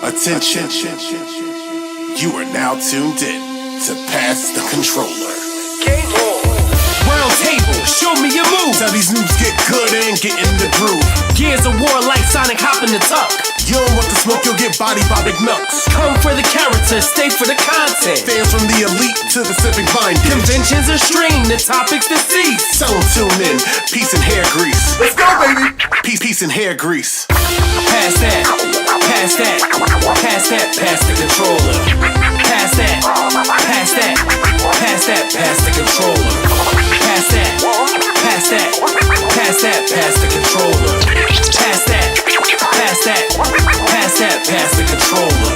Attention, you are now tuned in to Pass the Controller. Game on. Round table, show me your moves. Tell these noobs get good and get in the groove. Gears of war like Sonic hopping the tuck. You don't want the smoke, you'll get bodied by big nuts. Come for the characters, stay for the content. Fans from the elite to the civic minded. Conventions are streamed, the topics deceased. So tune in, peace and hair grease. Let's go, baby. Peace and hair grease. Pass that, pass that, pass that, pass the controller. Pass that, pass that, pass that, pass the controller. Pass that, pass that, pass that, pass the controller. Pass that, pass that, pass that, pass the controller.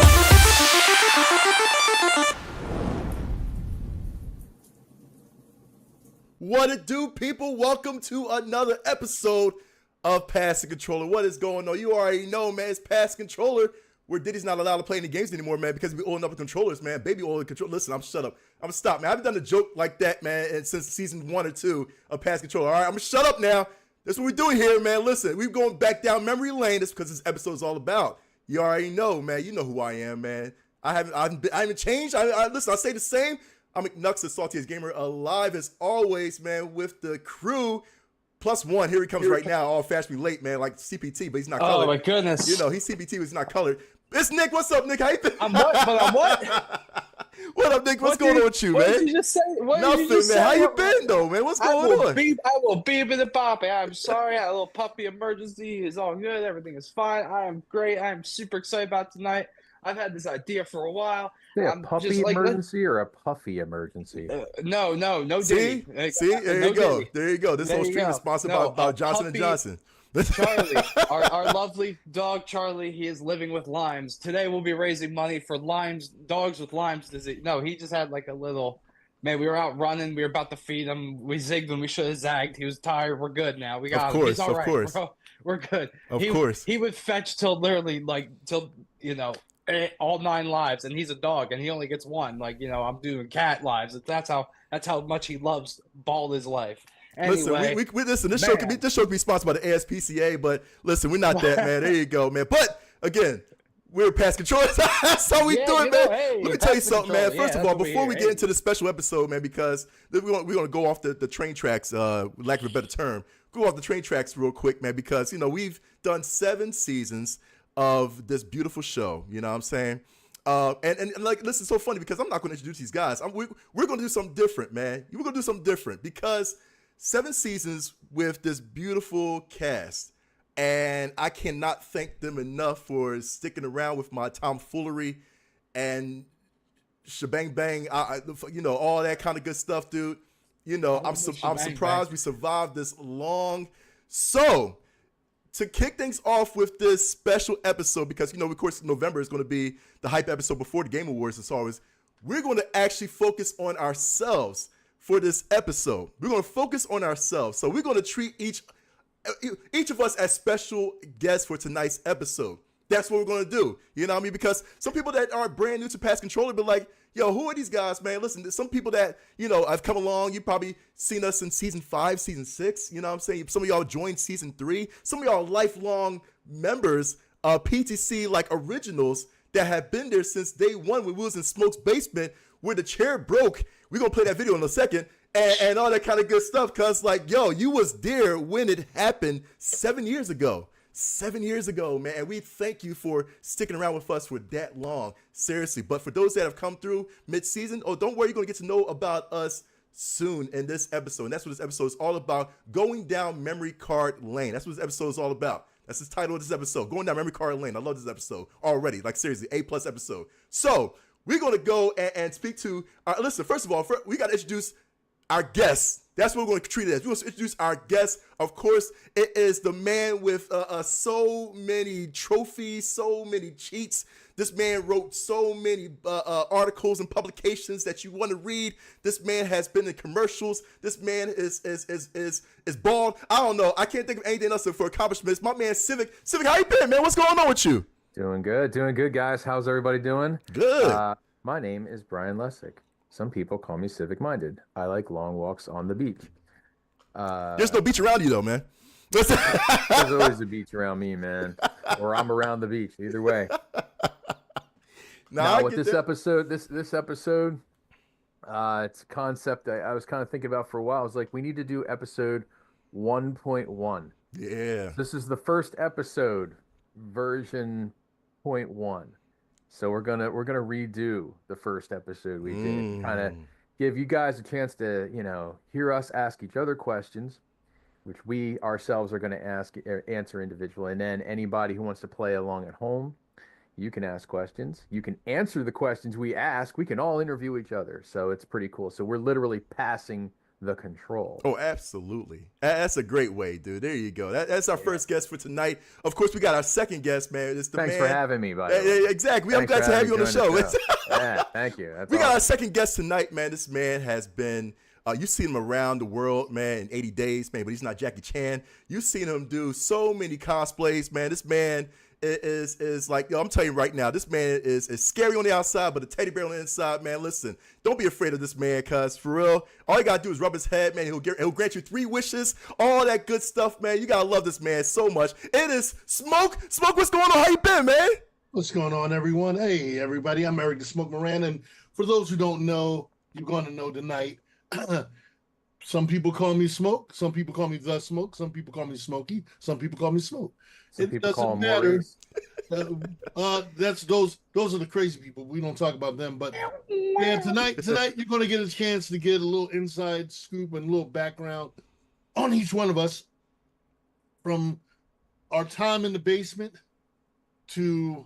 What it do, people? Welcome to another episode of Pass the Controller. What is going on? You already know, man. It's Pass Controller, where Diddy's not allowed to play any games anymore, man, because we oiling up with controllers, man. Baby oil the controller. Listen, I'm shut up. I'm gonna stop, man. I haven't done a joke like that, man, and since season 1 or 2 of Pass Controller. All right, I'm gonna shut up now. That's what we're doing here, man. Listen, we're going back down memory lane. That's because this episode is all about. You already know, man. You know who I am, man. I haven't changed. Listen, I say the same. I'm McNux, the saltiest gamer alive as always, man, with the crew. +1, here he comes right now, all fashionably late, man, like CPT, but he's not colored. Oh my goodness! You know, he's CPT, but he's not colored. It's Nick. What's up, Nick? How you been? I'm what? But I'm what? What up, Nick? What's going on with you, man? What did you just say? Nothing, man. How you been, though, man? What's going on? I will beep in the bop. I'm sorry, I had a little puppy emergency. It's all good. Everything is fine. I am great. I am super excited about tonight. I've had this idea for a while. A puppy emergency or a puffy emergency? No, See? Diddy. See? There you go. There you go. This whole stream is sponsored by Johnson puppy, & Johnson. Charlie, our lovely dog Charlie, he is living with Lyme's. Today we'll be raising money for dogs with Lyme's disease. No, he just had like a little, man, we were out running. We were about to feed him. We zigged him. We should have zagged. He was tired. We're good now. We got him. He's all right. Of course. We're good. Of course. He would fetch till all 9 lives, and he's a dog, and he only gets 1. Like, I'm doing cat lives. That's how much he loves Balda's life. Anyway, listen, this show could be sponsored by the ASPCA, but listen, we're not that, man. There you go, man. But again, we're Pass Controllers. That's how we do it, man. Let me tell you something, man. First of all, before we get into the special episode, man, because we're gonna go off the train tracks, lack of a better term, go off the train tracks real quick, man, because we've done 7 seasons of this beautiful show. You know what I'm saying? And like, listen, it's so funny because I'm not going to introduce these guys. We're going to do something different, man. We're going to do something different because 7 seasons with this beautiful cast, and I cannot thank them enough for sticking around with my tomfoolery and shebang bang, all that kind of good stuff, dude. I'm surprised we survived this long. So, to kick things off with this special episode, because, of course, November is going to be the hype episode before the Game Awards, as always, we're going to actually focus on ourselves for this episode. We're going to focus on ourselves. So we're going to treat each of us as special guests for tonight's episode. That's what we're going to do. You know what I mean? Because some people that are brand new to Pass Controller be like, yo, who are these guys, man? Listen, there's some people that, I've come along. You've probably seen us in season 5, season 6. You know what I'm saying? Some of y'all joined season 3. Some of y'all lifelong members of PTC, like originals, that have been there since day 1 when we was in Smoke's basement where the chair broke. We're going to play that video in a second. And all that kind of good stuff. Because, like, yo, you was there when it happened 7 years ago. 7 years ago, man, and we thank you for sticking around with us for that long, seriously. But for those that have come through mid-season, don't worry, you're going to get to know about us soon in this episode. And that's what this episode is all about, going down memory card lane. That's what this episode is all about. That's the title of this episode, going down memory card lane. I love this episode already, like seriously, A+ episode. So we're going to go and speak to, listen, first of all, we got to introduce our guests. That's what we're going to treat it as. We're going to introduce our guest. Of course, it is the man with so many trophies, so many cheats. This man wrote so many articles and publications that you want to read. This man has been in commercials. This man is bald. I don't know. I can't think of anything else for accomplishments. My man, Civic. Civic, how you been, man? What's going on with you? Doing good, guys. How's everybody doing? Good. My name is Brian Lessick. Some people call me civic-minded. I like long walks on the beach. There's no beach around you, though, man. There's always a beach around me, man. Or I'm around the beach. Either way. Now with this episode, this episode, it's a concept I was kind of thinking about for a while. I was like, we need to do episode 1.1. Yeah. This is the first episode, version 0.1. So we're gonna redo the first episode we did, kind of give you guys a chance to, hear us ask each other questions, which we ourselves are going to answer individually, and then anybody who wants to play along at home, you can ask questions. You can answer the questions we ask. We can all interview each other, so it's pretty cool. So we're literally passing the control. Oh, absolutely. That's a great way, dude. There you go. That's our first guest for tonight. Of course, we got our second guest, man. It's the Thanks man. for having me, by the way. Exactly. I'm glad to have you on the show. Yeah, thank you. We got our second guest tonight, man. This man has been, you've seen him around the world, man, in 80 days, man, but he's not Jackie Chan. You've seen him do so many cosplays, man. This man is like, I'm telling you right now, this man is scary on the outside, but a teddy bear on the inside, man. Listen, don't be afraid of this man, cuz for real, all you gotta do is rub his head, man. He'll grant you 3 wishes, all that good stuff, man. You gotta love this man so much. It is Smoke. Smoke, what's going on? How you been, man? What's going on, everyone? Hey, everybody. I'm Eric the Smoke Moran, and for those who don't know, you're going to know tonight. Some people call me Smoke. Some people call me The Smoke. Some people call me Smokey. Some people call me Smoke. It doesn't matter. Those are the crazy people. We don't talk about them. But yeah, tonight you're going to get a chance to get a little inside scoop and a little background on each one of us, from our time in the basement to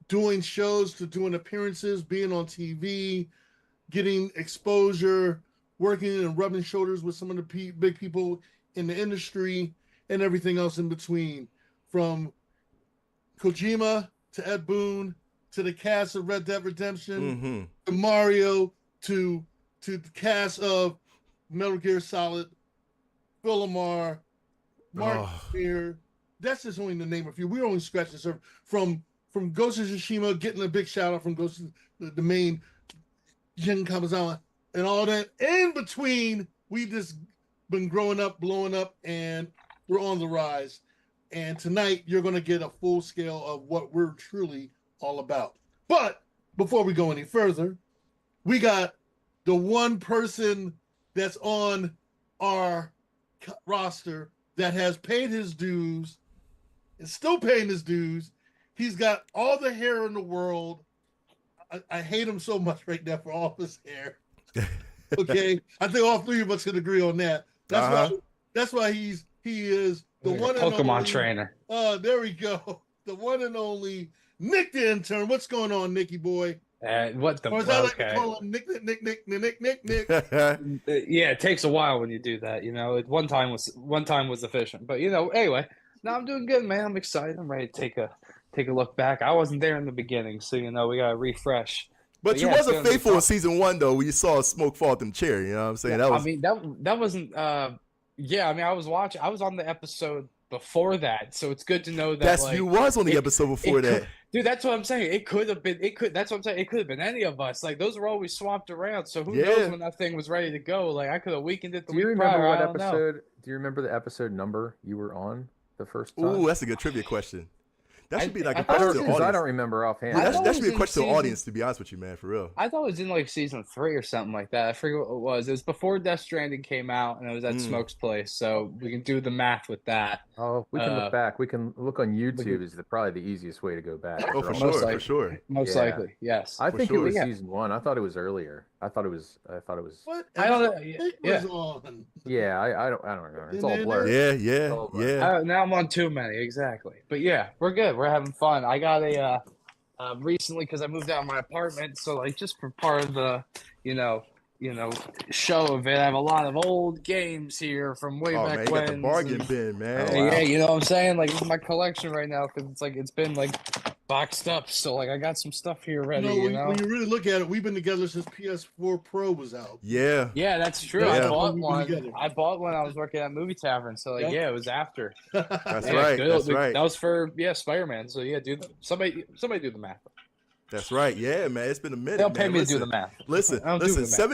doing shows, to doing appearances, being on TV, getting exposure, working and rubbing shoulders with some of the big people in the industry, and everything else in between. From Kojima to Ed Boon to the cast of Red Dead Redemption, to Mario, to the cast of Metal Gear Solid, Phil Lamar, Mark Spear. That's just only to name a few. We're only scratching the surface. From Ghost of Tsushima, getting a big shout out from Ghost, the main Jin Kamizawa, and all that. In between, we just been growing up, blowing up, and we're on the rise. And tonight, you're going to get a full scale of what we're truly all about. But before we go any further, we got the one person that's on our roster that has paid his dues, is still paying his dues. He's got all the hair in the world. I hate him so much right now for all of his hair. Okay, I think all 3 of us can agree on that. That's why he is the one and Pokemon only trainer. There we go. The one and only Nick the intern. What's going on, Nicky boy? What the? Or as I like to call him, Nick. Yeah, it takes a while when you do that. One time was efficient, but anyway. No, I'm doing good, man. I'm excited. I'm ready to take a look back. I wasn't there in the beginning, so we gotta refresh. But you wasn't faithful in season 1 though, when you saw Smoke fall off them chair. You know what I'm saying? Yeah, that wasn't. I was on the episode before that, so it's good to know that. You was on the episode before that. Dude, that's what I'm saying. It could have been. That's what I'm saying. It could have been any of us. Like, those were always swapped around. So who knows when that thing was ready to go? Like, I could have weakened it. Do you remember what episode? Do you remember the episode number you were on the first time? Ooh, that's a good trivia question. That should be like a question to the audience. I don't remember offhand. That should be a question to the audience, to be honest with you, man, for real. I thought it was in like season 3 or something like that. I forget what it was. It was before Death Stranding came out, and it was at Smoke's place. So we can do the math with that. Oh, we can look back. We can look on YouTube. Is probably the easiest way to go back. Oh, for sure. Most likely, yes. I think it was season 1. I thought it was earlier. I thought it was. What? I don't know. Was on? Yeah, I don't remember. It's all blurred. Yeah. Now I'm on too many, exactly. But yeah, we're good. We're having fun. I got a recently, because I moved out of my apartment, so like just for part of the show of it, I have a lot of old games here from way back man, you when. got the bargain bin, man. Yeah, you know what I'm saying? Like, this is my collection right now, because it's been like boxed up, so like I got some stuff here ready. When you really look at it, we've been together since PS4 Pro was out. Yeah, that's true. Yeah. I bought one. I was working at Movie Tavern, so like it was after. That's right. That was for Spider-Man. So yeah, dude, somebody do the math. That's right. Yeah, man, it's been a minute. They'll pay me to do the math. Listen.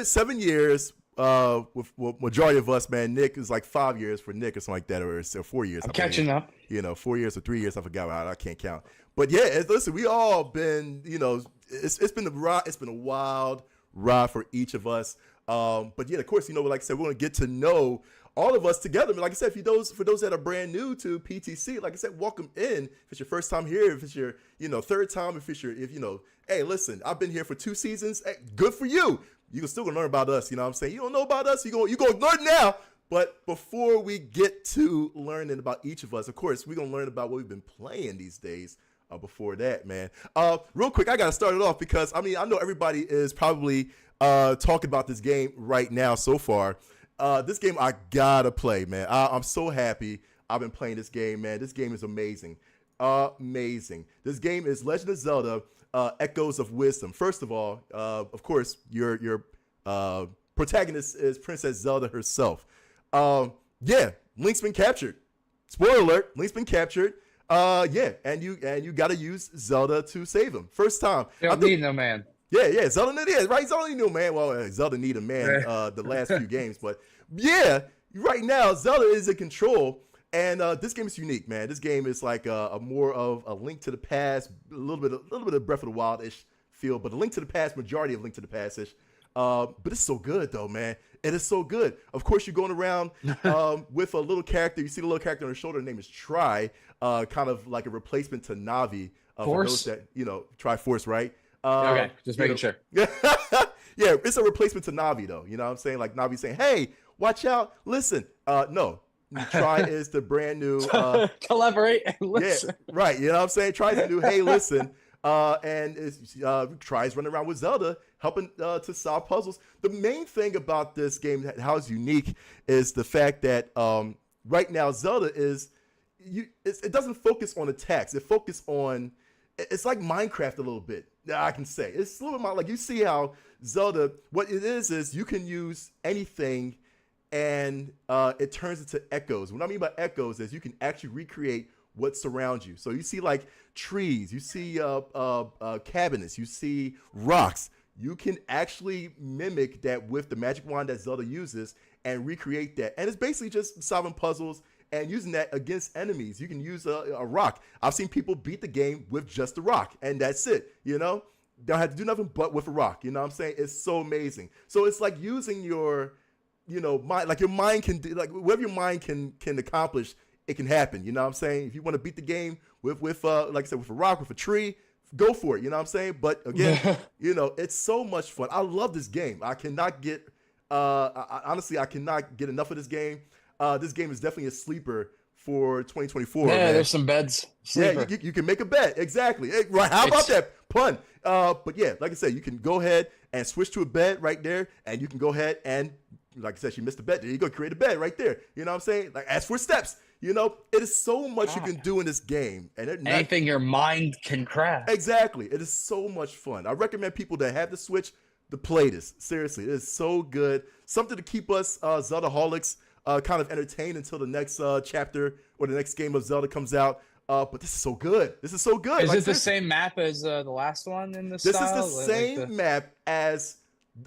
7 years. With majority of us, man. Nick is like 5 years for Nick or something like that, or 4 years. I'm catching up. 4 years or 3 years. I forgot. I can't count. But yeah, listen, we all been, it's been a ride. It's been a wild ride for each of us. But yeah, of course, like I said, we're gonna get to know all of us together. Like I said, for those that are brand new to PTC, like I said, welcome in. If it's your first time here, if it's your third time, hey, listen, I've been here for 2 seasons. Hey, good for you. You can still gonna learn about us. You know what I'm saying? You don't know about us, you gonna learn now. But before we get to learning about each of us, of course, we're gonna learn about what we've been playing these days. Before that, man, real quick, I gotta start it off because I know everybody is probably talking about this game right now so far. This game I gotta play, man. I'm so happy I've been playing this game, man. This game is amazing. Amazing. This game is Legend of Zelda Echoes of Wisdom. First of all, of course, your protagonist is Princess Zelda herself. Yeah, Link's been captured. Spoiler alert, Link's been captured. Yeah, and you gotta use Zelda to save him. First time. You don't need no man. Yeah, Zelda need right. Zelda need no man. Well, Zelda need a man. The last few games, but yeah, right now Zelda is in control, and this game is unique, man. This game is like a more of a Link to the Past, a little bit of Breath of the Wild-ish feel, but a Link to the Past, majority of Link to the Past-ish. But it's so good though, man. It is so good. Of course, you're going around with a little character. You see the little character on her shoulder. Her name is Tri, kind of like a replacement to Navi. For those that Triforce, right? Okay, just making sure. Yeah, it's a replacement to Navi though. You know what I'm saying? Like Navi saying, "Hey, watch out! Listen." No, Tri is the brand new. Collaborate and listen. Yeah, right. You know what I'm saying? Tri's the new. Hey, listen. And Tri's running around with Zelda, helping to solve puzzles. The main thing about this game, how it's unique, is the fact that right now Zelda it doesn't focus on attacks. It focuses on. It's like Minecraft a little bit. I can say it's a little bit like you see how Zelda. What it is you can use anything, and it turns into echoes. What I mean by echoes is you can actually recreate what surrounds you. So you see like trees, you see cabinets, you see rocks. You can actually mimic that with the magic wand that Zelda uses and recreate that. And it's basically just solving puzzles and using that against enemies. You can use a rock. I've seen people beat the game with just a rock, and that's it. Don't have to do nothing but with a rock. You know what I'm saying? It's so amazing. So it's like using your, mind. Like your mind can do, like whatever your mind can accomplish, it can happen. You know what I'm saying? If you want to beat the game with like I said, with a rock, with a tree, go for it. You know what I'm saying? But again, it's so much fun. I love this game. I cannot get, honestly, I cannot get enough of this game. This game is definitely a sleeper for 2024. Yeah, man. There's some beds. Sleeper. Yeah, you can make a bet. Exactly. Hey, right. How about that pun? But yeah, like I said, you can go ahead and switch to a bed right there, and you can go ahead and, like I said, she missed a bet. There you go, create a bed right there. You know what I'm saying? Like, as for steps, it is so much you can do in this game, and anything your mind can craft. Exactly. It is so much fun. I recommend people that have the Switch to play this. Seriously, it is so good. Something to keep us Zelda-holics kind of entertained until the next chapter or the next game of Zelda comes out. But this is so good. This is so good. Is it the same map as the last one in this This style? is the same map as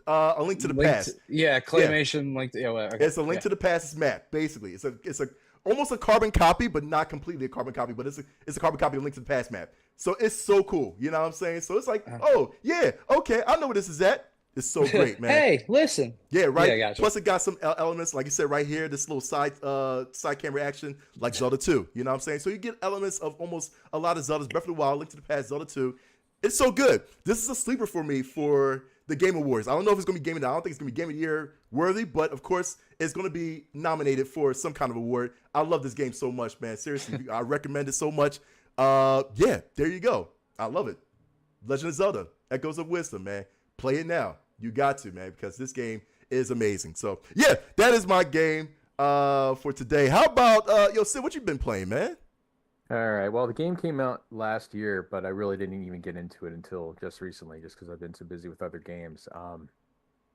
A Link to the Past. Yeah, claymation Link to okay. It's a Link to the Past map, basically. It's a almost a carbon copy, but not completely a carbon copy. But it's a carbon copy of Link to the Past map. So it's so cool. You know what I'm saying? So it's like, oh yeah, okay, I know where this is at. It's so great, man. Hey, listen. Yeah, right. Yeah, gotcha. Plus, it got some elements, like you said, right here, this little side camera action, like Zelda 2. You know what I'm saying? So you get elements of almost a lot of Zelda's Breath of the Wild, Link to the Past, Zelda 2. It's so good. This is a sleeper for me for the Game Awards. I don't know if it's going to be Game of the Year. I don't think it's going to be Game of the Year worthy, but of course, it's going to be nominated for some kind of award. I love this game so much, man. Seriously, I recommend it so much. Yeah, there you go. I love it. Legend of Zelda, Echoes of Wisdom, man. Play it now. You got to, man, because this game is amazing. So, yeah, that is my game for today. How about, Sid, what you been playing, man? All right. Well, the game came out last year, but I really didn't even get into it until just recently, just because I've been so busy with other games.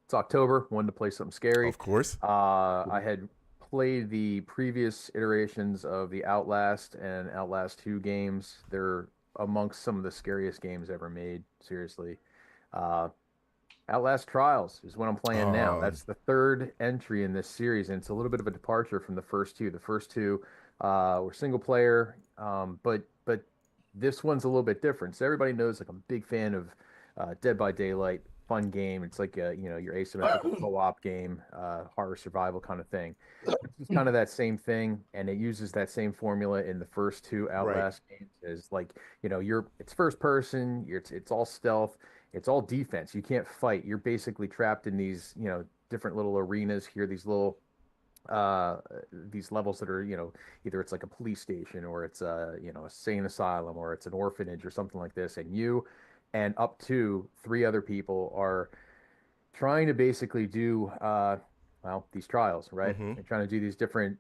It's October. Wanted to play something scary. Of course. I had played the previous iterations of the Outlast and Outlast 2 games. They're amongst some of the scariest games ever made, seriously. Outlast Trials is what I'm playing now. That's the third entry in this series, and it's a little bit of a departure from the first two. The first two were single player, but this one's a little bit different. So everybody knows, like, I'm a big fan of Dead by Daylight, fun game. It's like your asymmetrical co-op game, horror survival kind of thing. It's kind of that same thing, and it uses that same formula in the first two Right. Outlast games. Is like it's first person, it's all stealth, it's all defense. You can't fight. You're basically trapped in these different little arenas here, uh these levels that are either it's like a police station or it's a sane asylum or it's an orphanage or something like this, and you and up to three other people are trying to basically do these trials, right? Mm-hmm. They're trying to do these different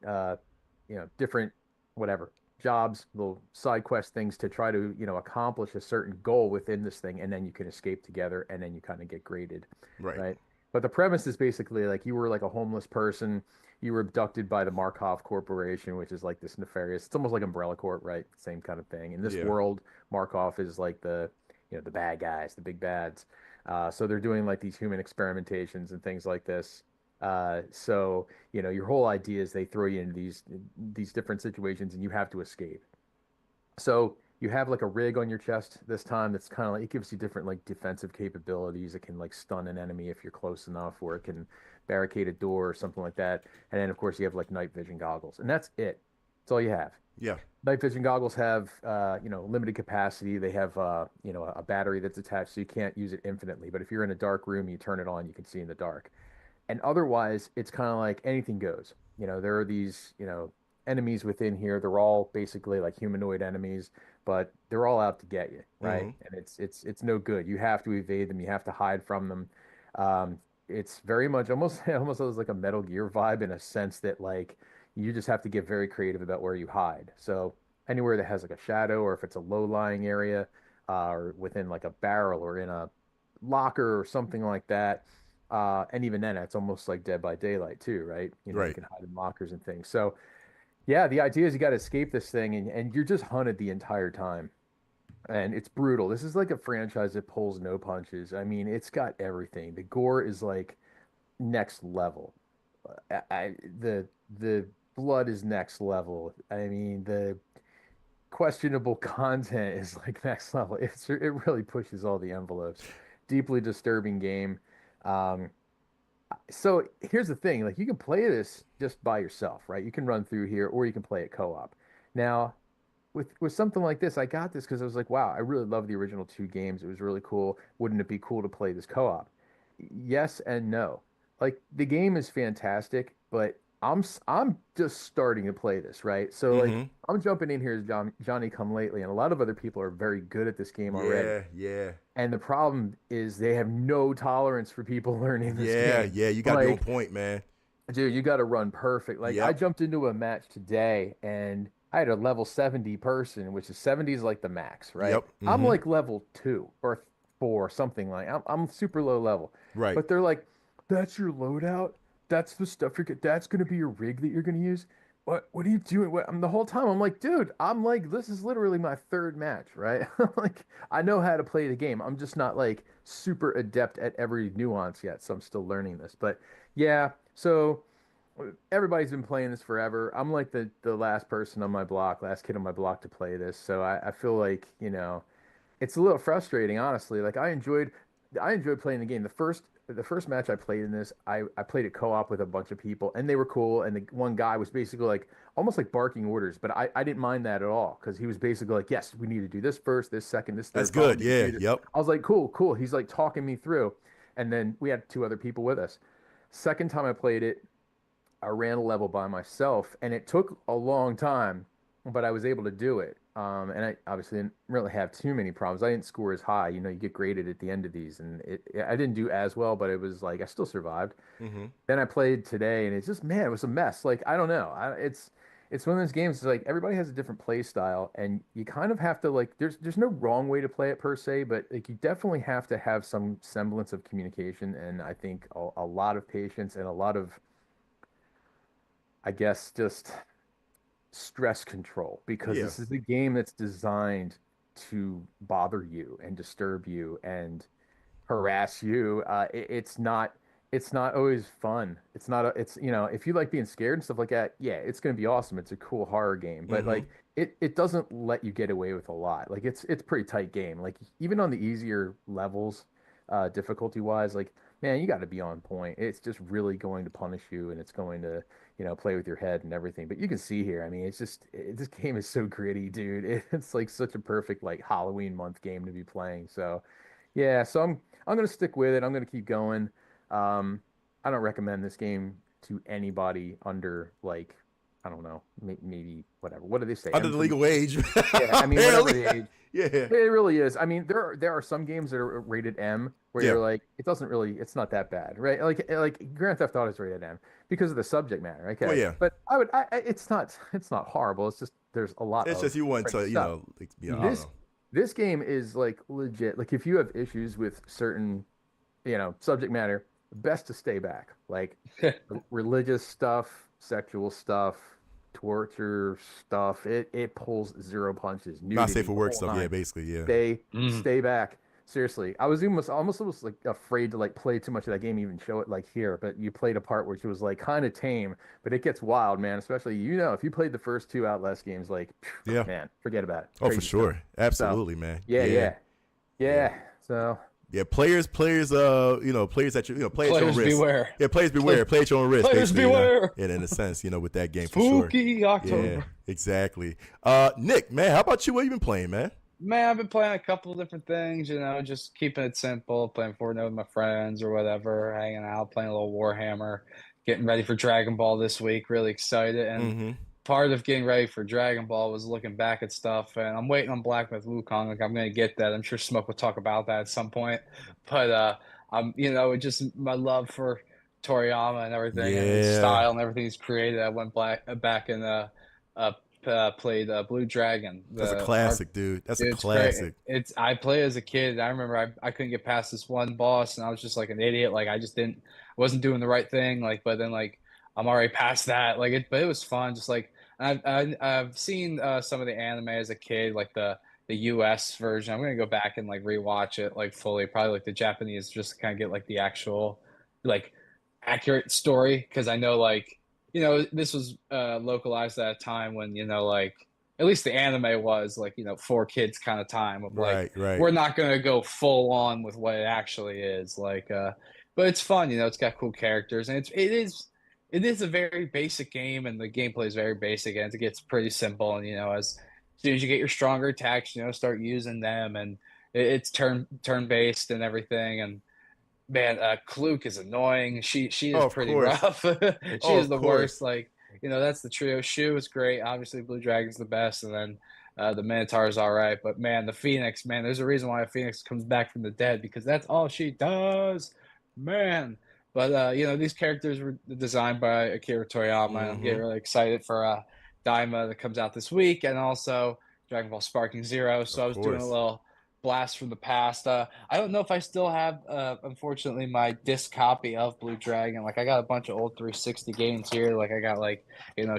different whatever jobs, little side quest things to try to accomplish a certain goal within this thing, and then you can escape together, and then you kind of get graded, Right. right? But the premise is basically like you were like a homeless person, you were abducted by the Markov Corporation, which is like this nefarious, it's almost like Umbrella Corp, right? Same kind of thing. In this Yeah. world, Markov is like the bad guys, the big bads. So they're doing like these human experimentations and things like this. So your whole idea is they throw you into these different situations and you have to escape. So you have like a rig on your chest this time that's kind of like it gives you different like defensive capabilities. It can like stun an enemy if you're close enough, or it can barricade a door or something like that. And then of course you have like night vision goggles, and that's it. That's all you have. Yeah. Night vision goggles have limited capacity. They have a battery that's attached, so you can't use it infinitely. But if you're in a dark room, you turn it on, you can see in the dark. And otherwise, it's kind of like anything goes. There are these enemies within here. They're all basically like humanoid enemies, but they're all out to get you, right? Mm-hmm. And it's no good. You have to evade them. You have to hide from them. It's very much almost almost has like a Metal Gear vibe in a sense that like you just have to get very creative about where you hide. So anywhere that has like a shadow, or if it's a low-lying area, or within like a barrel or in a locker or something like that. And even then, it's almost like Dead by Daylight too, right? You Right. can hide in lockers and things. So yeah, the idea is you got to escape this thing, and you're just hunted the entire time. And it's brutal. This is like a franchise that pulls no punches. I mean, it's got everything. The gore is like next level. The blood is next level. I mean, the questionable content is like next level. It really pushes all the envelopes. Deeply disturbing game. Um, so here's the thing, like you can play this just by yourself, right? You can run through here, or you can play it co-op. Now, with something like this, I got this because I was like, wow, I really love the original two games. It was really cool. Wouldn't it be cool to play this co-op? Yes and no. Like the game is fantastic, but I'm just starting to play this, right? So like Mm-hmm. I'm jumping in here as Johnny come lately, and a lot of other people are very good at this game already. Yeah. Yeah. And the problem is they have no tolerance for people learning this Yeah. game. Yeah. You got to be on Like, point, man. dude, you got to run perfect. Like, I Yep. jumped into a match today and I had a level 70 person, which is 70 is like the max, right? Yep. I'm Mm-hmm. like level 2 or 4, something like. I'm super low level. Right. But they're like, that's your loadout? That's the stuff that's going to be your rig that you're going to use? What are you doing? The whole time I'm like, dude, I'm like, this is literally my third match, right? Like, I know how to play the game. I'm just not like super adept at every nuance yet, so I'm still learning this. But yeah, so everybody's been playing this forever. I'm like the last person on my block, last kid on my block to play this. So I feel like, it's a little frustrating, honestly. Like I enjoyed playing the game. The first match I played in this, I played it co-op with a bunch of people, and they were cool. And the one guy was basically like almost like barking orders, but I didn't mind that at all because he was basically like, yes, we need to do this first, this second, this That's third. Follow good. me Yeah. through this. Yep. I was like, cool, cool. He's like talking me through, and then we had two other people with us. Second time I played it, I ran a level by myself, and it took a long time, but I was able to do it. And I obviously didn't really have too many problems. I didn't score as high. You get graded at the end of these, and I didn't do as well, but it was like I still survived. Mm-hmm. Then I played today, and it's just man, it was a mess. Like I don't know, it's one of those games. It's like everybody has a different play style, and you kind of have to like. There's no wrong way to play it per se, but like you definitely have to have some semblance of communication, and I think a lot of patience and a lot of I guess just stress control because Yeah. this is a game that's designed to bother you and disturb you and harass you. It's not it's not always fun. It's not it's if you like being scared and stuff like that, yeah, it's gonna be awesome. It's a cool horror game, but like it doesn't let you get away with a lot. Like it's a pretty tight game. Like even on the easier levels, difficulty wise, like man, you got to be on point. It's just really going to punish you, and it's going to play with your head and everything. But you can see here, I mean, this game is so gritty, dude. It's like such a perfect like Halloween month game to be playing. So yeah, so I'm gonna stick with it. I'm gonna keep going. I don't recommend this game to anybody under like I don't know, maybe whatever. What do they say? Under the legal age. Yeah, I mean whatever the age. Yeah, it really is. I mean, there are some games that are rated M where you're like, it's not that bad, right? Like Grand Theft Auto is rated M because of the subject matter. Okay, well, yeah. But it's not horrible. It's just there's a lot. It's just you want to I don't know. This game is like legit. Like if you have issues with certain subject matter, best to stay back. Like religious stuff, sexual stuff, torture stuff. It pulls zero punches. Not safe for work stuff. Yeah, basically, yeah. Stay back. Seriously, I was almost like afraid to like play too much of that game, even show it like here. But you played a part which was like kind of tame, but it gets wild, man. Especially if you played the first two Outlast games, like man, forget about it. Oh, for sure, stuff. Absolutely, so, man. Yeah. So. Yeah, players players at your play at your own risk. Beware. Yeah, players beware. Play at your own risk. Players beware. In a sense, with that game Spooky for sure. October. Yeah, exactly. Nick, man, how about you? What you been playing, man? Man, I've been playing a couple of different things, just keeping it simple, playing Fortnite with my friends or whatever, hanging out, playing a little Warhammer, getting ready for Dragon Ball this week, really excited. And part of getting ready for Dragon Ball was looking back at stuff, and I'm waiting on Black Myth Wukong. Like I'm gonna get that. I'm sure Smoke will talk about that at some point. But I'm just my love for Toriyama and everything, and his style and everything he's created. I went back and played Blue Dragon. That's a classic, dude. That's a classic. I played as a kid. I remember I couldn't get past this one boss, and I was just like an idiot. Like I just wasn't doing the right thing. Like, but then like I'm already past that. Like but it was fun. Just like I've seen some of the anime as a kid, like the US version. I'm gonna go back and like rewatch it like fully, probably like the Japanese, just to kind of get like the actual like accurate story, because I know like this was localized at a time when like at least the anime was like for kids kind of time of like right. We're not gonna go full on with what it actually is like but it's fun. It's got cool characters, and it is a very basic game, and the gameplay is very basic, and it gets pretty simple. And as soon as you get your stronger attacks, start using them, and it's turn based and everything. And man, Kluk is annoying. She is pretty rough. She is the worst. Like that's the trio. Shu is great. Obviously, Blue Dragon's the best, and then the Minotaur is all right. But man, the Phoenix, man, there's a reason why a Phoenix comes back from the dead, because that's all she does, man. But these characters were designed by Akira Toriyama, and I'm getting really excited for Daima that comes out this week, and also Dragon Ball Sparking Zero. So I was doing a little blast from the past. I don't know if I still have, unfortunately, my disc copy of Blue Dragon. Like I got a bunch of old 360 games here. Like I got like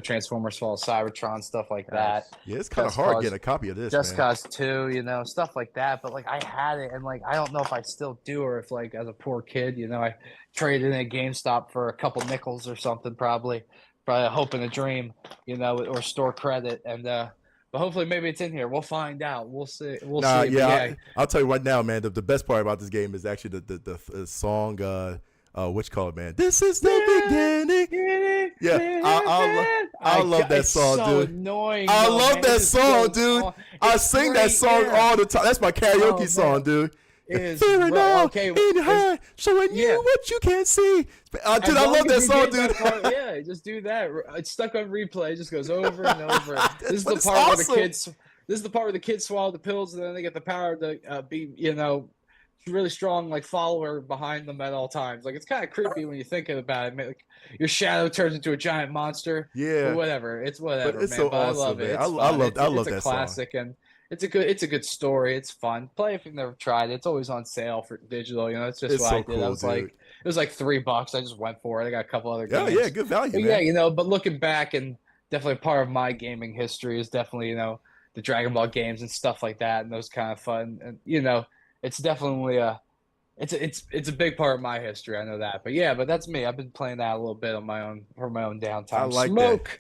Transformers Fall of Cybertron, stuff like that. Yeah, it's kind of hard getting a copy of this. Just Cause 2, stuff like that. But like I had it, and like I don't know if I still do, or if like as a poor kid, I traded in at GameStop for a couple nickels or something, probably a hope and a dream, or store credit. And but hopefully maybe it's in here. We'll find out. We'll see. See. Yeah, I'll tell you right now, man. The best part about this game is actually the song. What you call it, man? This is the beginning. Yeah, I love that song, dude. Annoying. I love that song, dude. I sing that song all the time. That's my karaoke song, dude. Fear now in her, showing you what you can't see. Dude, I love that song, dude. Just do that. It's stuck on replay. It just goes over and over. This is the part where the kids. This is the part where the kids swallow the pills, and then they get the power to be, really strong, like follower behind them at all times. Like it's kind of creepy when you think about it. Like, your shadow turns into a giant monster. Yeah. But whatever. It's whatever. But it's man. so but awesome, I love it. Man. I love that It's a classic song. and. It's a good story. It's fun. Play if you've never tried it. It's always on sale for digital. It's just what I did. Cool, I was like, it was like $3. I just went for it. I got a couple other games. Yeah, good value. But man. Yeah, but looking back, and definitely part of my gaming history is definitely the Dragon Ball games and stuff like that, and those kind of fun. And it's definitely It's a big part of my history. I know that, but that's me. I've been playing that a little bit on my own for my own downtime. I like that.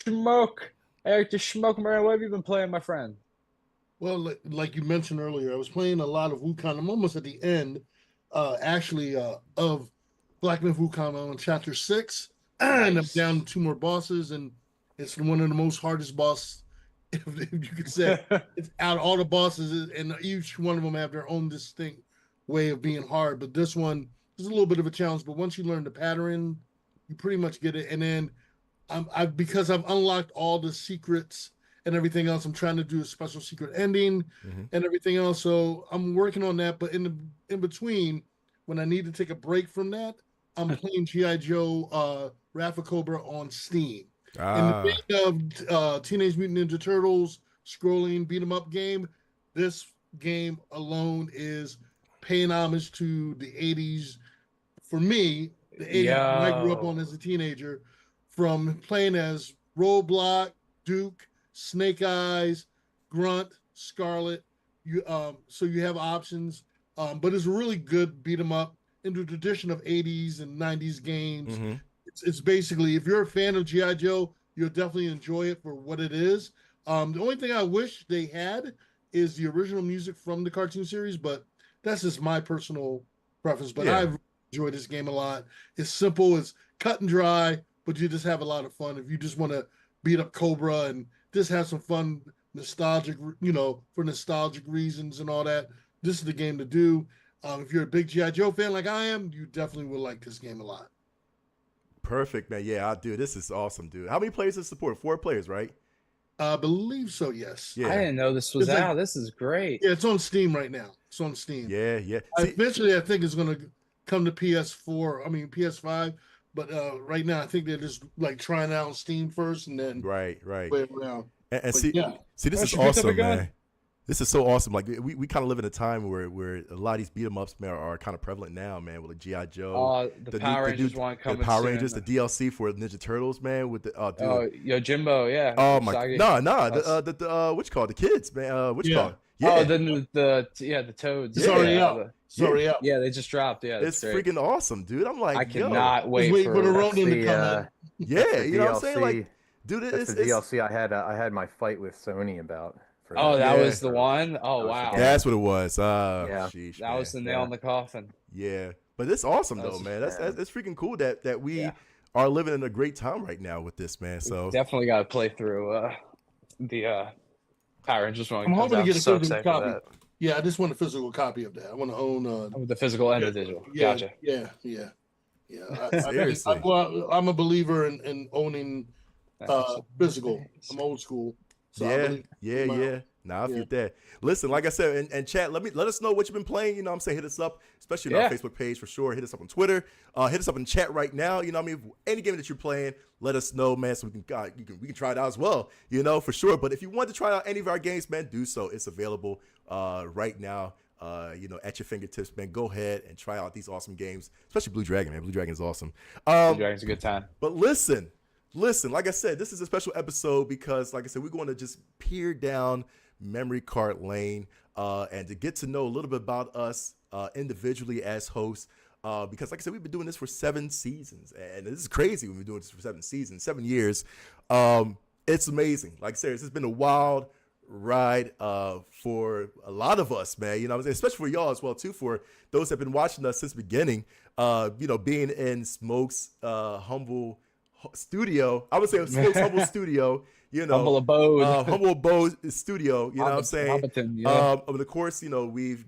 Smoke, Eric, the smoke, man. What have you been playing, my friend? Well, like you mentioned earlier, I was playing a lot of Wukong. I'm almost at the end, of Black Myth Wukong. I'm on chapter 6, and I'm down to 2 more bosses, and it's one of the most hardest boss, if you could say. It's out of all the bosses, and each one of them have their own distinct way of being hard. But this one is a little bit of a challenge. But once you learn the pattern, you pretty much get it. And then because I've unlocked all the secrets and everything else, I'm trying to do a special secret ending and everything else. So I'm working on that. But in between, when I need to take a break from that, I'm playing G.I. Joe Wrath of Cobra on Steam. In the vein of Teenage Mutant Ninja Turtles scrolling beat 'em up game, this game alone is paying homage to the 80s. For me, the 80s when I grew up on as a teenager, from playing as Roadblock, Duke, Snake Eyes, Grunt, Scarlet. So you have options, but it's a really good beat 'em up in the tradition of 80s and 90s games. It's basically, if you're a fan of G.I. Joe, you'll definitely enjoy it for what it is. The only thing I wish they had is the original music from the cartoon series, but that's just my personal preference. But I've enjoyed this game a lot. It's simple, it's cut and dry, but you just have a lot of fun. If you just want to beat up Cobra and just have some fun, nostalgic, for nostalgic reasons and all that, this is the game to do. If you're a big G.I. Joe fan like I am, you definitely will like this game a lot. Perfect, man. Yeah, I do. This is awesome, dude. How many players does it support? 4 players, right? I believe so, yes. Yeah. I didn't know this was out. This is great. Yeah, it's on Steam right now. It's on Steam. Yeah. Eventually, I think it's going to come to PS5. But right now, I think they're just like trying out on Steam first, and then right. Play around. And see, this is awesome, man. This is so awesome. Like we kind of live in a time where a lot of these beat 'em ups, man, are kind of prevalent now, man. With like G.I. Joe, the Power Rangers one coming the Power soon. Rangers, the DLC for Ninja Turtles, man. With the Jimbo, yeah. Oh my, the what you call it? The kids, man. What you call it? Yeah. Oh, the Toads. It's already out. Sorry, up. Yeah, they just dropped. Yeah, it's freaking awesome, dude. I'm like, I cannot wait for the Ronin to come in. Yeah, you know what I'm saying? Like, dude, it's the DLC I had my fight with Sony about. That was the one. Oh wow, that's what it was. Sheesh, that was the nail in the coffin. Yeah, but it's awesome though, man. That's freaking cool that we are living in a great time right now with this, man. So definitely got to play through the Power Rangers one. I'm hoping to get a physical copy. Yeah, I just want a physical copy of that. I want to own the physical and the digital. Gotcha. Yeah. Seriously, I'm a believer in owning physical. I'm old school. So yeah. Nah, I feel that. Listen, like I said, and chat, let us know what you've been playing. You know what I'm saying? Hit us up, especially on our Facebook page for sure. Hit us up on Twitter. Hit us up in chat right now. You know what I mean? Any game that you're playing, let us know, man, so we can try it out as well, for sure. But if you want to try out any of our games, man, do so. It's available right now, at your fingertips, man. Go ahead and try out these awesome games, especially Blue Dragon, man. Blue Dragon is awesome. Blue Dragon's a good time. But listen, like I said, this is a special episode because, like I said, we're going to just peer down memory card lane and to get to know a little bit about us individually as hosts. Because, like I said, we've been doing this for 7 seasons, and this is crazy. We've been doing this for 7 seasons, 7 years. It's amazing. Like I said, it's been a wild ride for a lot of us, man. Especially for y'all as well too. For those that have been watching us since the beginning, being in Smoke's humble studio. I would say Smoke's humble studio. Humble abode studio. You know what I'm saying? Of course, we've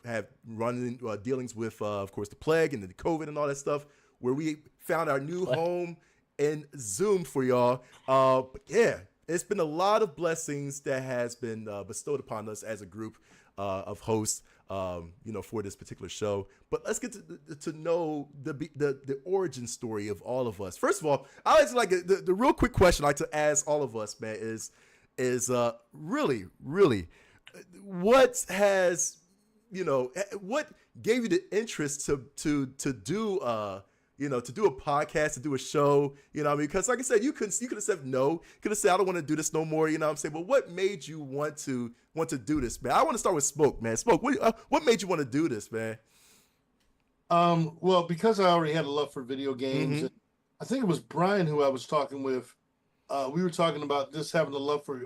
have run dealings with, of course, the plague and the COVID and all that stuff, where we found our new home in Zoom for y'all. But yeah, it's been a lot of blessings that has been bestowed upon us as a group of hosts. For this particular show. But let's get to know the origin story of all of us. First of all, I always like the real quick question I like to ask all of us, man, is really what has what gave you the interest to do to do a podcast, to do a show, because like I said, you could have said no, could have said I don't want to do this no more, what I'm saying. But what made you want to do this, man? I want to start with Smoke, man. Smoke, what made you want to do this, man? Well, because I already had a love for video games, and I think it was Brian who I was talking with. We were talking about just having a love for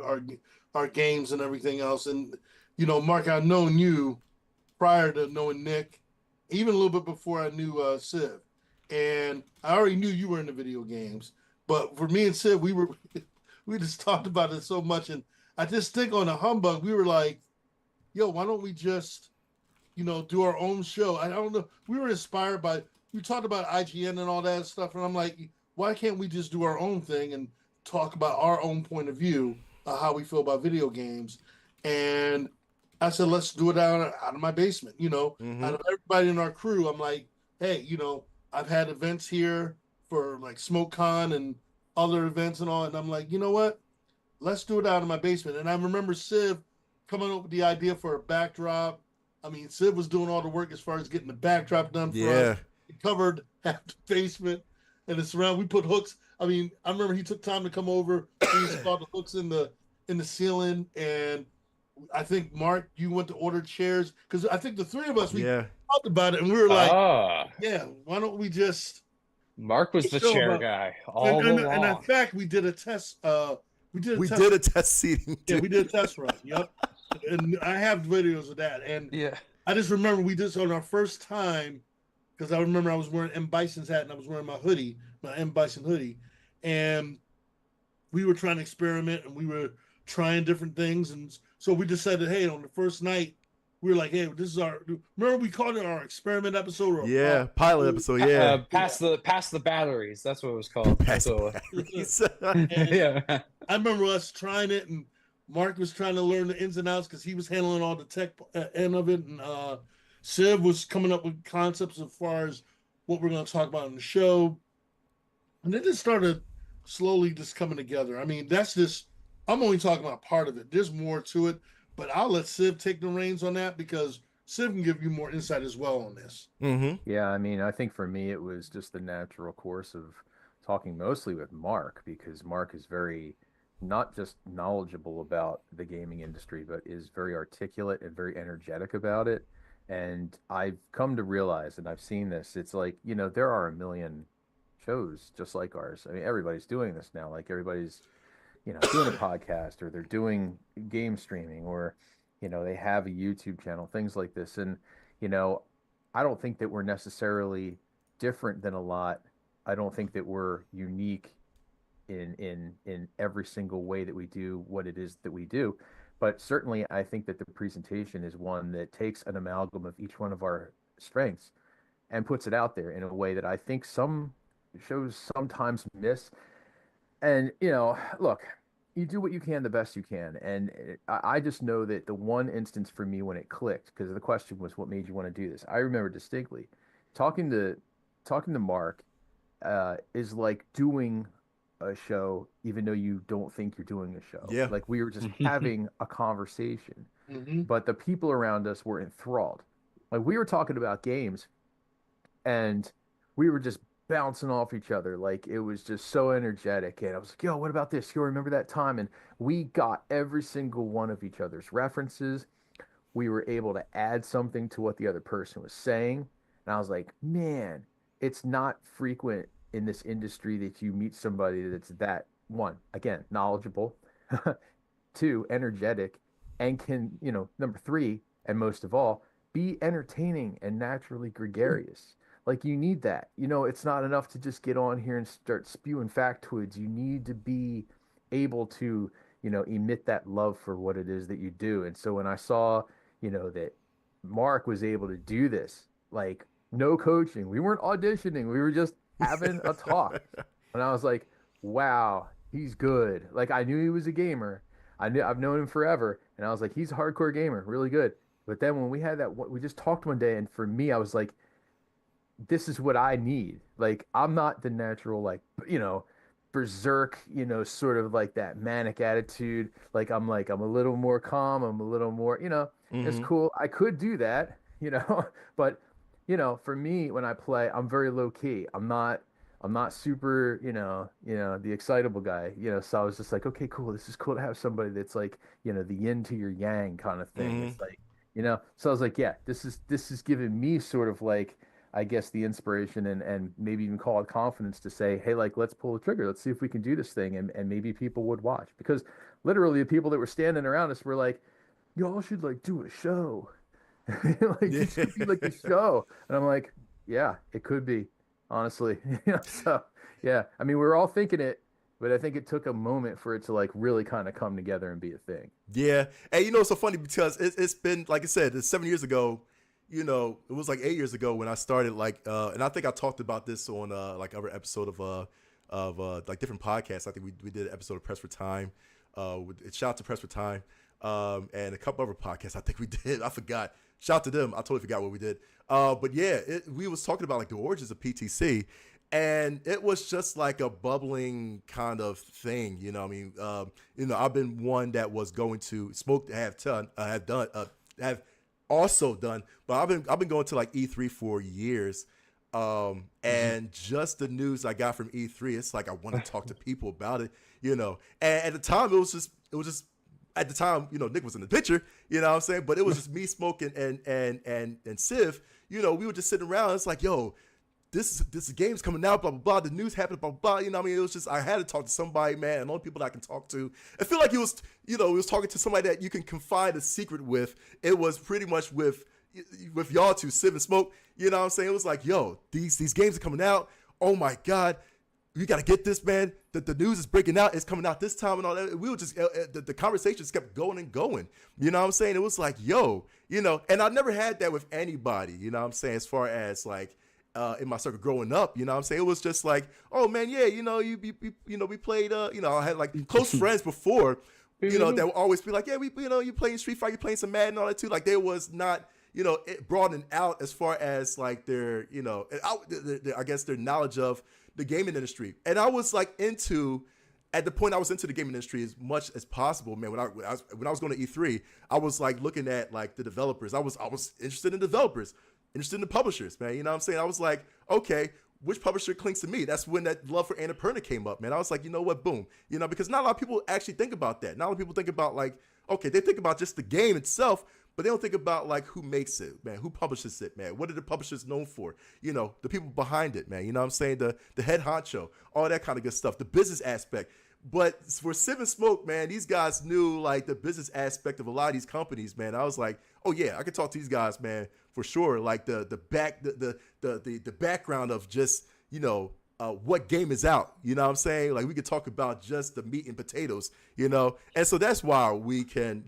our games and everything else. And Mark, I've known you prior to knowing Nick, even a little bit before I knew Civ, and I already knew you were into video games. But for me and Civ, we just talked about it so much, and I just think on a humbug, we were like, "Yo, why don't we just?" do our own show. I don't know. We were inspired by, we talked about IGN and all that stuff. And I'm like, why can't we just do our own thing and talk about our own point of view of how we feel about video games? And I said, let's do it out of my basement. Out of everybody in our crew, I'm like, hey, I've had events here for like SmokeCon and other events and all. And I'm like, you know what? Let's do it out of my basement. And I remember Civ coming up with the idea for a backdrop. I mean, Sid was doing all the work as far as getting the backdrop done for us. He covered half the basement and the surround. We put hooks. I mean, I remember he took time to come over. He installed the hooks in the ceiling. And I think, Mark, you went to order chairs. Because I think the three of us, we talked about it. And we were like, yeah, why don't we just... Mark was the chair guy all along. And in fact, we did a test. We did a test seating. Yeah, we did a test run. Yep. And I have videos of that. And I just remember we did on our first time, because I remember I was wearing M. Bison's hat and I was wearing my hoodie, my M. Bison hoodie. And we were trying to experiment and we were trying different things. And so we decided, hey, on the first night, we were like, hey, this is our, remember we called it our experiment episode? Or pilot episode, Pass the batteries. That's what it was called. Yeah. I remember us trying it, and Mark was trying to learn the ins and outs because he was handling all the tech end of it, and Civ was coming up with concepts as far as what we're going to talk about in the show. And it just started slowly just coming together. I mean, that's just, I'm only talking about part of it. There's more to it, but I'll let Civ take the reins on that because Civ can give you more insight as well on this. Yeah, I mean, I think for me, it was just the natural course of talking mostly with Mark, because Mark is very, not just knowledgeable about the gaming industry, but is very articulate and very energetic about it. And I've come to realize, and I've seen this, it's like, there are a million shows just like ours. I mean, everybody's doing this now. Like everybody's, doing a podcast, or they're doing game streaming, or, they have a YouTube channel, things like this. And, I don't think that we're necessarily different than a lot. I don't think that we're unique in every single way that we do what it is that we do. But certainly I think that the presentation is one that takes an amalgam of each one of our strengths and puts it out there in a way that I think some shows sometimes miss. And, look, you do what you can the best you can. And I just know that the one instance for me when it clicked, because the question was, what made you want to do this? I remember distinctly talking to Mark is like doing a show, even though you don't think you're doing a show. Yeah. Like we were just having a conversation, but the people around us were enthralled. Like we were talking about games and we were just bouncing off each other. Like it was just so energetic. And I was like, yo, what about this? You remember that time? And we got every single one of each other's references. We were able to add something to what the other person was saying. And I was like, man, it's not frequent in this industry that you meet somebody that's that, one, again, knowledgeable, two, energetic, and can, number three, and most of all, be entertaining and naturally gregarious. Like you need that. It's not enough to just get on here and start spewing factoids. You need to be able to, emit that love for what it is that you do. And so when I saw, that Mark was able to do this, like no coaching, we weren't auditioning, we were just having a talk. And I was like, wow, he's good. Like I knew he was a gamer. I've known him forever. And I was like, he's a hardcore gamer, really good. But then when we had that, we just talked one day, and for me, I was like, this is what I need. Like, I'm not the natural, like, berserk, sort of like that manic attitude. Like, I'm a little more calm. I'm a little more, it's cool. I could do that, but, for me, when I play, I'm very low key. I'm not super, the excitable guy, so I was just like, okay, cool. This is cool to have somebody that's like, the yin to your yang kind of thing. It's like, so I was like, yeah, this is giving me sort of like, I guess, the inspiration and maybe even call it confidence to say, hey, like, let's pull the trigger. Let's see if we can do this thing. And maybe people would watch, because literally the people that were standing around us were like, y'all should like do a show. Like, this could be like a show. And I'm like, yeah, it could be, honestly. So yeah, I mean, we were all thinking it, but I think it took a moment for it to like really kind of come together and be a thing. Yeah. And it's so funny because it's been, like I said, it's 7 years ago. It was like 8 years ago when I started, like, and I think I talked about this on like other episode of like different podcasts. I think we did an episode of Press for Time. Shout out to Press for Time, and a couple other podcasts I think we did. I forgot. Shout out to them. I totally forgot what we did. But yeah, we was talking about like the origins of PTC, and it was just like a bubbling kind of thing. I mean, I've been one that was going to smoke, have also done, but I've been going to like E3 for years. And just the news I got from E3, it's like I want to talk to people about it, And at the time, it was just at the time, Nick was in the picture, what I'm saying? But it was just me smoking and Civ, we were just sitting around. It's like, yo, this game's coming out, blah, blah, blah. The news happened, blah, blah, blah. I mean, it was just, I had to talk to somebody, man. And the only people that I can talk to, I feel like it was, it was talking to somebody that you can confide a secret with. It was pretty much with y'all two, Civ and Smoke. What I'm saying? It was like, yo, these games are coming out. Oh my God. You got to get this, man. The news is breaking out. It's coming out this time and all that. We were just, the conversations kept going and going. What I'm saying? It was like, yo, and I never had that with anybody, what I'm saying? As far as like, in my circle growing up, what I'm saying? It was just like, oh man, yeah, we played, I had like close friends before, that would always be like, yeah, you playing Street Fighter, you playing some Madden and all that too. Like there was not, it broadened out as far as like their, I guess their knowledge of the gaming industry. And I was like at the point I was into the gaming industry as much as possible, man. When I was going to E3, I was like looking at like the developers. I was interested in developers, interested in the publishers, man. What I'm saying? I was like, okay, which publisher clings to me? That's when that love for Annapurna came up, man. I was like, you know what? Boom. Because not a lot of people actually think about that. Not a lot of people think about like, okay, they think about just the game itself, but they don't think about like who makes it, man, who publishes it, man. What are the publishers known for? The people behind it, man. What I'm saying? The head honcho, all that kind of good stuff, the business aspect. But for Civ and Smoke, man, these guys knew like the business aspect of a lot of these companies, man. I was like, oh yeah, I could talk to these guys, man, for sure. Like the background of just, what game is out. What I'm saying? Like we could talk about just the meat and potatoes, And so that's why we can,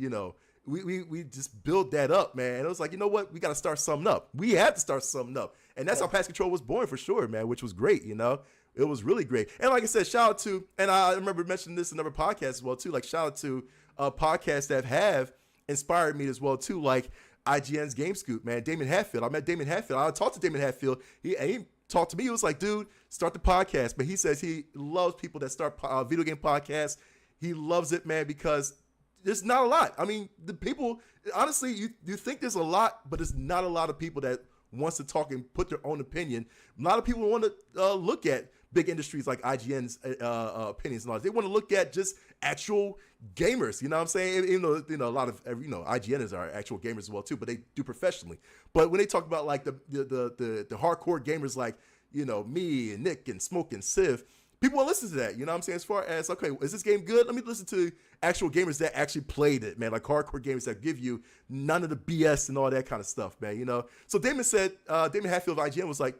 we just build that up, man. And it was like, you know what? We got to start something up. We had to start something up. And that's how Pass Control was born for sure, man, which was great, It was really great. And like I said, shout out to, and I remember mentioning this in other podcasts as well, too, like shout out to podcasts that have inspired me as well, too, like IGN's Game Scoop, man, Damon Hatfield. I met Damon Hatfield. I talked to Damon Hatfield. He talked to me. He was like, dude, start the podcast. But he says he loves people that start video game podcasts. He loves it, man, because there's not a lot. I mean, the people, honestly, you think there's a lot, but there's not a lot of people that wants to talk and put their own opinion. A lot of people want to look at big industries like IGN's opinions and all that. They want to look at just actual gamers, what I'm saying? Even though, a lot of, IGNers are actual gamers as well too, but they do professionally. But when they talk about like the hardcore gamers like, me and Nick and Smoke and Civ, people will listen to that, what I'm saying? As far as, okay, is this game good? Let me listen to actual gamers that actually played it, man, like hardcore gamers that give you none of the BS and all that kind of stuff, man, So Damon Hatfield of IGN was like,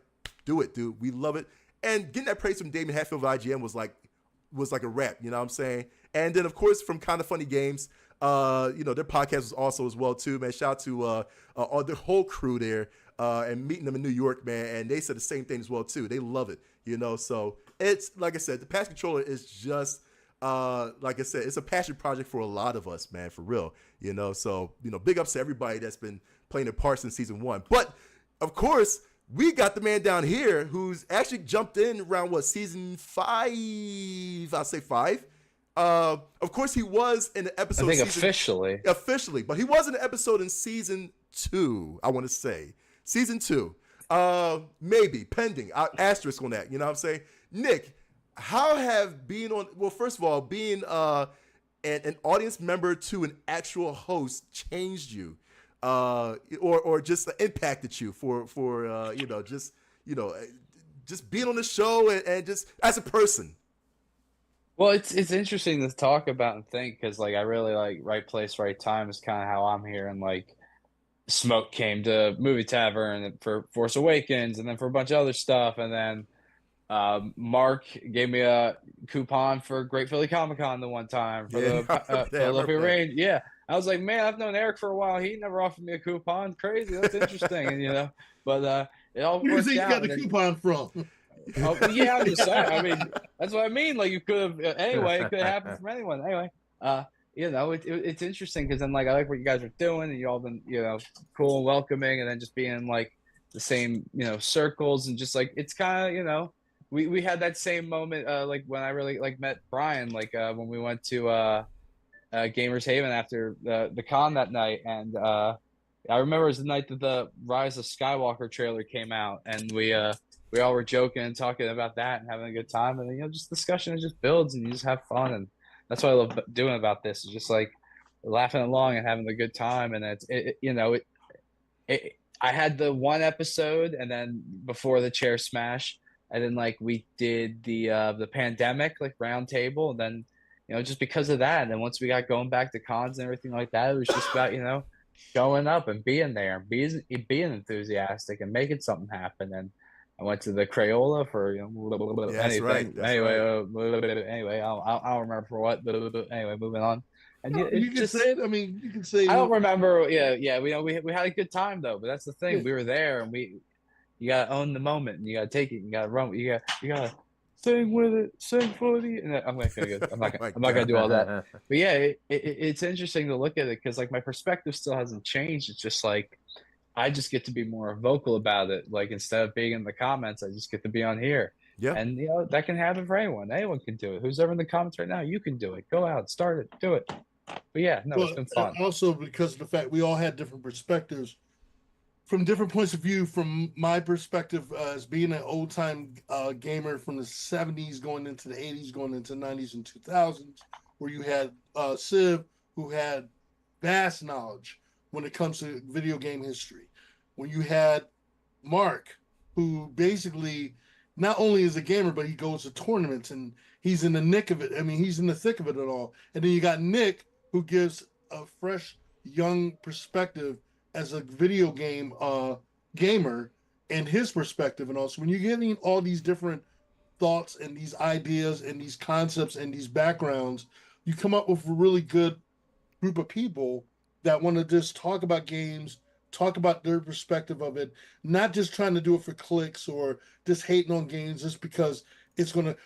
do it, dude. We love it. And getting that praise from Damon Hatfield of IGN was like a wrap, what I'm saying? And then, of course, from Kind of Funny Games, their podcast was also as well, too, man. Shout out to all the whole crew there and meeting them in New York, man. And they said the same thing as well, too. They love it, So it's, like I said, the Pass Controller is just, like I said, it's a passion project for a lot of us, man, for real, So, big ups to everybody that's been playing their part since season 1. But, of course, we got the man down here who's actually jumped in around, season 5? I'll say 5. Of course, he was in the episode. I think officially, but he was in the episode in season 2. I want to say season 2, maybe pending. Asterisk on that. You know what I'm saying, Nick? How have being on? Well, first of all, being an audience member to an actual host changed you? or just impacted you for just being on the show and just as a person? Well, it's interesting to talk about and think because like I really like right place, right time is kind of how I'm here, and like Smoke came to Movie Tavern for Force Awakens, and then for a bunch of other stuff, and then Mark gave me a coupon for Great Philly Comic Con the one time for Yeah, the I remember that. Philadelphia Range. Yeah, I was like, man, I've known Eric for a while. He never offered me a coupon. Crazy, that's interesting, and but it all Where do you worked think you out. got the coupon from? Oh, yeah, I'm just saying. I mean, that's what I mean. Like, you could have, anyway, it could happen from anyone. Anyway, it's interesting because then, like, I like what you guys are doing, and you all been, cool and welcoming, and then just being in, like, the same, circles, and just, like, it's kind of, we had that same moment, like, when I really, like, met Brian, like, when we went to Gamers Haven after the con that night, and I remember it was the night that the Rise of Skywalker trailer came out, and we all were joking and talking about that and having a good time, and just discussion, it just builds, and you just have fun, and that's what I love doing about this. Is just like laughing along and having a good time, and I had the one episode, and then before the chair smash, and then like we did the pandemic like round table, and then just because of that, and then once we got going back to cons and everything like that, it was just about showing up and being there and being enthusiastic and making something happen. And I went to the Crayola for Yeah, that's anything. right. That's anyway, right. anyway, I don't remember for what. Anyway, moving on. And You can say it. I mean, you can say. I don't remember. Yeah. We had a good time though. But that's the thing. Yeah. We were there, and you gotta own the moment, and you gotta take it. And you gotta run. You gotta sing with it, sing for the. And I'm not gonna do all that. But yeah, it's interesting to look at it because like my perspective still hasn't changed. It's just like I just get to be more vocal about it. Like instead of being in the comments, I just get to be on here. Yeah. And that can happen for anyone. Anyone can do it. Who's ever in the comments right now, you can do it. Go out, start it, do it. But yeah, no, it's been fun. Also because of the fact we all had different perspectives from different points of view. From my perspective as being an old time gamer from the 70s going into the 80s, going into the 90s and 2000s, where you had Civ, who had vast knowledge when it comes to video game history. When you had Mark, who basically not only is a gamer, but he goes to tournaments and he's in the nick of it. I mean, he's in the thick of it at all. And then you got Nick, who gives a fresh, young perspective as a video game gamer and his perspective. And also, when you're getting all these different thoughts and these ideas and these concepts and these backgrounds, you come up with a really good group of people that want to just talk about games, talk about their perspective of it, not just trying to do it for clicks or just hating on games just because it's going to.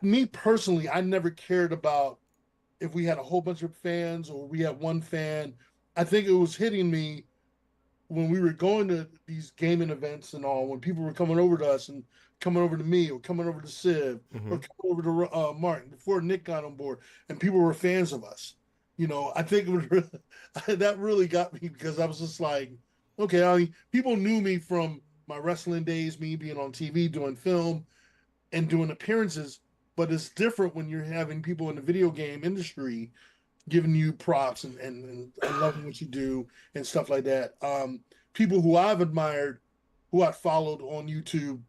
Me personally, I never cared about if we had a whole bunch of fans or we had one fan. I think it was hitting me when we were going to these gaming events and all, when people were coming over to us and coming over to me or coming over to Civ or coming over to Martin before Nick got on board and people were fans of us. I think it was really, that really got me because I was just like, okay, I mean, people knew me from my wrestling days, me being on TV, doing film and doing appearances, but it's different when you're having people in the video game industry giving you props and loving what you do and stuff like that. People who I've admired, who I've followed on YouTube,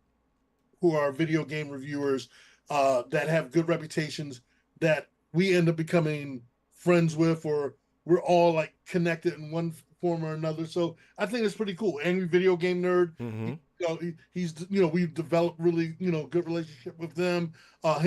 who are video game reviewers that have good reputations that we end up becoming friends with, or we're all like connected in one form or another. So I think it's pretty cool. Angry Video Game Nerd. He's we've developed really good relationship with them. Of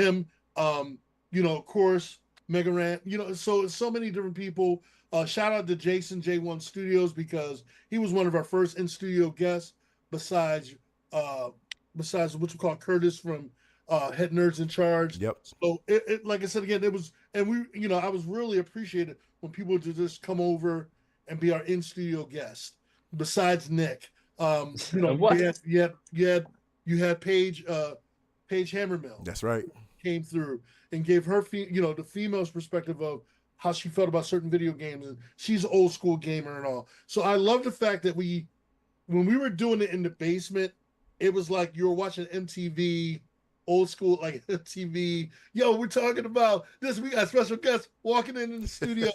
course, Mega Ran. So many different people. Shout out to Jason J1 Studios because he was one of our first in studio guests. Besides what you call Curtis from Head Nerds in Charge. Yep. So it like I said again, it was, and we I was really appreciated when people would just come over and be our in studio guest. Besides Nick. What? You had Paige Hammermill. That's right. Came through and gave her the female's perspective of how she felt about certain video games, and she's an old school gamer and all. So I love the fact that when we were doing it in the basement, it was like you were watching MTV old school like TV. Yo, we're talking about this. We got special guests walking in the studio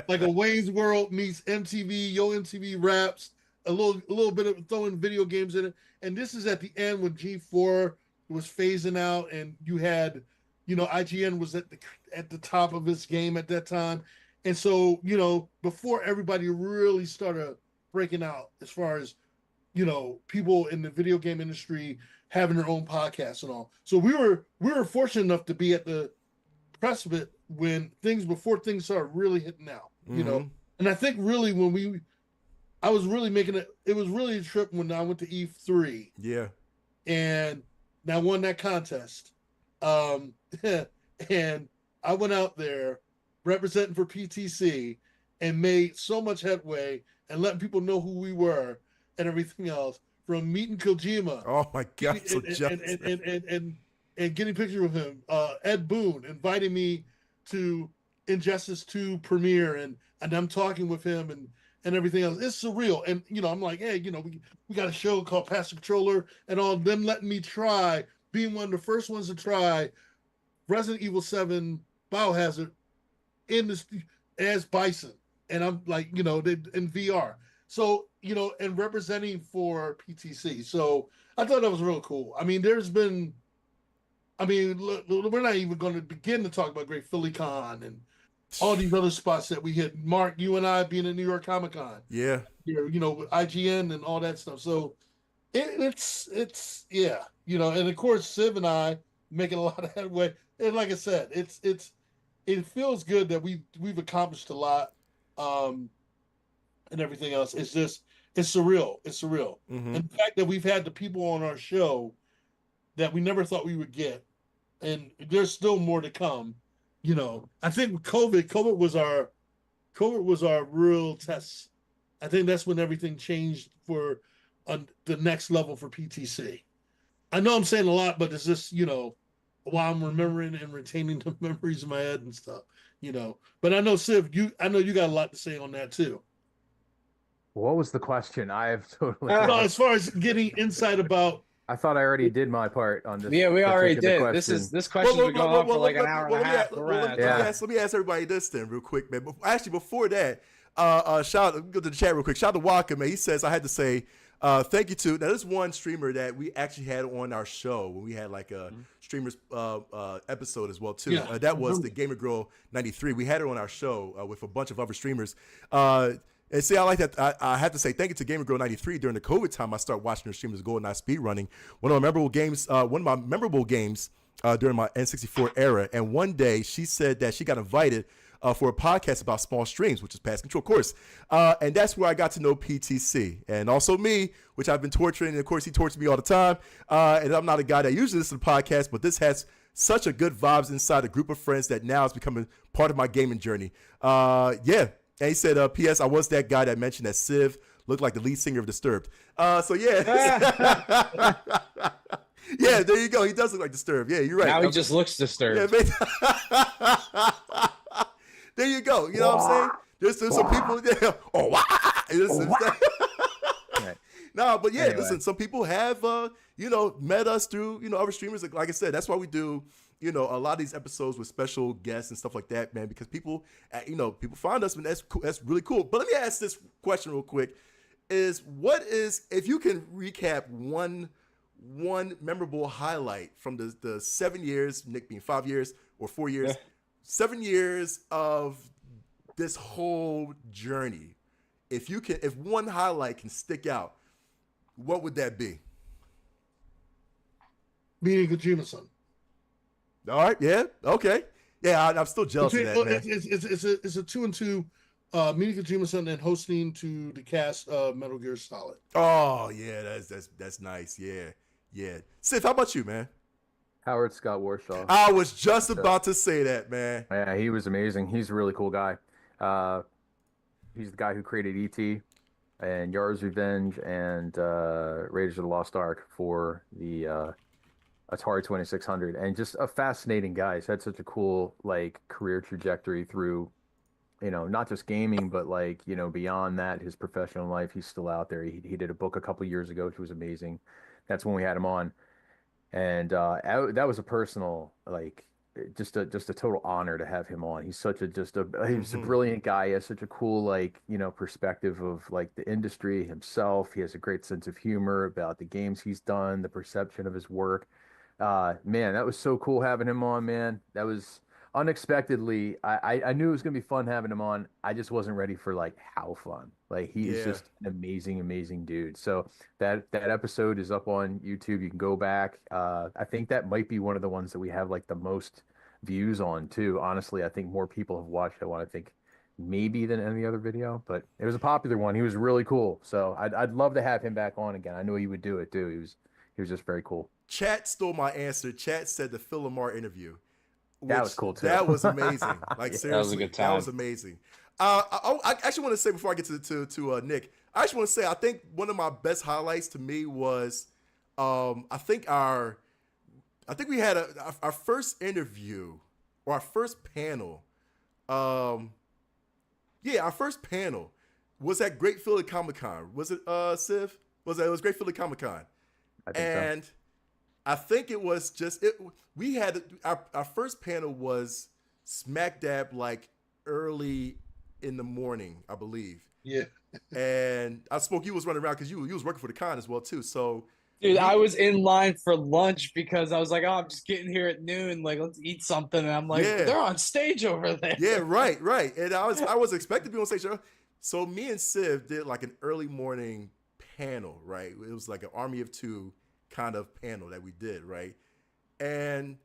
like a Wayne's World meets MTV, Yo MTV Raps, a little bit of throwing video games in it. And this is at the end when G4 was phasing out, and you had, IGN was at the top of its game at that time. And so, before everybody really started breaking out as far as, people in the video game industry having their own podcasts and all. So we were fortunate enough to be at the precipice before things started really hitting out, And I think really I was really it was really a trip when I went to E3. Yeah. And I won that contest. And I went out there representing for PTC and made so much headway and letting people know who we were and everything else, from meeting Kojima. Oh my God, so jealous. And getting pictures with him. Ed Boon inviting me to Injustice 2 premiere, and I'm talking with him and everything else. It's surreal. And I'm like, hey, we got a show called Pass the Controller, and all them letting me try, being one of the first ones to try Resident Evil 7 Biohazard as Bison. And I'm like, in VR. So, and representing for PTC. So I thought that was real cool. I mean, look, we're not even going to begin to talk about Great Philly Con and all these other spots that we hit. Mark, you and I being at New York Comic Con. Yeah. With IGN and all that stuff. So it's yeah, and of course Civ and I making a lot of headway. And like I said, it feels good that we've accomplished a lot. And everything else. It's surreal. It's surreal. Mm-hmm. And the fact that we've had the people on our show that we never thought we would get, and there's still more to come. I think with COVID was our real test. I think that's when everything changed for the next level for PTC. I know I'm saying a lot, but it's just, while I'm remembering and retaining the memories in my head and stuff, But I know, Civ, I know you got a lot to say on that too. What was the question? I have totally. Well, as far as getting insight about, I thought I already did my part on this. Yeah, we already did. Question. This question's been going on for like an hour and a half. Let me ask everybody this then, real quick, man. Actually, before that, go to the chat real quick. Shout out to Walker, man. He says I had to say thank you to. Now, there's one streamer that we actually had on our show when we had like a streamers episode as well too. Yeah. That was the Gamer Girl 93. We had her on our show with a bunch of other streamers. And see, I like that. I have to say thank you to Gamer Girl 93. During the COVID time, I started watching her stream as GoldenEye speedrunning. One of my memorable games during my N64 era. And one day she said that she got invited for a podcast about small streams, which is Pass Control, of course. And that's where I got to know PTC. And also me, which I've been torturing. And of course, he tortures me all the time. And I'm not a guy that usually listens to the podcast, but this has such a good vibes inside a group of friends that now is becoming part of my gaming journey. Yeah. And he said, P.S. I was that guy that mentioned that Civ looked like the lead singer of Disturbed. So, yeah. Yeah, there you go. He does look like Disturbed. Yeah, you're right. Now he just looks disturbed. Yeah, there you go. You know what I'm saying? There's some people. Yeah. Oh, wow. No, but yeah, anyway. Listen, some people have, met us through, other streamers. Like I said, that's why we do, a lot of these episodes with special guests and stuff like that, man, because people, people find us, and that's cool. That's really cool. But let me ask this question real quick: if you can recap one memorable highlight from the 7 years, Nick being 5 years or 4 years, 7 years of this whole journey, if one highlight can stick out, what would that be? Meeting Kojima-san. All right. Yeah. Okay. Yeah. I'm still jealous of that, man. It's a 2-2. Meeting Kojima-san and hosting to the cast of Metal Gear Solid. Oh yeah, that's nice. Yeah. Yeah. Sif, how about you, man? Howard Scott Warshaw. I was just about to say that, man. Yeah, he was amazing. He's a really cool guy. He's the guy who created E.T. and Yara's Revenge and Raiders of the Lost Ark for the Atari 2600, and just a fascinating guy. He's had such a cool career trajectory through, not just gaming, but beyond that, his professional life. He's still out there. He did a book a couple years ago, which was amazing. That's when we had him on. And that was a personal, like, just a total honor to have him on. He's such a he's a brilliant guy. He has such a cool, like, perspective of like the industry himself. He has a great sense of humor about the games he's done, the perception of his work. Man, that was so cool having him on, man. That was unexpectedly. I knew it was gonna be fun having him on. I just wasn't ready for like how fun. Like, he is Yeah. just an amazing, amazing dude. So that episode is up on YouTube. You can go back. I think that might be one of the ones that we have like the most views on too. Honestly, I think more people have watched that one, I think, maybe than any other video, but it was a popular one. He was really cool. So I'd love to have him back on again. I know he would do it too. He was just very cool. Chat stole my answer. Chat said the Phil Lamar interview. That was cool too. That was amazing. Like, Yeah. seriously, That was a good that time. was amazing. I actually want to say before I get to Nick, I actually want to say I think one of my best highlights to me was, I think we had our first interview or our first panel. Our first panel was at Great Philly Comic Con. Was it Civ? It was Great Philly Comic Con, I think and so. I think it was just it. We had our first panel was smack dab like early in the morning, I believe. Yeah. And I spoke. You was running around because you was working for the con as well too. So Dude, I was in line for lunch because I was like, oh, I'm just getting here at noon. Like, let's eat something. And I'm like, Yeah. they're on stage over there. yeah, right. And I was expecting to be on stage. So me and Civ did like an early morning panel, right? It was like an Army of Two kind of panel that we did, right? And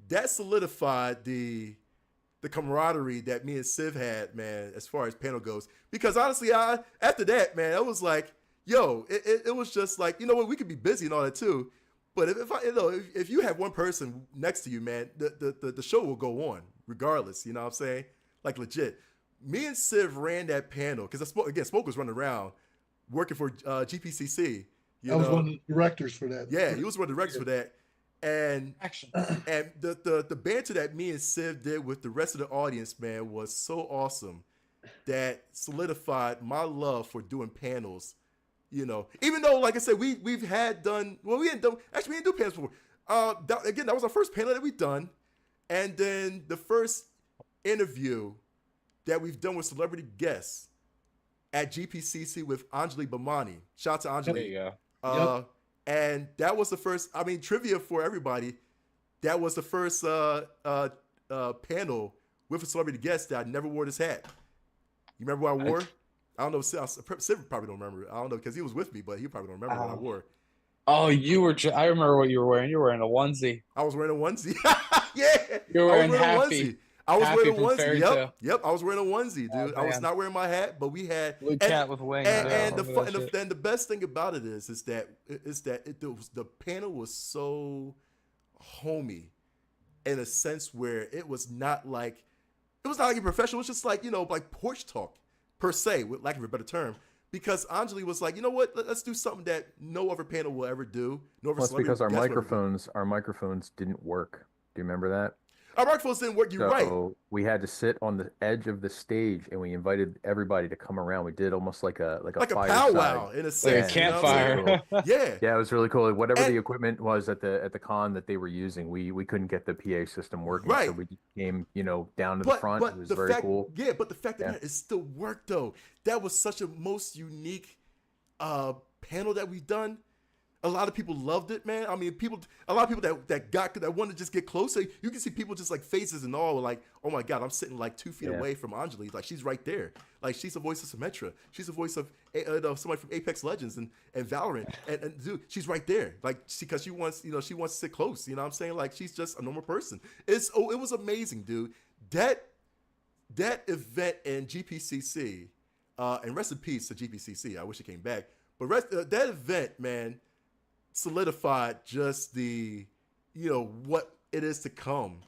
that solidified the camaraderie that me and Civ had, man, as far as panel goes. Because honestly, after that, man, I was like, yo, it was just like, you know what, we could be busy and all that too. But if you have one person next to you, man, the show will go on regardless. You know what I'm saying? Like, legit. Me and Civ ran that panel because Smoke was running around working for GPCC. I was one of the directors for that. Yeah, he was one of the directors for that. And Action. and the banter that me and Civ did with the rest of the audience, man, was so awesome that solidified my love for doing panels. You know, even though, like I said, we didn't do panels before. That was our first panel that we've done, and then the first interview that we've done with celebrity guests at GPCC with Anjali Bhamani. Shout out to Anjali. There you Yep. And that was the first, I mean, trivia for everybody. That was the first panel with a celebrity guest that I never wore this hat. You remember what I wore? I don't know. Sid probably don't remember. I don't know because he was with me, but he probably don't remember what I wore. Oh, I remember what you were wearing. You were wearing a onesie. I was wearing a onesie. Yeah. You were wearing I was Happy. wearing a from onesie. Fairy Yep. Tale. Yep. I was wearing a onesie, Oh, dude. I was man. not wearing my hat, but we had Blue cat with wings. And, yeah, and the I remember fun, that and shit. the best thing about it is that the panel was so homey in a sense where it was not like a professional. It was just like, like porch talk per se, with lack of a better term. Because Anjali was like, you know what? Let's do something that no other panel will ever do. No other Plus, celebrity because our guest will ever do. microphones didn't work. Do you remember that? Our microphones didn't work. You're right. So we had to sit on the edge of the stage, and we invited everybody to come around. We did almost like a Like a fireside. powwow in a Like a sense. you know what I'm campfire. saying? Yeah. Yeah, it was really cool. Whatever And- the equipment was at the con that they were using, we couldn't get the PA system working. Right. So we just came, down to the front. It was very cool. Yeah, but the fact Yeah. that it still worked though. That was such a most unique panel that we've done. A lot of people loved it, man. I mean, a lot of people that wanted to just get closer. You can see people just like faces and all, like, oh my god, I'm sitting like 2 feet Yeah. away from Anjali. Like, she's right there. Like, she's the voice of Symmetra. She's the voice of somebody from Apex Legends and Valorant. And dude, she's right there. Like, because she wants to sit close. You know what I'm saying? Like, she's just a normal person. It was amazing, dude. That event in GPCC, and rest in peace to GPCC. I wish it came back. But that event, man, solidified just the, what it is to come,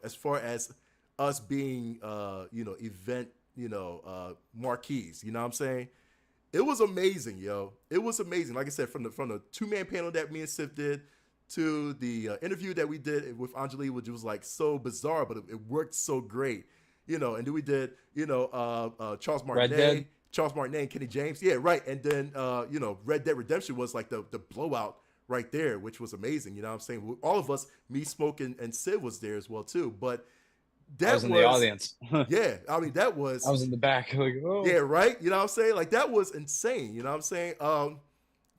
as far as us being, event, marquees. You know what I'm saying? It was amazing, yo. It was amazing. Like I said, from the 2-man panel that me and Sif did to the interview that we did with Anjali, which was like so bizarre, but it worked so great, and then we did, Charles Martinet, and Kenny James. Yeah, right. And then, Red Dead Redemption was like the blowout right there, which was amazing. You know what I'm saying? All of us, me, Smoke, and Sid was there as well too. But that I was in the audience. yeah, I mean that was I was in the back. Like, oh. yeah, right. You know what I'm saying? Like that was insane. You know what I'm saying?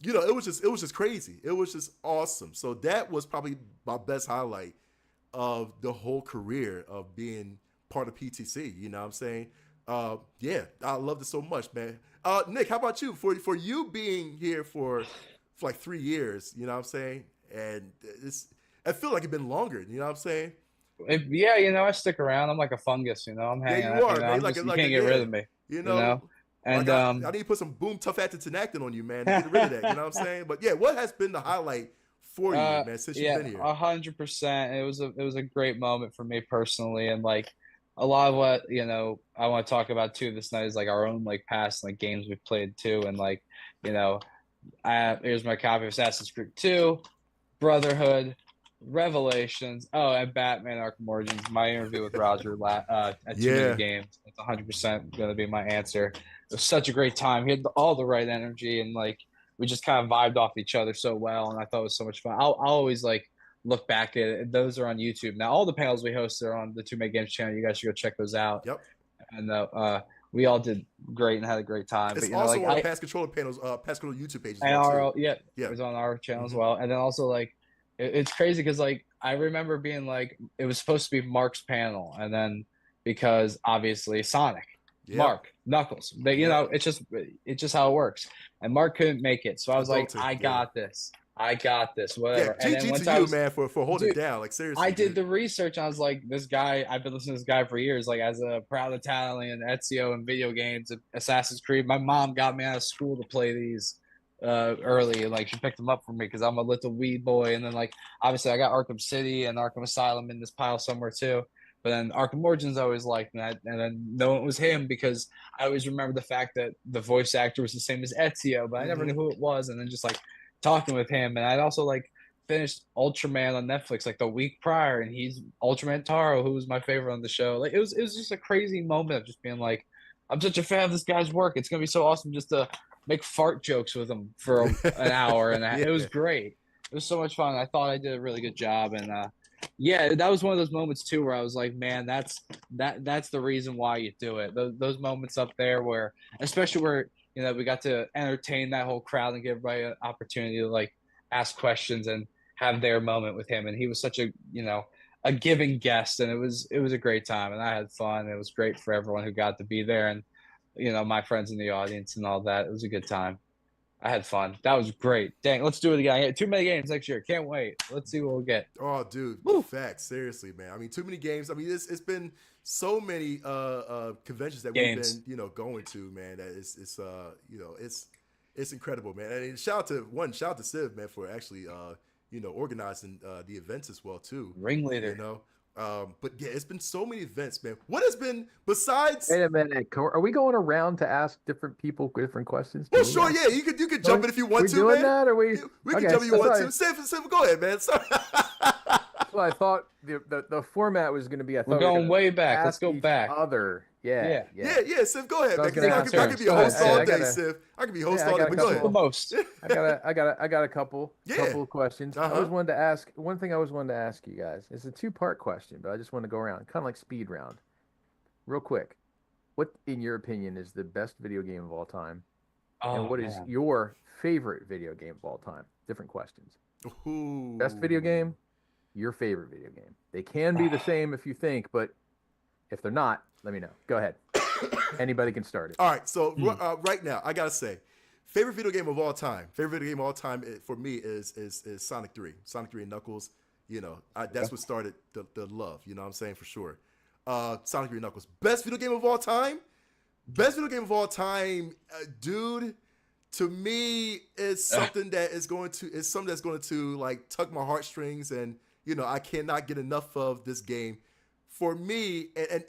You know, it was just crazy. It was just awesome. So that was probably my best highlight of the whole career of being part of PTC. You know what I'm saying? Yeah, I loved it so much, man. Nick, how about you? For you being here for like 3 years, you know what I'm saying? And I feel like it's been longer. You know what I'm saying? Yeah, I stick around. I'm like a fungus, I'm Yeah, hanging you out. are, man. You can't get rid of me. You know? And like I need to put some boom tough acting acting on you, man, to get rid of that. You know what I'm saying? But yeah, what has been the highlight for you, man, since you've been here? 100%. It was a great moment for me personally, and like a lot of what I want to talk about too this night is like our own like past like games we've played too, and like here's my copy of Assassin's Creed 2, Brotherhood, Revelations, and Batman Arkham Origins. My interview with Roger at Too Many Games. It's 100% going to be my answer. It was such a great time. He had all the right energy, and like we just kind of vibed off each other so well, and I thought it was so much fun. I'll always like look back at it. Those are on YouTube now. All the panels we host are on the Too Many Games channel. You guys should go check those out. Yep. And we all did great and had a great time. It's but, also on the Pass Controller panels, Pass Controller YouTube pages. And it was on our channel as well. And then also like it's crazy because like I remember being like it was supposed to be Mark's panel, and then because obviously Sonic, Mark, Knuckles, it's just how it works. And Mark couldn't make it, so I was like, I got this, whatever. Yeah, GG to you, man, for holding it down. Like seriously, I did the research. And I was like, this guy, I've been listening to this guy for years. Like as a proud Italian, Ezio and video games, Assassin's Creed. My mom got me out of school to play these early. Like she picked them up for me because I'm a little wee boy. And then like obviously I got Arkham City and Arkham Asylum in this pile somewhere too. But then Arkham Origins I always liked that, and then knowing it was him because I always remember the fact that the voice actor was the same as Ezio, but I never knew who it was. And then just like talking with him, and I'd also like finished Ultraman on Netflix like the week prior, and he's Ultraman Taro, who was my favorite on the show. Like it was just a crazy moment of just being like, I'm such a fan of this guy's work. It's gonna be so awesome just to make fart jokes with him for an hour and a half. It was great. It was so much fun. I thought I did a really good job, and yeah, that was one of those moments too where I was like, man, that's the reason why you do it. Those moments up there where, especially where we got to entertain that whole crowd and give everybody an opportunity to like ask questions and have their moment with him. And he was such a a giving guest, and it was a great time, and I had fun. It was great for everyone who got to be there, and my friends in the audience and all that. It was a good time. I had fun. That was great. Dang, let's do it again. Too many games next year. Can't wait. Let's see what we'll get. Oh, dude, facts. Seriously, man. I mean, too many games. I mean, it's been so many conventions that we've been going to, man. That it's incredible, man. And shout out to Civ, man, for actually organizing the events as well too. Ringleader. But yeah, it's been so many events, man. What has been besides? Wait a minute, are we going around to ask different people different questions? Well, sure, yeah. You could jump in if you want to, doing man. That, or we can jump if you want to. Civ, go ahead, man. Sorry. Well, I thought the format was going to be. We're going way back. Let's go back. Yeah. Civ, go ahead, man. I could be a host all day, Civ. I could be host all day. But go ahead. The most. I got a couple of questions. I always wanted to ask one thing. I always wanted to ask you guys. It's a 2-part question, but I just want to go around, kind of like speed round, real quick. What, in your opinion, is the best video game of all time? And what is your favorite video game of all time? Different questions. Ooh. Best video game, your favorite video game. They can be the same if you think, but if they're not, let me know. Go ahead. Anybody can start it. All right. So right now, I gotta say, favorite video game of all time. Favorite video game of all time for me is Sonic 3. Sonic 3 and Knuckles. That's what started the love. You know what I'm saying, for sure. Sonic 3 and Knuckles. Best video game of all time. Best video game of all time, dude. To me, is something that's going to like tug my heartstrings, and I cannot get enough of this game. For me, and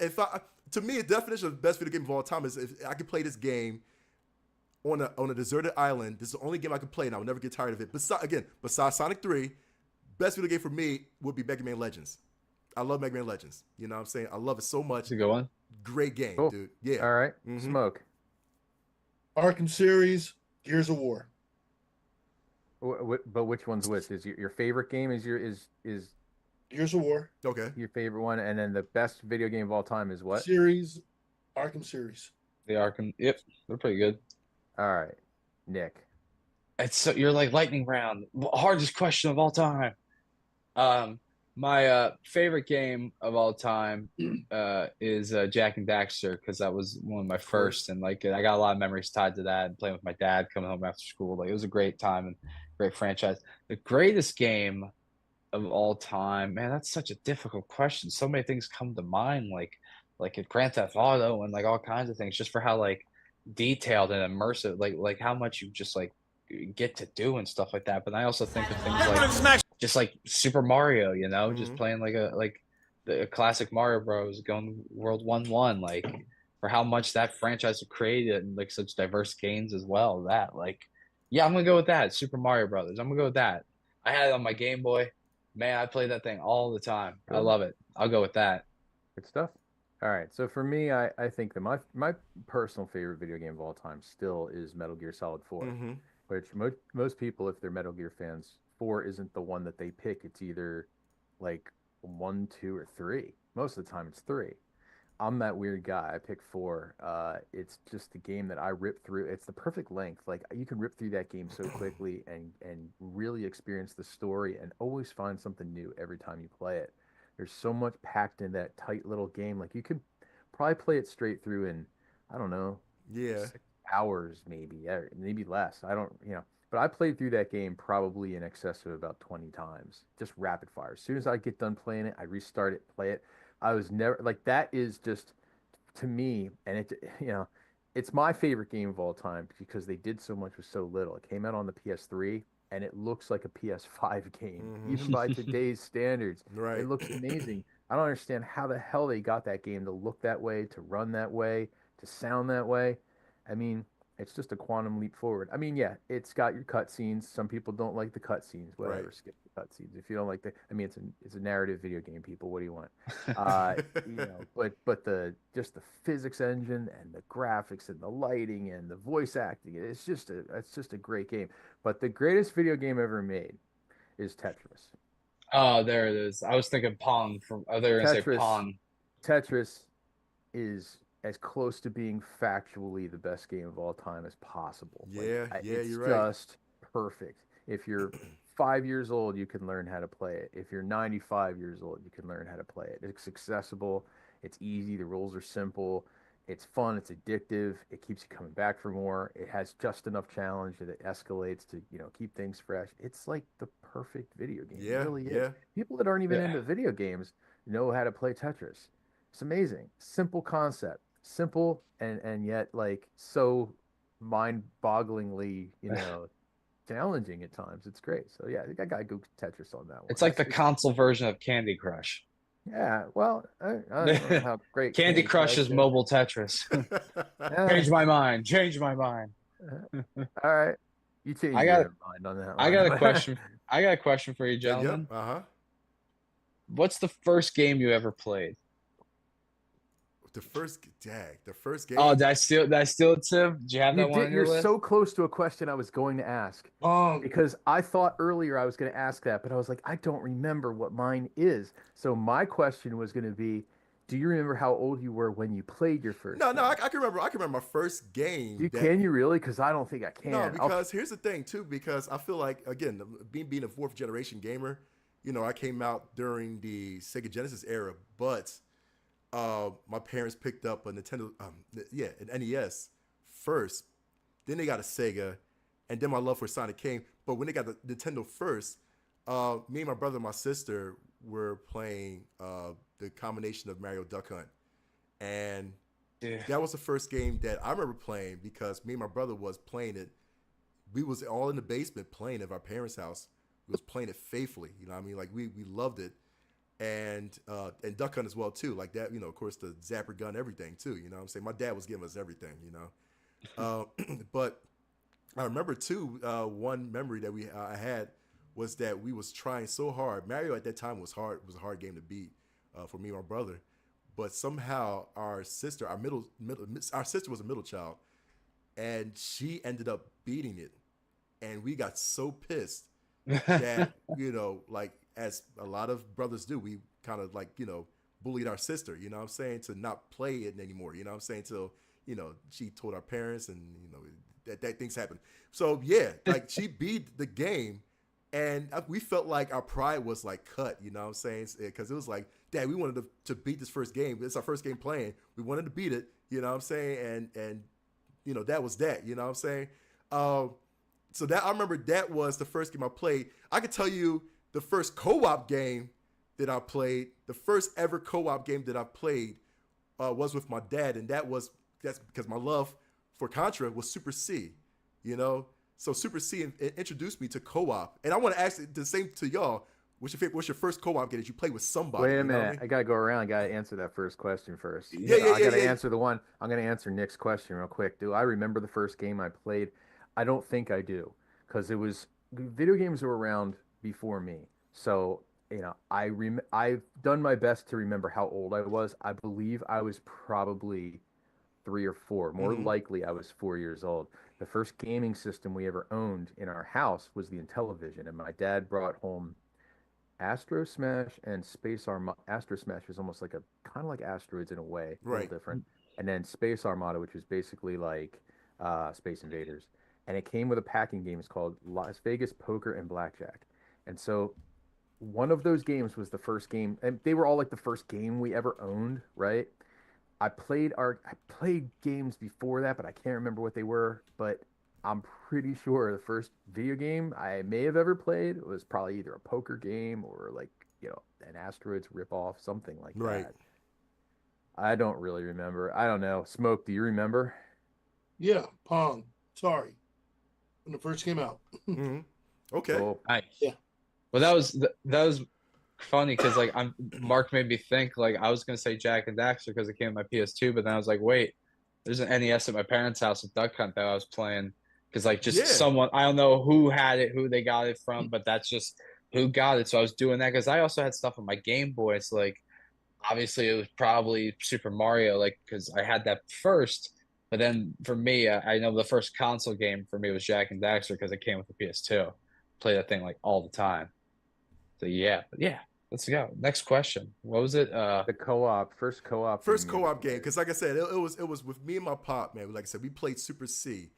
to me, a definition of the best video game of all time is if I could play this game on a deserted island. This is the only game I could play, and I would never get tired of it. Besides Sonic 3, best video game for me would be Mega Man Legends. I love Mega Man Legends. You know what I'm saying? I love it so much. It's a good one. Great game, cool. Dude. Yeah. All right. Smoke. Arkham series, Gears of War. But which one's which? Is your favorite game is Gears of War Okay. your favorite one, and then the best video game of all time is what? series, Arkham series. The Arkham. Yep, they're pretty good. All right, Nick. It's so you're like lightning round, hardest question of all time. My favorite game of all time is Jack and Daxter because that was one of my first, and like I got a lot of memories tied to that. And playing with my dad, coming home after school, like it was a great time and great franchise. The greatest game of all time, man, that's such a difficult question. So many things come to mind, like a Grand Theft Auto and like all kinds of things, just for how like detailed and immersive, like how much you just like get to do and stuff like that. But I also think of things like just like Super Mario, just playing like the classic Mario Bros. Going World 1-1, like for how much that franchise created and like such diverse games as well. That like, yeah, I'm gonna go with that. Super Mario Brothers. I'm gonna go with that. I had it on my Game Boy. Man, I played that thing all the time. I love it. I'll go with that. Good stuff. All right. So for me, I think that my personal favorite video game of all time still is Metal Gear Solid 4, which most people, if they're Metal Gear fans, 4 isn't the one that they pick. It's either like 1, 2, or 3. Most of the time, it's 3. I'm that weird guy. I pick 4. It's just the game that I rip through. It's the perfect length. Like you can rip through that game so quickly and really experience the story and always find something new every time you play it. There's so much packed in that tight little game. Like you could probably play it straight through in, I don't know, Yeah. 6 hours maybe, or maybe less. I don't. But I played through that game probably in excess of about 20 times, just rapid fire. As soon as I get done playing it, I restart it, play it. I was never like that is just to me, and it's my favorite game of all time because they did so much with so little. It came out on the PS3 and it looks like a PS5 game, even by today's standards. Right. It looks amazing. I don't understand how the hell they got that game to look that way, to run that way, to sound that way. I mean, it's just a quantum leap forward. I mean, yeah, it's got your cutscenes. Some people don't like the cutscenes. Whatever, Right. skip the cutscenes. If you don't like I mean, it's a narrative video game. People, what do you want? But just the physics engine and the graphics and the lighting and the voice acting. It's just a great game. But the greatest video game ever made is Tetris. Oh, there it is. I was thinking Pong from. Oh, they were gonna say Tetris. Pong. Tetris is as close to being factually the best game of all time as possible. Yeah, It's you're right. just perfect. If you're 5 years old, you can learn how to play it. If you're 95 years old, you can learn how to play it. It's accessible. It's easy. The rules are simple. It's fun. It's addictive. It keeps you coming back for more. It has just enough challenge that it escalates to, keep things fresh. It's like the perfect video game. Yeah, It really is. yeah. People that aren't even Yeah. into video games know how to play Tetris. It's amazing. Simple concept. Simple and yet like so mind-bogglingly, challenging at times. It's great. So yeah, I think I gotta go Tetris on that one. It's like the console version of Candy Crush. Yeah. Well, I don't know how great Candy Crush is is. mobile Tetris. Yeah. Change my mind. Change my mind. All right. You change I got- your mind on that one. I got a question. I got a question for you, Yep. gentlemen. Uh-huh. What's the first game you ever played? The first game. Oh, did I steal it, Tim? Did you have that one on your You're list? so close to a question I was going to ask. Oh, Because I thought earlier I was going to ask that, but I was like, I don't remember what mine is. So my question was going to be, do you remember how old you were when you played your first No, game? I can remember. I can remember my first game. Can you really? Because I don't think I can. No, because here's the thing too. Because I feel like again, being a fourth generation gamer, I came out during the Sega Genesis era, but my parents picked up a Nintendo, an NES first. Then they got a Sega, and then my love for Sonic came. But when they got the Nintendo first, me and my brother and my sister were playing the combination of Mario Duck Hunt, and yeah. that was the first game that I remember playing because me and my brother was playing it. We was all in the basement playing it at our parents' house. We was playing it faithfully. You know what I mean? Like we loved it. And Duck Hunt as well too. Like that, of course the zapper gun, everything too. You know what I'm saying? My dad was giving us everything, But I remember too, one memory that I had was that we was trying so hard. Mario at that time was hard. It was a hard game to beat for me and my brother. But somehow our sister, our sister was a middle child, and she ended up beating it. and we got so pissed that like as a lot of brothers do, we kind of like bullied our sister. You know what I'm saying, to not play it anymore. You know what I'm saying, till she told our parents, and that things happen. So yeah, like she beat the game. And we felt like our pride was like cut, you know what I'm saying? Because it was like, Dad, we wanted to beat this first game. It's our first game playing. We wanted to beat it, you know what I'm saying? And that was that, you know what I'm saying? So that I remember that was the first game I played. I could tell you the first co-op game that I played, the first ever co-op game that I played was with my dad. And that's because my love for Contra was Super C, So Super C introduced me to co-op, and I want to ask the same to y'all. What's your first co-op game that you played with somebody? Wait a minute, I gotta go around. I gotta answer that first question first. Yeah. I gotta answer the one. I'm gonna answer Nick's question real quick. Do I remember the first game I played? I don't think I do, because video games were around before me. So I've done my best to remember how old I was. I believe I was probably 3 or 4. More likely, I was 4 years old. The first gaming system we ever owned in our house was the Intellivision, and my dad brought home Astro Smash and Space Armada. Astro Smash was almost like kind of like Asteroids in a way, a little different. And then Space Armada, which was basically like Space Invaders, and it came with a packing game. It's called Las Vegas Poker and Blackjack. And so one of those games was the first game, and they were all like the first game we ever owned, right? I played games before that, but I can't remember what they were. But I'm pretty sure the first video game I may have ever played was probably either a poker game or like an Asteroids ripoff, something like that. I don't really remember. I don't know. Smoke, do you remember? Yeah, Pong. Sorry, when it first came out. Okay. Cool. Nice. Yeah. Well, that was funny because like Mark made me think like I was gonna say Jack and Daxter because it came with my PS2, but then I was like, wait, there's an NES at my parents' house with Duck Hunt that I was playing because like someone, I don't know who had it, who they got it from, but that's just who got it. So I was doing that because I also had stuff on my Game Boy. It's like obviously it was probably Super Mario, like because I had that first. But then for me, I know the first console game for me was Jack and Daxter because it came with the PS2. Play that thing like all the time. So yeah, let's go. Next question. What was it? The first co-op game, because like I said, it was with me and my pop, man. Like I said, we played Super C,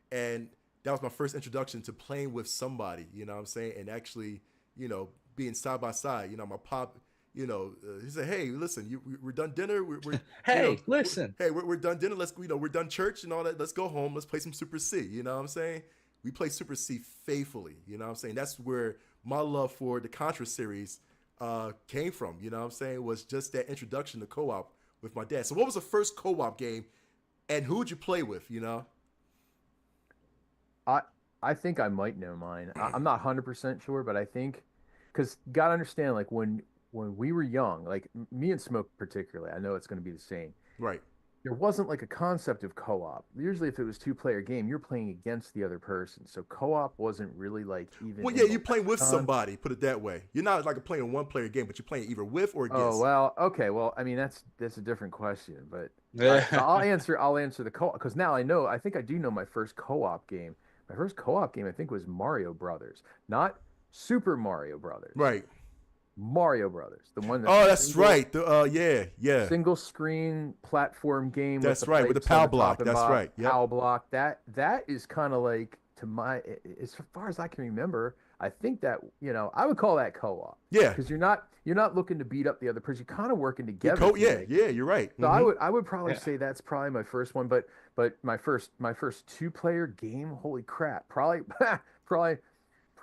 and that was my first introduction to playing with somebody. You know what I'm saying? And actually, being side by side. My pop, he said, "Hey, listen, we're done dinner. We're hey, listen. We're done dinner. Let's we're done church and all that. Let's go home. Let's play some Super C. You know what I'm saying? We play Super C faithfully. You know what I'm saying? That's where my love for the Contra series came from. You know what I'm saying? Was just that introduction to co-op with my dad. So what was the first co-op game, and who would you play with? I think I might know mine. I'm not 100% sure, but I think, because you gotta understand, like when we were young, like me and Smoke particularly, I know it's going to be the same. Right. There wasn't like a concept of co-op. Usually if it was 2-player game, you're playing against the other person. So co-op wasn't really like even. Well, yeah, you're playing with somebody, put it that way. You're not like playing a 1-player game, but you're playing either with or against. Oh, well, okay. Well, I mean, that's a different question, but I'll answer the co-op, because now I think I do know my first co-op game. My first co-op game, I think, was Mario Brothers, not Super Mario Brothers. Right. Mario Brothers, the one. That's right. Yeah. Single screen platform game. That's right, with the PAL block. That's right. Yep. PAL block. That is kind of like, as far as I can remember, I think that I would call that co-op. Yeah. Because you're not looking to beat up the other person. You're kind of working together. You're right. So I would probably say that's probably my first one, but my first 2-player game, holy crap, probably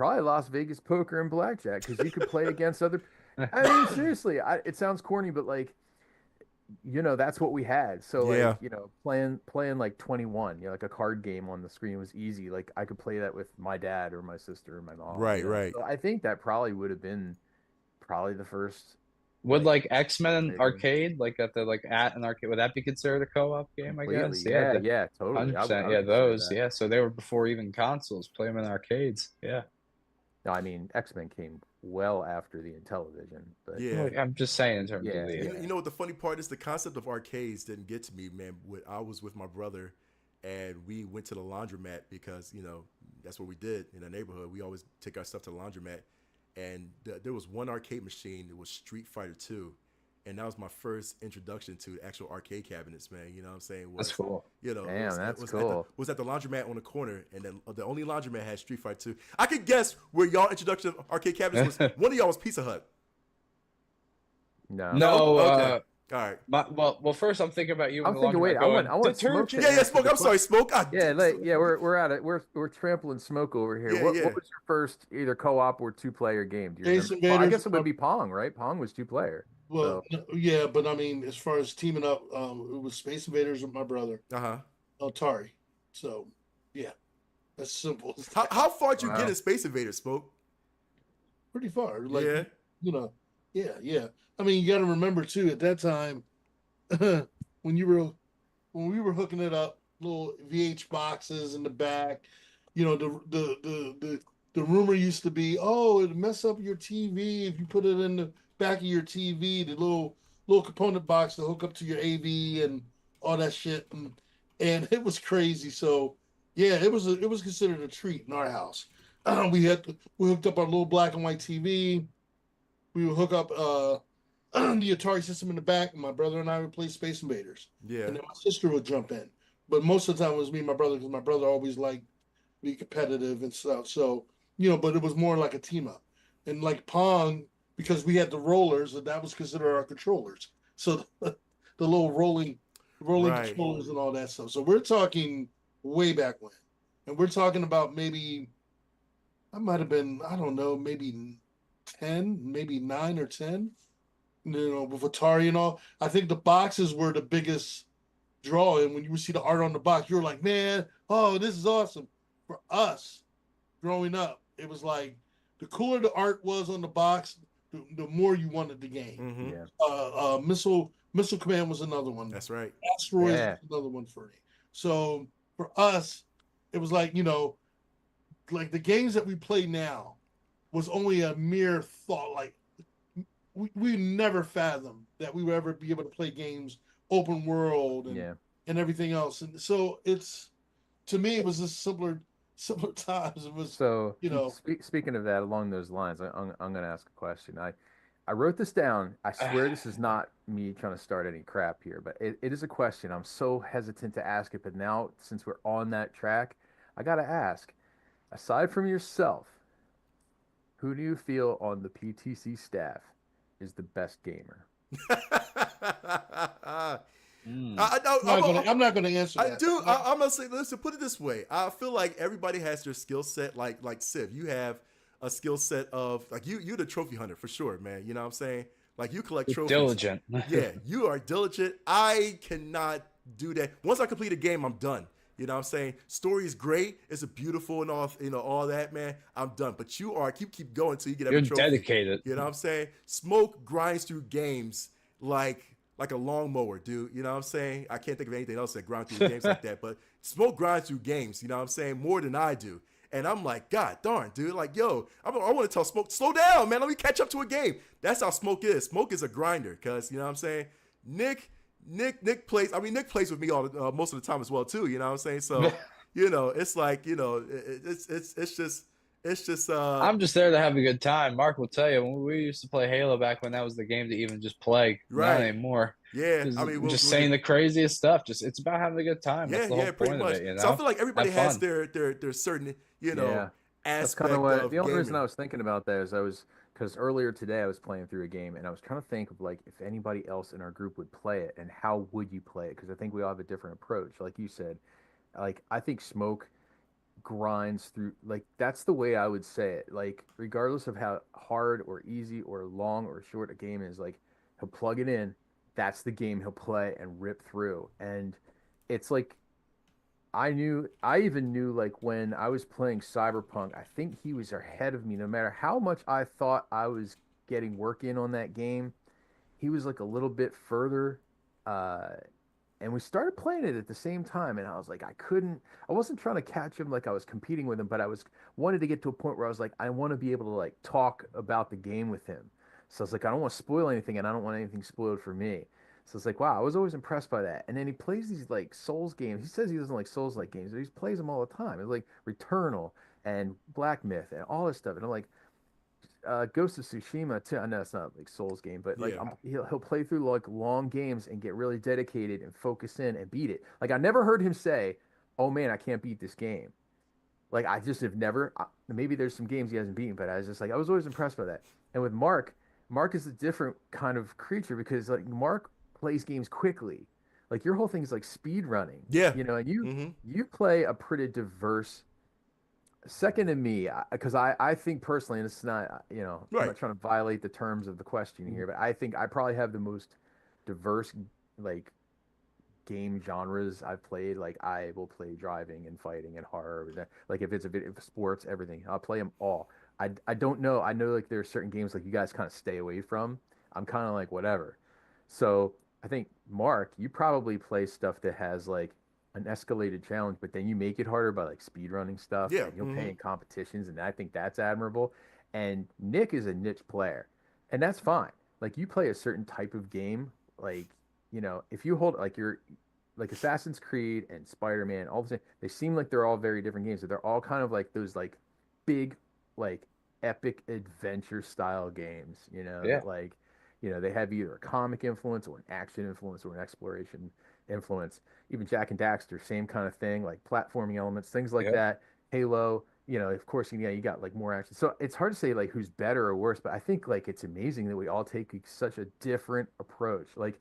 Las Vegas Poker and Blackjack, because you could play against other. I mean, seriously, it sounds corny, but like, that's what we had. So like, playing like 21, like a card game on the screen was easy. Like I could play that with my dad or my sister or my mom. Right, right. So I think that probably would have been the first. Would like X-Men arcade, like at an arcade, would that be considered a co-op game? I guess. Yeah, totally. 100%. Yeah, those. Yeah, so they were before even consoles. Play them in arcades. Yeah. No, I mean, X-Men came well after the Intellivision, but yeah, I'm just saying in terms of the. You know what the funny part is? The concept of arcades didn't get to me, man. I was with my brother, and we went to the laundromat because that's what we did in the neighborhood. We always take our stuff to the laundromat, and there was one arcade machine. It was Street Fighter 2, and that was my first introduction to actual arcade cabinets, man. You know what I'm saying? That's cool. You know, Damn, that's was cool. was at the laundromat on the corner, and then the only laundromat had Street Fighter 2. I could guess where y'all introduction of arcade cabinets was. One of y'all was Pizza Hut. No. Okay. All right. Well, first I'm thinking about you. I'm thinking. Wait, I want Smoke. Yeah, Smoke. I'm sorry, Smoke. We're at it. We're trampling Smoke over here. What was your first either co-op or two-player game? Do you remember? Well, I guess it would be Pong, right? Pong was two-player. Well, yeah, but I mean, as far as teaming up, it was Space Invaders with my brother. Atari. So, yeah, that's simple. How far did you get in Space Invaders, Smoke? Pretty far. Like, you know, yeah. I mean, you got to remember too. At that time, when we were hooking it up, little VH boxes in the back. You know, the rumor used to be, oh, it'd mess up your TV if you put it in the back of your TV, the little component box to hook up to your AV and all that shit, and it was crazy. So yeah, it was considered a treat in our house. We hooked up our little black and white TV. We would hook up the Atari system in the back, and my brother and I would play Space Invaders. Yeah, and then my sister would jump in, but most of the time it was me and my brother, because my brother always liked to be competitive and stuff. So but it was more like a team up, and like Pong, because we had the rollers, and that was considered our controllers. So the little rolling controllers and all that stuff. So we're talking way back when, and we're talking about maybe I might have been, I don't know, maybe 10, maybe 9 or 10. With Atari and all. I think the boxes were the biggest draw, and when you would see the art on the box, you were like, man, oh, this is awesome. For us, growing up, it was like the cooler the art was on the box, the more you wanted the game. Missile Command was another one. That's right. Asteroids was another one for me. So for us, it was like, like the games that we play now was only a mere thought. Like we never fathomed that we would ever be able to play games open world and everything else. And so to me, it was just simpler times. It was Speaking of that, along those lines, I'm going to ask a question. I wrote this down. I swear this is not me trying to start any crap here, but it is a question. I'm so hesitant to ask it, but now since we're on that track, I got to ask. Aside from yourself, who do you feel on the PTC staff is the best gamer? I'm not going to answer that. I'm going to say, listen, put it this way. I feel like everybody has their skill set. Like Civ, you have a skill set of, like, you're the trophy hunter for sure, man. You know what I'm saying? Like, you collect trophies. Diligent. Yeah, you are diligent. I cannot do that. Once I complete a game, I'm done. You know what I'm saying? Story is great. It's a beautiful and all that, man. I'm done. But you are keep going until you get every trophy. You're dedicated. You know what I'm saying? Smoke grinds through games like a lawnmower, dude. You know what I'm saying? I can't think of anything else that grinds through games like that. But Smoke grinds through games, you know what I'm saying, more than I do. And I'm like, God darn, dude. Like, yo, I want to tell Smoke, slow down, man. Let me catch up to a game. That's how Smoke is. Smoke is a grinder, because, you know what I'm saying? Nick plays. I mean, Nick plays with me most of the time as well too. You know what I'm saying? So, it's like, it's just. I'm just there to have a good time. Mark will tell you, when we used to play Halo back when that was the game to even just play. Not anymore. Yeah, I mean, just saying the craziest stuff. It's about having a good time. Yeah, That's the whole pretty point much. of it. So I feel like everybody has their certain aspect. That's kind of what the only reason I was thinking about that is because earlier today I was playing through a game and I was trying to think of, like, if anybody else in our group would play it and how would you play it, because I think we all have a different approach. Like you said, like, I think Smoke grinds through, like, that's the way I would say it. Like, regardless of how hard or easy or long or short a game is, like, he'll plug it in. That's the game he'll play and rip through. And it's like, I even knew, like, when I was playing Cyberpunk, I think he was ahead of me. No matter how much I thought I was getting work in on that game, he was like a little bit further. And we started playing it at the same time, and I was like, I wasn't trying to catch him like I was competing with him, but wanted to get to a point where I was like, I want to be able to, like, talk about the game with him. So I was like, I don't want to spoil anything, and I don't want anything spoiled for me. So it's like, wow, I was always impressed by that. And then he plays these, like, Souls games. He says he doesn't like Souls-like games, but he plays them all the time. It's like Returnal and Black Myth and all this stuff. And I'm like, Ghost of Tsushima too. I know it's not like Souls game, but like Yeah. he'll play through like long games and get really dedicated and focus in and beat it. Like I never heard him say, "Oh man, I can't beat this game." Like I just have never. Maybe there's some games he hasn't beaten, but I was just like I was always impressed by that. And with Mark, Mark is a different kind of creature because like Mark plays games quickly. Like your whole thing is like speed running. Yeah. And you Mm-hmm. you play a pretty diverse second to me, because I think personally, and it's not, I'm Right. not trying to violate the terms of the question here, but I think I probably have the most diverse, like, game genres I've played. Like, I will play driving and fighting and horror. Like, if it's a bit of sports, everything, I'll play them all. I don't know. I know, like, there are certain games, like, you guys kind of stay away from. I'm kind of like, whatever. So I think, Mark, you probably play stuff that has, like, an escalated challenge, but then you make it harder by like speed running stuff Yeah. and you'll Mm-hmm. pay in competitions, and I think that's admirable. And Nick is a niche player, and that's fine. Like you play a certain type of game, like if you hold like you're like Assassin's Creed and Spider-Man, all the same, they seem like they're all very different games. But they're all kind of like those like big, like epic adventure style games, Yeah. that like, they have either a comic influence or an action influence or an exploration influence. Even Jack and Daxter, same kind of thing, like platforming elements, things like Yep. that. Halo, of course, you got like more action. So it's hard to say like who's better or worse, but I think like it's amazing that we all take like, such a different approach. Like,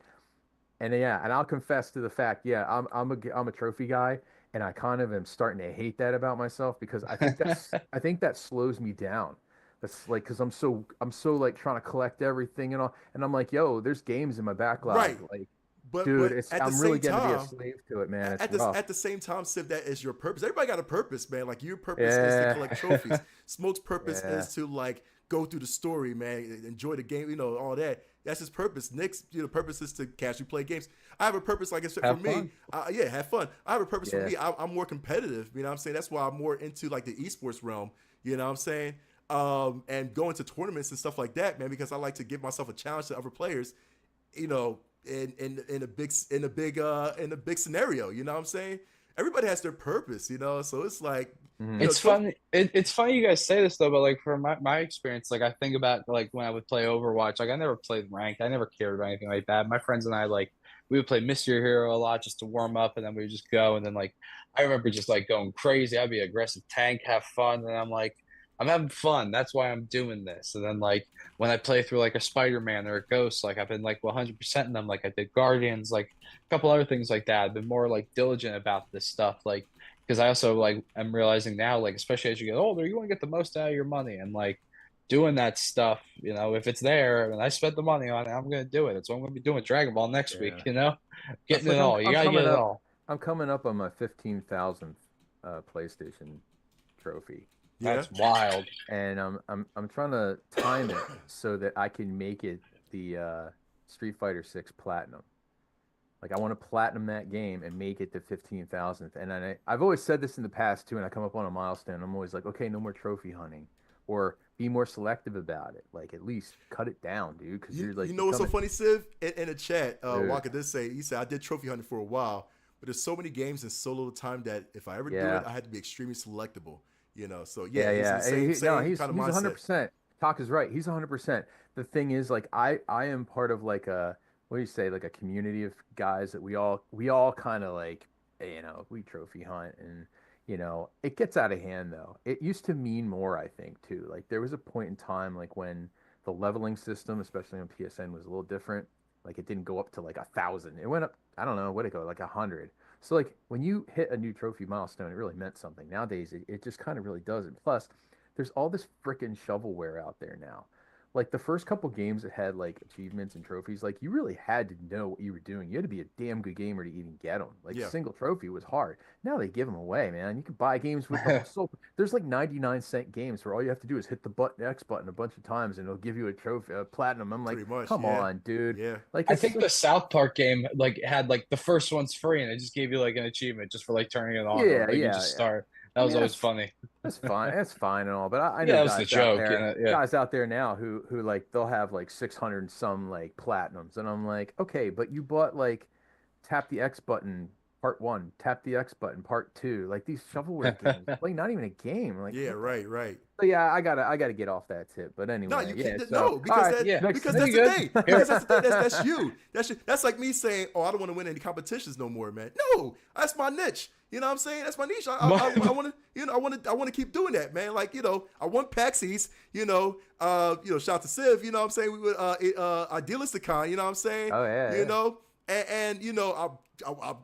and yeah, and I'll confess to the fact, yeah, I'm a trophy guy, and I kind of am starting to hate that about myself because I think that slows me down. That's like because I'm so like trying to collect everything and all, and I'm like, yo, there's games in my backlog, Right. like, But dude, at the I'm really same getting to be a time, slave to it, man. It's at rough. the same time, Civ, that is your purpose. Everybody got a purpose, man. Like your purpose is to Yeah. collect trophies. Smoke's purpose Yeah. is to like go through the story, man, enjoy the game, all that. That's his purpose. Nick's purpose is to casually play games. I have a purpose, like I said, for Have me. fun. Yeah, have fun. I have a purpose for Yeah. me. I'm more competitive. You know what I'm saying? That's why I'm more into like the esports realm. You know what I'm saying? And going to tournaments and stuff like that, man, because I like to give myself a challenge to other players. You know, in a big scenario. You know what I'm saying? Everybody has their purpose. So it's like Mhm. It's funny. It's funny you guys say this though, but like from my experience, like I think about like when I would play Overwatch, like I never played ranked. I never cared about anything like that. My friends and I like we would play Mystery Hero a lot just to warm up, and then we would just go. And then like I remember just like going crazy. I'd be aggressive tank, have fun, and I'm like I'm having fun. That's why I'm doing this. And then like when I play through like a Spider-Man or a Ghost, like I've been like 100% in them. Like I did Guardians, like a couple other things like that. I've been more like diligent about this stuff, like because I also like I'm realizing now, like especially as you get older, you want to get the most out of your money and like doing that stuff. If it's there and I spent the money on it, I'm gonna do it. That's what I'm gonna be doing with Dragon Ball next week. Yeah. Getting it Like all. You gotta get it all. I'm coming up on my 15,000th PlayStation trophy, yeah, That's wild. and I'm trying to time it so that I can make it the Street Fighter 6 Platinum. Like I want to platinum that game and make it to 15,000th. And I've always said this in the past too, and I come up on a milestone. I'm always like, okay, no more trophy hunting, or be more selective about it. Like at least cut it down, dude, because you you're like you know what's so becoming, funny, Civ? In the chat, dude. Waka did say he said I did trophy hunting for a while, but there's so many games in so little time that if I ever do it, Yeah. I had to be extremely selectable. So Yeah, yeah, he's in yeah. the same No, same kind of he's mindset. 100%. Talk is right. He's 100%. The thing is, like, I am part of like a what do you say, like a community of guys that we all kind of like, we trophy hunt, and it gets out of hand though. It used to mean more, I think, too. Like there was a point in time like when the leveling system, especially on PSN, was a little different. Like it didn't go up to like 1,000. It went up, I don't know, what it go, like 100. So like when you hit a new trophy milestone, it really meant something. Nowadays, it just kind of really doesn't. Plus, there's all this freaking shovelware out there now. Like the first couple games that had like achievements and trophies, like you really had to know what you were doing. You had to be a damn good gamer to even get them. Like a Yeah, single trophy was hard. Now they give them away, man. You can buy games with the whole soul. There's like 99-cent games where all you have to do is hit the X button a bunch of times and it'll give you a trophy, a platinum. I'm like, pretty much. come Yeah, on, dude. yeah. Like I it's think such the South Park game like had like the first one's free and it just gave you like an achievement just for like turning it on or yeah, like you yeah, just yeah. start. That I was mean, always funny. that's fine. That's fine and all, but I Yeah, know that was the joke. Yeah. guys out there now who like they'll have like 600 and some like platinums, and I'm like, okay, but you bought like tap the X button Part 1, tap the X button. Part 2, like these shovelware games, like not even a game. Like, Yeah, right, right. so yeah, I gotta get off that tip. But No, anyway, you yeah. can't. So No, all because right, that Yeah. next. because No, that's you're the good. thing. Because that's the thing. That's you. That's like me saying, "Oh, I don't want to win any competitions no more, man." No, that's my niche. You know what I'm saying? That's my niche. I want to, I want to keep doing that, man. Like, I won PAX East. Shout out to Civ. You know what I'm saying? We would Idealisticon. You know what I'm saying? Oh yeah,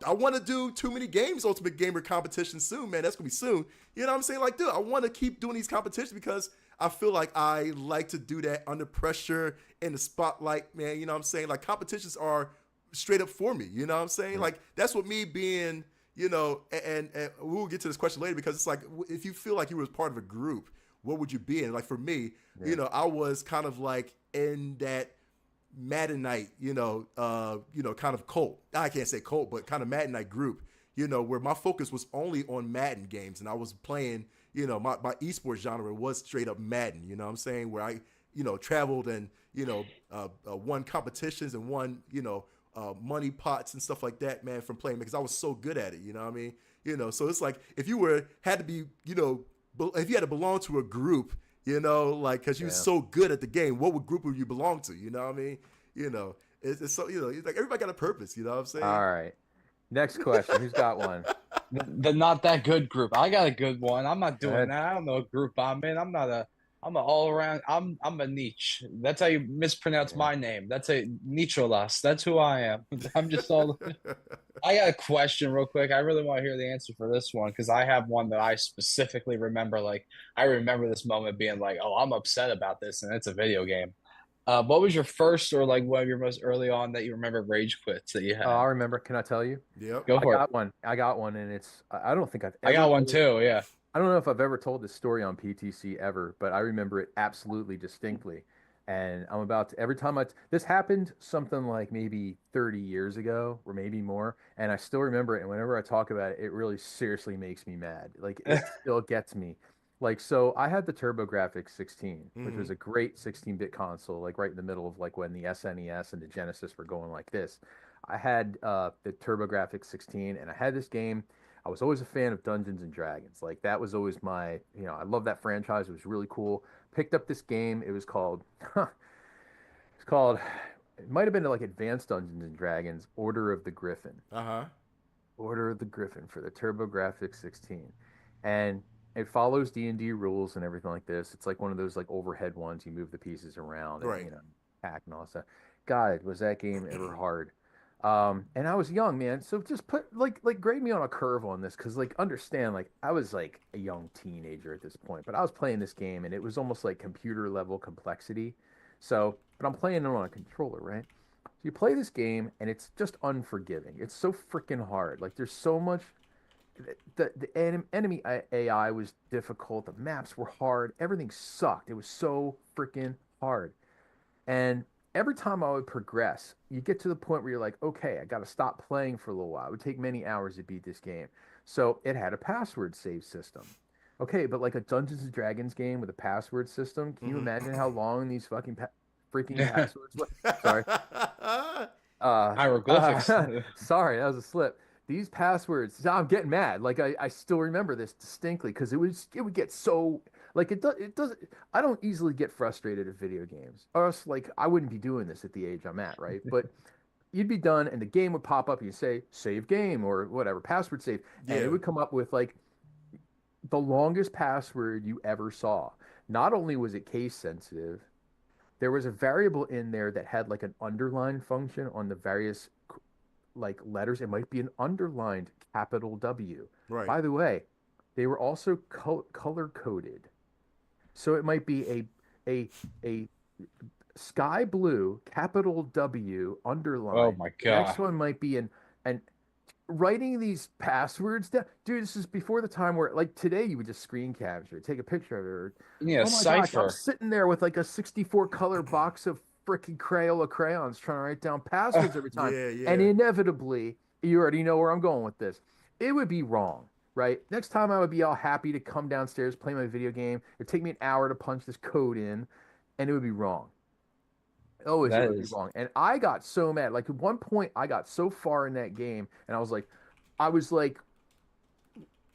I want to do Too Many Games Ultimate Gamer competition soon, man. That's gonna be soon. You know what I'm saying? Like, dude, I want to keep doing these competitions because I feel like I like to do that under pressure in the spotlight, man. You know what I'm saying? Like, competitions are straight up for me. You know what I'm saying? Yeah. Like, that's what me being, and we'll get to this question later because it's like, if you feel like you were part of a group, what would you be in? Like, for me, I was kind of like in that Maddenite, kind of cult. I can't say cult, but kind of Maddenite group, where my focus was only on Madden games. And I was playing, my esports genre was straight up Madden, you know what I'm saying? Where I, traveled and, won competitions and won, money pots and stuff like that, man, from playing because I was so good at it, you know what I mean? So it's like if you had to be, if you had to belong to a group, like, because you're so good at the game, what group would you belong to? You know what I mean? It's so, it's like everybody got a purpose, you know what I'm saying? All right. Next question. Who's got one? The not that good group. I got a good one. I'm not Go doing ahead. that. I don't know what group I'm in. I'm an all around. I'm a niche. That's how you mispronounce my name. That's a Nicholas. That's who I am. I'm just all. I got a question real quick. I really want to hear the answer for this one because I have one that I specifically remember. Like, I remember this moment being like, "Oh, I'm upset about this," and it's a video game. What was your first or like one of your most early on that you remember rage quits that you Oh, I had? remember. Can I tell you? Yep. Go I for it. got one. I got one, and I don't think I've I ever got one told. too. Yeah. I don't know if I've ever told this story on PTC ever, but I remember it absolutely distinctly. And I'm about to, every time this happened something like maybe 30 years ago or maybe more. And I still remember it. And whenever I talk about it, it really seriously makes me mad. Like it still gets me. Like, so I had the TurboGrafx 16, which was a great 16-bit console, like right in the middle of like when the SNES and the Genesis were going like this. I had the TurboGrafx 16 and I had this game. I was always a fan of Dungeons and Dragons. Like that was always my, I love that franchise. It was really cool. Picked up this game. It was called, it's called, it might have been like Advanced Dungeons and Dragons, Order of the Griffin. Uh-huh. Order of the Griffin for the TurboGrafx 16. And it follows D&D rules and everything like this. It's like one of those like overhead ones. You move the pieces around and, Right. hack and all that stuff. God, was that game ever hard. And I was young, man. So just put like grade me on a curve on this, because like understand, like I was like a young teenager at this point, but I was playing this game and it was almost like computer level complexity. So, but I'm playing it on a controller, right? So you play this game and it's just unforgiving. It's so freaking hard. Like there's so much. The enemy AI was difficult. The maps were hard. Everything sucked. It was so freaking hard. And every time I would progress, you get to the point where you're like, okay, I got to stop playing for a little while. It would take many hours to beat this game. So it had a password save system. Okay, but like a Dungeons and Dragons game with a password system, can you imagine how long these freaking passwords were? Sorry. Hieroglyphics. Sorry, that was a slip. These passwords, I'm getting mad. Like I still remember this distinctly because it would get so like it does. I don't easily get frustrated at video games, or else like I wouldn't be doing this at the age I'm at, right? But you'd be done and the game would pop up and you say save game or whatever, password save, and Yeah. it would come up with like the longest password you ever saw. Not only was it case sensitive, there was a variable in there that had like an underline function on the various like letters. It might be an underlined capital W. Right. By the way, they were also color coded. So it might be a sky blue capital W underline. Oh my The next God. one might be an writing these passwords down. Dude, this is before the time where like today you would just screen capture it, take a picture of it. Or, Yeah, oh my gosh, I'm cipher. sitting there with like a 64 color box of freaking Crayola crayons trying to write down passwords every time. Yeah, yeah. And inevitably, you already know where I'm going with this. It would be wrong, right? Next time I would be all happy to come downstairs, play my video game. It'd take me an hour to punch this code in, and it would be wrong. Always it That would be is wrong. And I got so mad. Like at one point, I got so far in that game, and I was like, I was like,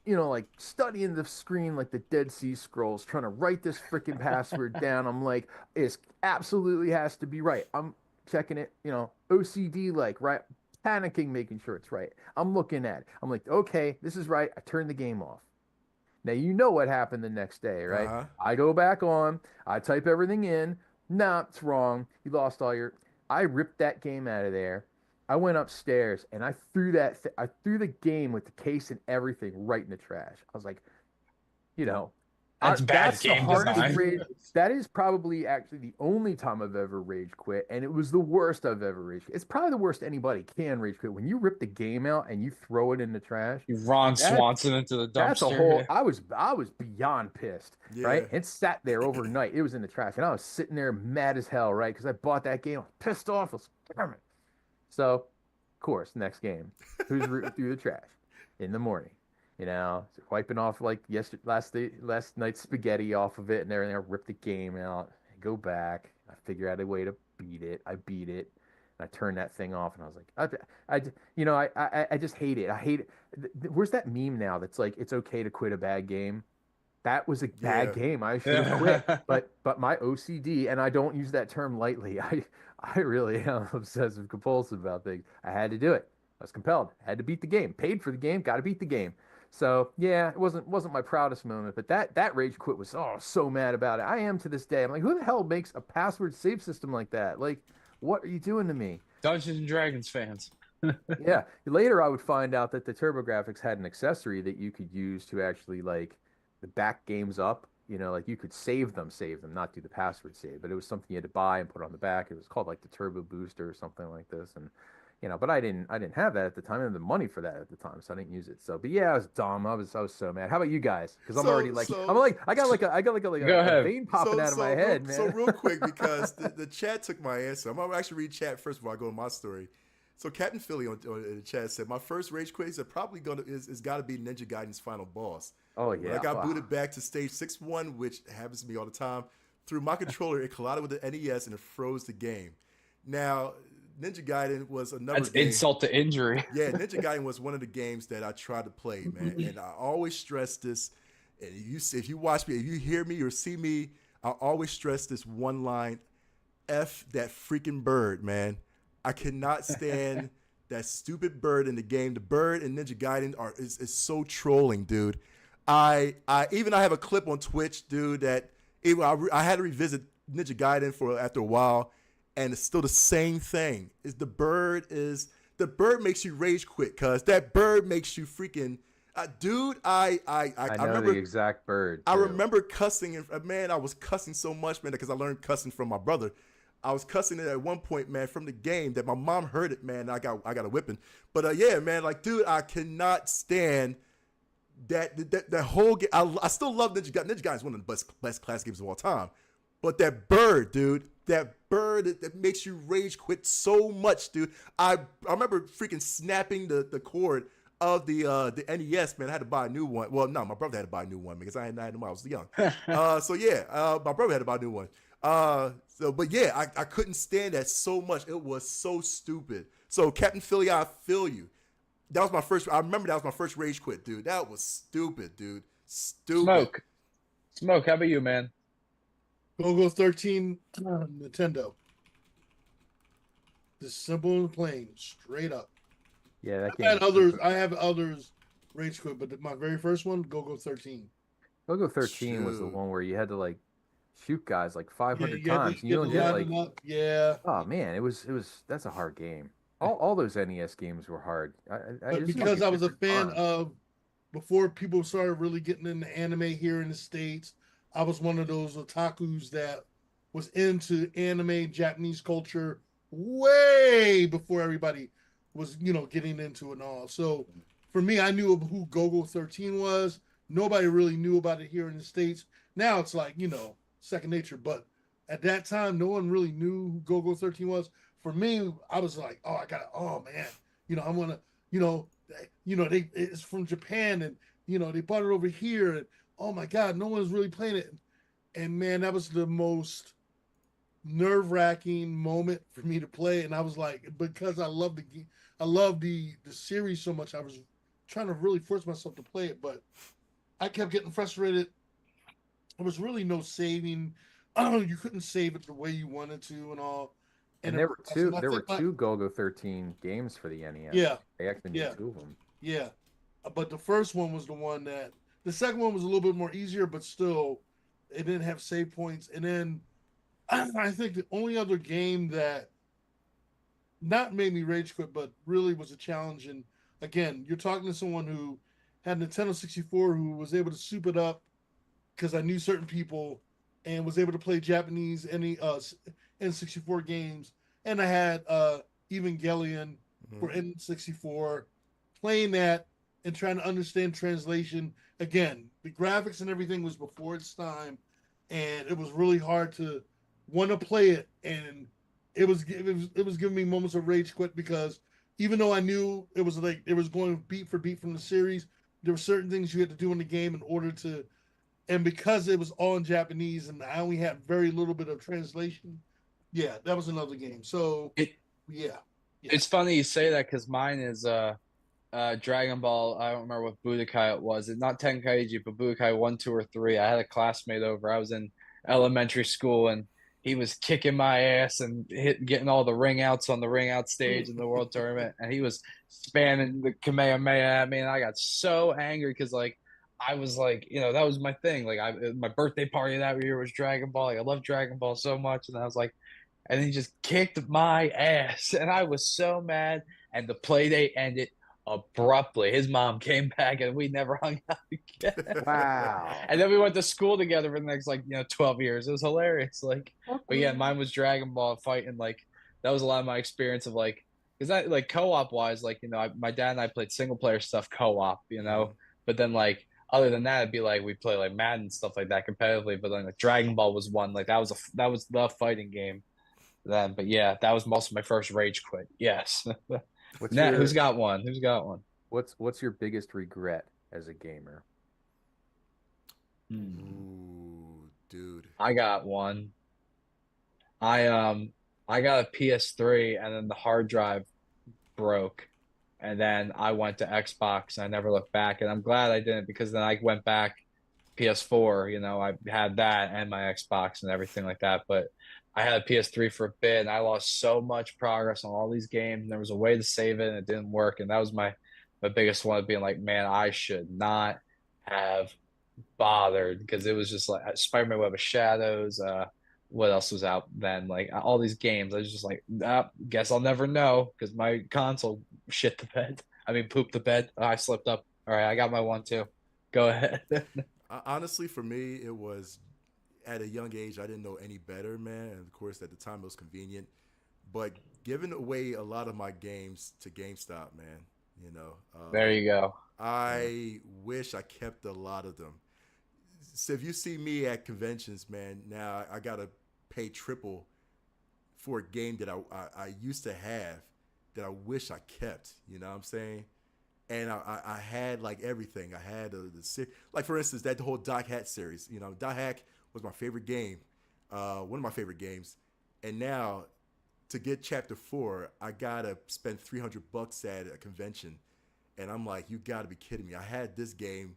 you know, like studying the screen like the Dead Sea Scrolls, trying to write this freaking password down. I'm like, it absolutely has to be right. I'm checking it, you know, OCD, like, right, panicking, making sure it's right. I'm looking at it. I'm like, okay, this is right. I turned the game off. Now, you know what happened the next day, right? Uh-huh. I go back on, I type everything in. Nah, it's wrong. You lost all your. I ripped that game out of there. I went upstairs and I threw I threw the game with the case and everything right in the trash. I was like, you know, That's bad that's the game hardest design. rage. That is probably actually the only time I've ever rage quit, and it was the worst I've ever rage quit. It's probably the worst anybody can rage quit. When you rip the game out and you throw it in the trash, Ron that Swanson into the dumpster. that's a whole. I was beyond pissed, Yeah. right? It sat there overnight. It was in the trash, and I was sitting there mad as hell, right? Because I bought that game, I was pissed off. I was damn it. So, of course, next game, who's rooting through the trash in the morning? You know, wiping off like last night's spaghetti off of it and everything. I rip the game out, I go back, I figure out a way to beat it. I beat it, and I turn that thing off, and I was like, you know, I just hate it. I hate it. Where's that meme now that's like, it's okay to quit a bad game? That was a bad game. I should have quit. But my OCD, and I don't use that term lightly. I really am obsessive compulsive about things. I had to do it. I was compelled. I had to beat the game. Paid for the game. Got to beat the game. So yeah, it wasn't my proudest moment, but that rage quit was so mad about it. I am to this day. I'm like, who the hell makes a password save system like that? Like, what are you doing to me? Dungeons and Dragons fans. Yeah. Later, I would find out that the TurboGrafx had an accessory that you could use to actually like the back games up. You know, like you could save them, not do the password save, but it was something you had to buy and put on the back. It was called like the Turbo Booster or something like this, and you know, but I didn't have that at the time. I didn't have the money for that at the time, so I didn't use it. So, but yeah, I was dumb. I was so mad. How about you guys? Because I'm already like, I got like a vein popping out of my head, man. So real quick, because the chat took my answer. I'm gonna actually read chat first before I go to my story. So Captain Philly on the chat said, my first rage quit is probably is got to be Ninja Gaiden's final boss. Oh yeah, when I got booted back to stage 6-1, which happens to me all the time. Through my controller, it collided with the NES and it froze the game. Now, Ninja Gaiden was another That's game. insult to injury. Yeah, Ninja Gaiden was one of the games that I tried to play, man. And I always stress this. And if you watch me, if you hear me or see me, I always stress this one line: F that freaking bird, man. I cannot stand that stupid bird in the game. The bird in Ninja Gaiden is so trolling, dude. I have a clip on Twitch, dude, that I had to revisit Ninja Gaiden after a while, and it's still the same thing. The bird makes you rage quit, cuz that bird makes you freaking dude. I know remember the exact bird. I too. remember cussing, and man, I was cussing so much, man, because I learned cussing from my brother. I was cussing it at one point, man, from the game that my mom heard it, man. I got a whipping, but yeah, man, like, dude, I cannot stand that whole game. I still love Ninja Gaiden. Ninja Gaiden is one of the best classic games of all time, but that bird, dude, that makes you rage quit so much, dude. I remember freaking snapping the cord of the NES, man. I had to buy a new one. Well, no, my brother had to buy a new one because I had them when I was young. So yeah, my brother had to buy a new one. But yeah, I couldn't stand that so much. It was so stupid. So Captain Philly, I feel you. That was my first. I remember that was my first rage quit, dude. That was stupid, dude. Stupid. Smoke. How about you, man? Go 13 Nintendo. Just simple and plain, straight up. Yeah, that game. I have others rage quit, but my very first one, Go 13. Go 13 was the one where you had to like shoot guys like 500 Yeah, times. And you only get like, yeah. oh man, it was that's a hard game. All those NES games were hard. Because I was a fan of, before people started really getting into anime here in the States, I was one of those otakus that was into anime, Japanese culture way before everybody was, getting into it and all. So for me, I knew who Go 13 was. Nobody really knew about it here in the States. Now it's like, second nature. But at that time, no one really knew who Go 13 was. For me, I was like, oh man, I want to, it's from Japan, and, they bought it over here, and oh my God, no one's really playing it. And man, that was the most nerve-wracking moment for me to play. And I was like, because I love the series so much, I was trying to really force myself to play it, but I kept getting frustrated. There was really no saving. You couldn't save it the way you wanted to and all. And And there were two. I There were think two Golgo 13 games for the NES. yeah, They actually made yeah, two of them. yeah. But the first one was the one that the second one was a little bit more easier, but still, it didn't have save points. And then I think the only other game that not made me rage quit, but really was a challenge. And again, you're talking to someone who had Nintendo 64 who was able to soup it up because I knew certain people and was able to play Japanese N64 games. And I had Evangelion for N64, playing that and trying to understand translation. Again, the graphics and everything was before its time, and it was really hard to want to play it. And it was giving me moments of rage quit because even though I knew it was like it was going beat for beat from the series, there were certain things you had to do in the game in order to, and because it was all in Japanese and I only had very little bit of translation, yeah, that was another game. So yeah. It's funny you say that because mine is Dragon Ball. I don't remember what Budokai it was. It's not Tenkaichi, but Budokai 1, 2, or 3. I had a classmate over. I was in elementary school and he was kicking my ass and getting all the ring outs on the ring out stage in the world tournament. And he was spamming the Kamehameha at me. And I got so angry because like I was like, that was my thing. Like my birthday party that year was Dragon Ball. Like I love Dragon Ball so much. And I was like, and he just kicked my ass. And I was so mad. And the play date ended abruptly. His mom came back and we never hung out again. Wow. And then we went to school together for the next 12 years. It was hilarious. But yeah, mine was Dragon Ball fighting. Like that was a lot of my experience of because I like co-op wise, my dad and I played single player stuff co-op, but then other than that, it'd be like we play like Madden stuff like that competitively. But then like Dragon Ball was one, like that was the fighting game then. But yeah, that was most of my first rage quit. Yes. Who's got one? Who's got one? What's your biggest regret as a gamer? Ooh, dude. I got one. I got a PS3 and then the hard drive broke. And then I went to Xbox and I never looked back. And I'm glad I didn't because then I went back PS4, I had that and my Xbox and everything like that. But I had a PS3 for a bit and I lost so much progress on all these games. And there was a way to save it and it didn't work. And that was my biggest one of being like, man, I should not have bothered because it was just like Spider-Man Web of Shadows. What else was out then? Like all these games. I was just like, guess I'll never know because my console shit the bed. I mean, pooped the bed. I slipped up. All right, I got my one too. Go ahead. Honestly, for me, it was at a young age, I didn't know any better, man. And of course, at the time, it was convenient. But giving away a lot of my games to GameStop, man, there you go. I wish I kept a lot of them. So if you see me at conventions, man, now I got to pay triple for a game that I used to have that I wish I kept, you know what I'm saying? And I had like everything. I had like for instance, that whole Doc Hack series, Doc Hack was my favorite game, one of my favorite games. And now to get chapter 4, I gotta spend $300 at a convention. And I'm like, you gotta be kidding me. I had this game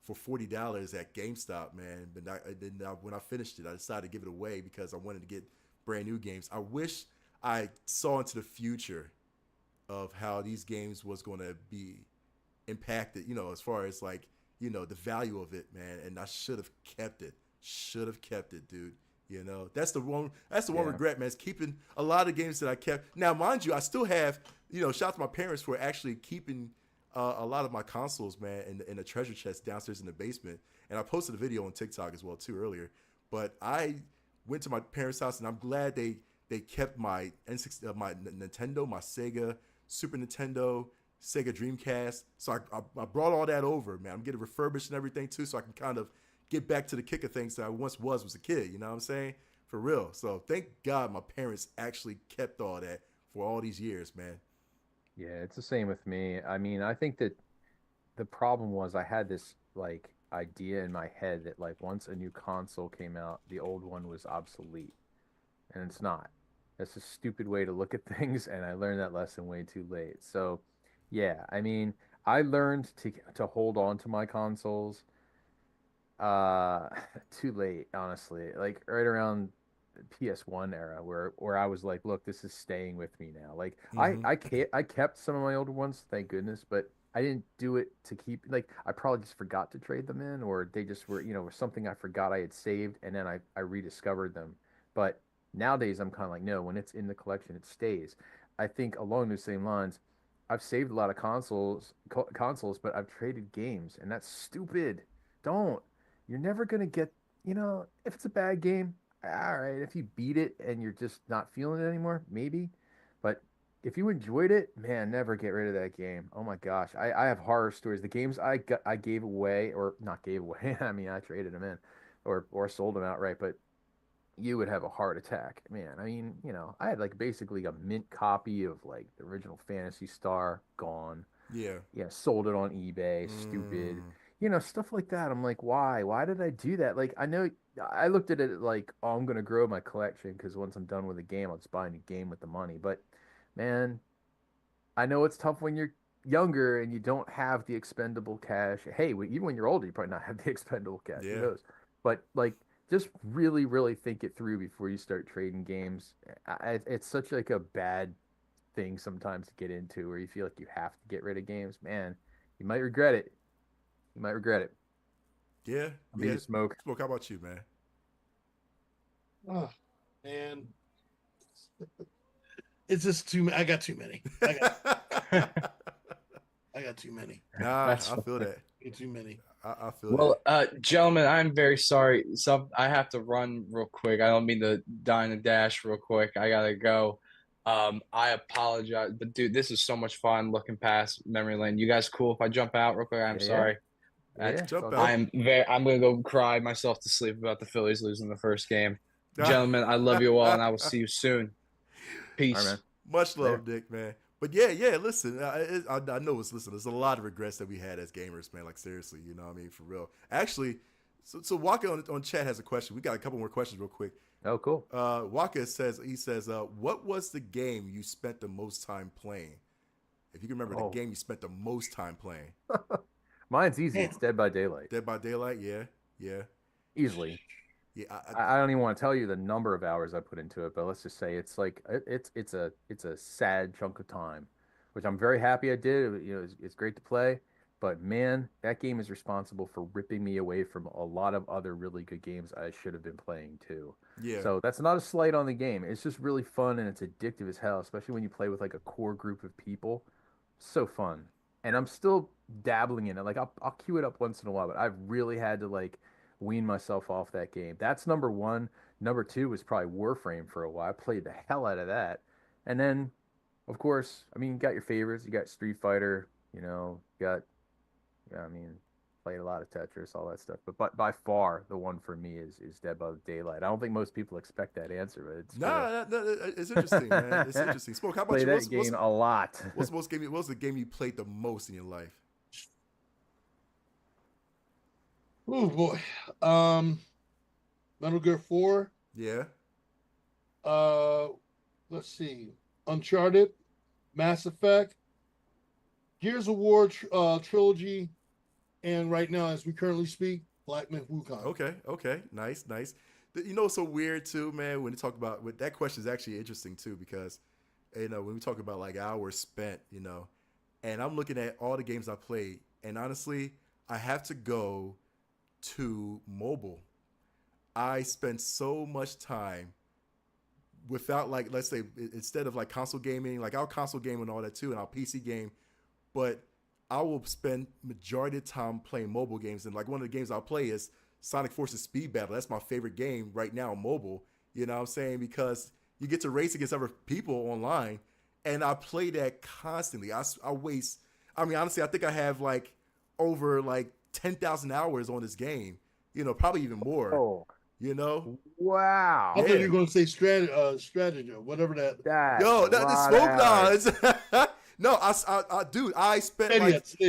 for $40 at GameStop, man. But when I finished it, I decided to give it away because I wanted to get brand new games. I wish I saw into the future of how these games was going to be impacted, as far as the value of it, man. And I should have kept it. Should have kept it, dude. That's the one regret, man, is keeping a lot of games that I kept. Now, mind you, I still have, shout out to my parents for actually keeping a lot of my consoles, man, in the treasure chest downstairs in the basement. And I posted a video on TikTok as well too earlier. But I went to my parents' house and I'm glad they kept my my Nintendo, my Sega, Super Nintendo, Sega Dreamcast. So I brought all that over, man. I'm getting refurbished and everything too, so I can kind of get back to the kick of things that I once was a kid. You know what I'm saying? For real. So thank God my parents actually kept all that for all these years, man. Yeah, it's the same with me. I mean, I think that the problem was I had this idea in my head that once a new console came out, the old one was obsolete. And it's not. That's a stupid way to look at things, and I learned that lesson way too late. So, yeah, I mean, I learned to hold on to my consoles uh too late, honestly. Like right around PS1 era where I was like, look, this is staying with me now. Like Mm-hmm. I kept some of my older ones, thank goodness, but I didn't do it to keep, like I probably just forgot to trade them in, or they just were, something I forgot I had saved and then I rediscovered them. But nowadays I'm kind of like, no, when it's in the collection, it stays. I think along those same lines, I've saved a lot of consoles, but I've traded games, and that's stupid. Don't. You're never gonna get, if it's a bad game, all right. If you beat it and you're just not feeling it anymore, maybe. But if you enjoyed it, man, never get rid of that game. Oh my gosh, I have horror stories. The games I gave away, or not gave away. I mean, I traded them in, or sold them outright. But you would have a heart attack, man. I mean, I had like basically a mint copy of like the original Fantasy Star gone. Yeah. Yeah, sold it on eBay. Stupid. Stuff like that. I'm like, why? Why did I do that? Like, I know I looked at it like, oh, I'm gonna grow my collection because once I'm done with the game, I'll just buy a new game with the money. But man, I know it's tough when you're younger and you don't have the expendable cash. Hey, even when you're older, you probably not have the expendable cash. Who Yeah. knows? But like, just really, really think it through before you start trading games. It's such like a bad thing sometimes to get into where you feel like you have to get rid of games. Man, you might regret it. You might regret it. Yeah. I'll be Yeah. the smoke. Smoke, how about you, man? Oh, man. It's just too many. I got too many. I got too many. Nah, That's I feel that. I got too many. I feel Well, that. gentlemen, I'm very sorry. I have to run real quick. I don't mean to dine and dash real quick. I gotta go. I apologize, but dude, this is so much fun looking past memory lane. You guys cool if I jump out real quick? I'm Yeah, sorry. yeah. Jump out. I'm gonna go cry myself to sleep about the Phillies losing the first game. Gentlemen, I love you all, and I will see you soon. Peace. All right, man. Much love, Later. Dick, man. But yeah. Listen, I know there's a lot of regrets that we had as gamers, man. Like seriously, you know what I mean, for real. Actually, so Waka on chat has a question. We got a couple more questions, real quick. Oh, cool. Waka says, what was the game you spent the most time playing? If you can remember the game you spent the most time playing. Mine's easy. Man. It's Dead by Daylight. Dead by Daylight, yeah. Easily. Yeah, I don't even want to tell you the number of hours I put into it, but let's just say it's like it's a sad chunk of time, which I'm very happy I did. It's great to play, but man, that game is responsible for ripping me away from a lot of other really good games I should have been playing too. yeah. So that's not a slight on the game. It's just really fun and it's addictive as hell, especially when you play with like a core group of people. So fun. And I'm still dabbling in it. Like I'll queue it up once in a while, but I've really had to like wean myself off that game. That's number one. Number two was probably Warframe for a while. I played the hell out of that. And then, of course, I mean, you got your favorites. You got Street Fighter, you got, yeah, I mean, played a lot of Tetris, all that stuff. But by far, the one for me is Dead by Daylight. I don't think most people expect that answer, but it's Nah, it's interesting, man. It's interesting. Smoke, how about play you? that game a lot. What's the game you played the most in your life? Oh boy. Metal Gear 4. Yeah. Let's see. Uncharted, Mass Effect, Gears of War trilogy, and right now, as we currently speak, Black Myth Wukong. Okay. Nice. You know what's so weird too, man, when you talk about that question is actually interesting too, because when we talk about like hours spent, and I'm looking at all the games I played, and honestly, I have to go to mobile. I spend so much time without, like, let's say instead of like console gaming, like I'll console game and all that too, and I'll PC game, but I will spend majority of the time playing mobile games. And like one of the games I'll play is Sonic Forces Speed Battle. That's my favorite game right now on mobile. You know what I'm saying? Because you get to race against other people online, and I play that constantly. I waste, I mean, honestly, I think I have like over like 10,000 hours on this game, probably even more, Oh, wow. I thought you were going to say strategy, whatever that. Yo, that smoke dons. No, dude, I spent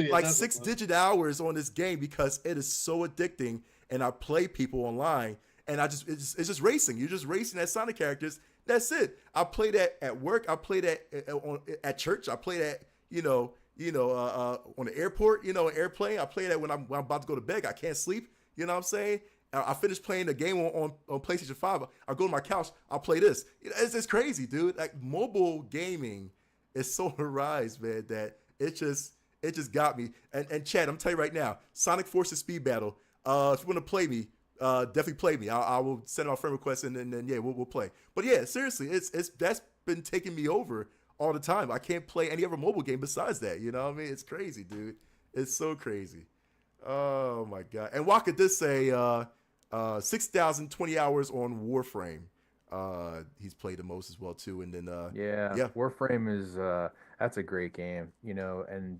like 6-digit hours on this game because it is so addicting, and I play people online, and it's just racing. You're just racing as Sonic characters. That's it. I play that at work. I play that at church. I play that, on the airport, an airplane. I play that when I'm about to go to bed. I can't sleep. You know what I'm saying? I finish playing the game on PlayStation 5. I go to my couch. I'll play this. It's crazy, dude. Like mobile gaming is so on the rise, man, that it just got me. And Chad, I'm telling you right now, Sonic Forces Speed Battle. If you want to play me, definitely play me. I will send out friend requests and then yeah, we'll play. But yeah, seriously, it's that's been taking me over all the time. I can't play any other mobile game besides that. You know what I mean? It's crazy, dude. It's so crazy. Oh my god. And Waka did say 6,020 hours on Warframe. He's played the most as well too. And then yeah, Warframe is that's a great game, and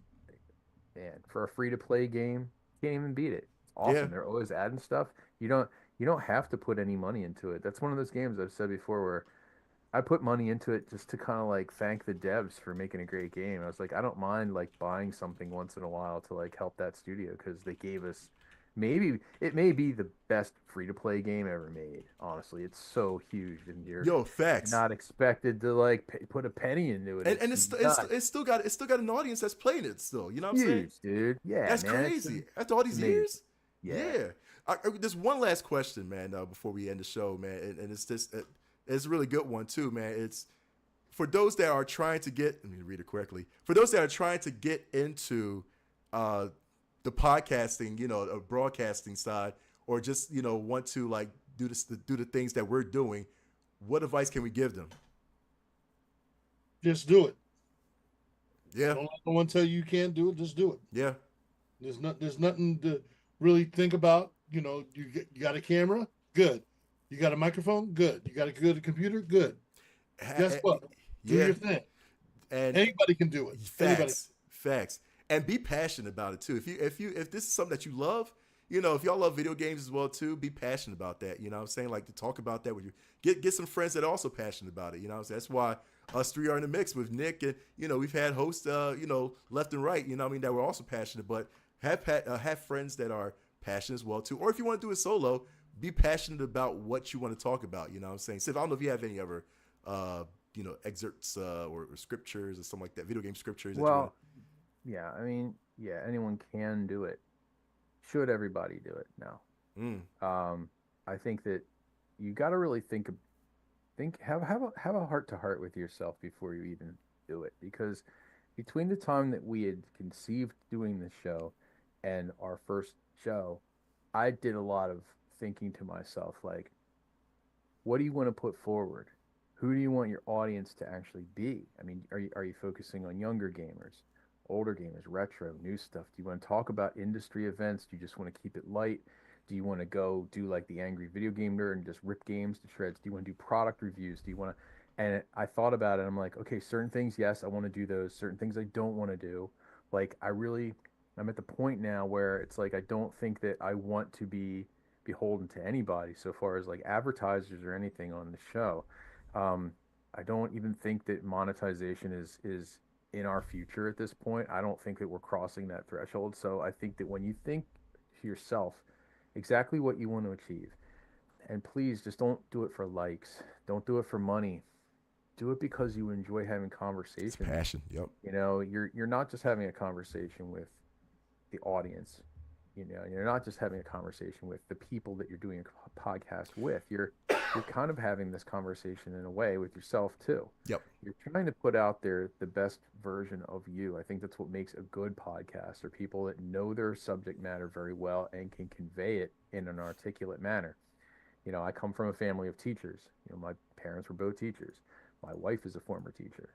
man, for a free to play game, can't even beat it. It's awesome. Yeah. They're always adding stuff. You don't have to put any money into it. That's one of those games I've said before where I put money into it just to kind of like thank the devs for making a great game. I was like, I don't mind like buying something once in a while to like help that studio because they gave us maybe it may be the best free to play game ever made. Honestly, it's so huge and you're facts. not expected to like put a penny into it. And it's still got an audience that's playing it still. You know what I'm saying? Huge, dude. Yeah, that's man, crazy. After all these years. Yeah. There's one last question, man, before we end the show, man, and it's just it's a really good one too, man. It's for those that are trying to get. Let me read it correctly. For those that are trying to get into the podcasting, broadcasting side, or just want to like do the things that we're doing, what advice can we give them? Just do it. Yeah. Don't let no one tell you can't do it. Just do it. Yeah. There's nothing to really think about. You got a camera, good. You got a microphone, good. You got a good computer, good. Guess what? Do your thing. And anybody can do it. Facts. And be passionate about it too. If this is something that you love, if y'all love video games as well too, be passionate about that. You know what I'm saying? Like to talk about that with you. Get some friends that are also passionate about it. You know what I'm saying? That's why us three are in the mix with Nick, and we've had hosts left and right, that were also passionate, but have friends that are passionate as well too. Or if you want to do it solo, be passionate about what you want to talk about. You know what I'm saying? Sid, I don't know if you have any other excerpts or scriptures or something like that, video game scriptures. Well, yeah, I mean, yeah, anyone can do it. Should everybody do it now? I think that you got to really have a heart to heart with yourself before you even do it, because between the time that we had conceived doing this show and our first show, I did a lot of thinking to myself, like, what do you want to put forward? Who do you want your audience to actually be? I mean, are you focusing on younger gamers, older gamers, retro, new stuff? Do you want to talk about industry events? Do you just want to keep it light? Do you want to go do like the angry video game nerd and just rip games to shreds? Do you want to do product reviews? Do you want to? And I thought about it. I'm like, okay, certain things, yes, I want to do those. Certain things I don't want to do. Like, I'm at the point now where it's like I don't think that I want to be beholden to anybody so far as like advertisers or anything on the show. I don't even think that monetization is in our future at this point. I don't think that we're crossing that threshold. So I think that when you think to yourself exactly what you want to achieve, and please just don't do it for likes, don't do it for money, do it because you enjoy having conversations. It's passion. Yep. You're not just having a conversation with the audience. You're not just having a conversation with the people that you're doing a podcast with. You're kind of having this conversation in a way with yourself too. Yep. You're trying to put out there the best version of you. I think that's what makes a good podcast, are people that know their subject matter very well and can convey it in an articulate manner. I come from a family of teachers. My parents were both teachers. My wife is a former teacher.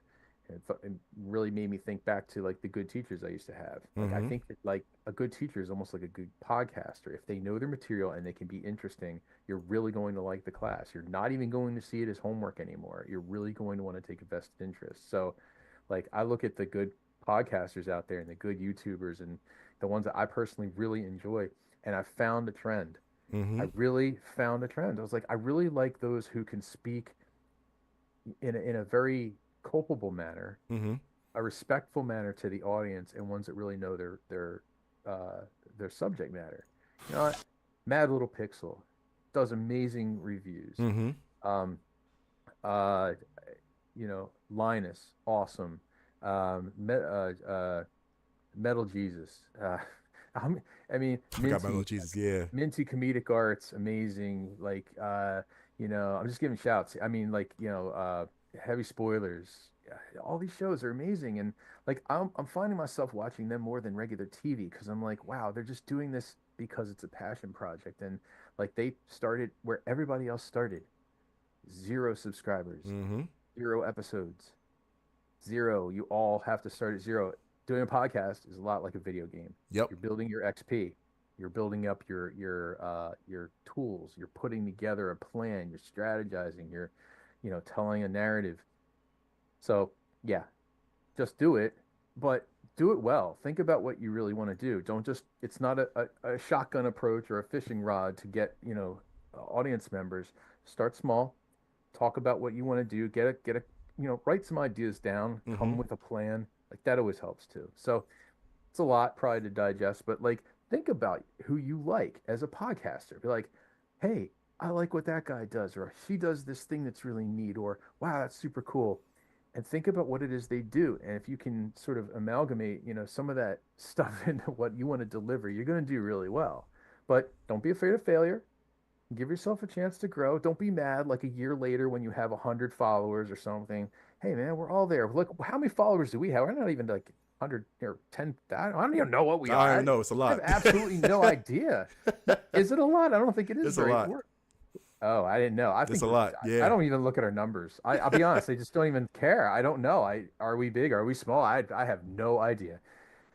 It really made me think back to like the good teachers I used to have. Like, I think that like a good teacher is almost like a good podcaster. If they know their material and they can be interesting, you're really going to like the class. You're not even going to see it as homework anymore. You're really going to want to take a vested interest. So like I look at the good podcasters out there and the good YouTubers and the ones that I personally really enjoy, and I found a trend. I really found a trend. I was like, I really like those who can speak in a very culpable manner, a respectful manner to the audience, and ones that really know their subject matter. Mad Little Pixel does amazing reviews. Linus, awesome. Metal Jesus. I mean, I forgot about Lord Jesus. Yeah. Minty comedic arts, amazing. Like, I'm just giving shouts. I mean, like, heavy spoilers. Yeah, all these shows are amazing, and like, I'm finding myself watching them more than regular TV because I'm like, wow, they're just doing this because it's a passion project, and like they started where everybody else started, 0 subscribers, Mm-hmm. 0 episodes, zero. You all have to start at zero. Doing a podcast is a lot like a video game. Yep. You're building your XP. You're building up your tools. You're putting together a plan. You're strategizing. You're, telling a narrative. So yeah, just do it, but do it well. Think about what you really want to do. Don't just, it's not a shotgun approach or a fishing rod to get, audience members. Start small, talk about what you want to do, get a, write some ideas down, Mm-hmm. come with a plan. Like that always helps too. So it's a lot probably to digest, but like think about who you like as a podcaster. Be like, hey, I like what that guy does, or she does this thing that's really neat, or wow, that's super cool. And think about what it is they do. And if you can sort of amalgamate, some of that stuff into what you want to deliver, you're going to do really well. But don't be afraid of failure. Give yourself a chance to grow. Don't be mad like a year later when you have 100 followers or something. Hey man, we're all there. Look, how many followers do we have? We're not even like 100 or 10. I don't even know what we I are. don't know. It's a I have lot. absolutely no idea. Is it a lot? I don't think it is It's a very. lot. Oh, I didn't know. I It's think a lot. Yeah. I don't even look at our numbers. I'll be honest. I just don't even care. I don't know. Are we big? Are we small? I have no idea.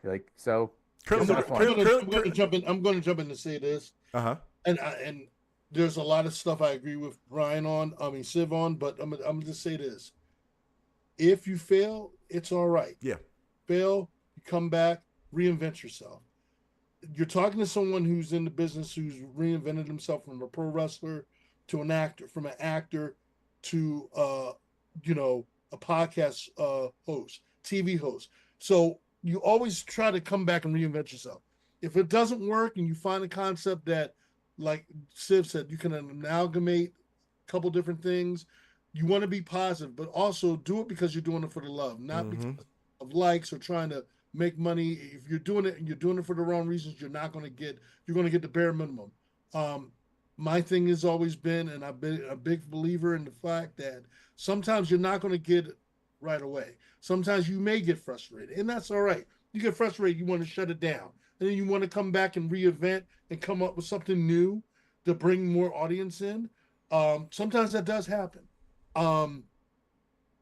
Like so. Just Currently, have fun. I'm going to jump in. I'm going to jump in to say this, uh-huh. and there's a lot of stuff I agree with Brian on. I mean, Siv on, but I'm gonna just say this: if you fail, it's all right. Yeah. Fail, you come back, reinvent yourself. You're talking to someone who's in the business, who's reinvented himself from a pro wrestler to an actor, from an actor to a podcast host, TV host. So you always try to come back and reinvent yourself. If it doesn't work and you find a concept that, like Siv said, you can amalgamate a couple different things. You want to be positive, but also do it because you're doing it for the love, not because of likes or trying to make money. If you're doing it and you're doing it for the wrong reasons, you're going to get the bare minimum. My thing has always been, and I've been a big believer in the fact that sometimes you're not going to get it right away. Sometimes you may get frustrated, and that's all right. You get frustrated, you want to shut it down, and then you want to come back and reinvent and come up with something new to bring more audience in. Sometimes that does happen.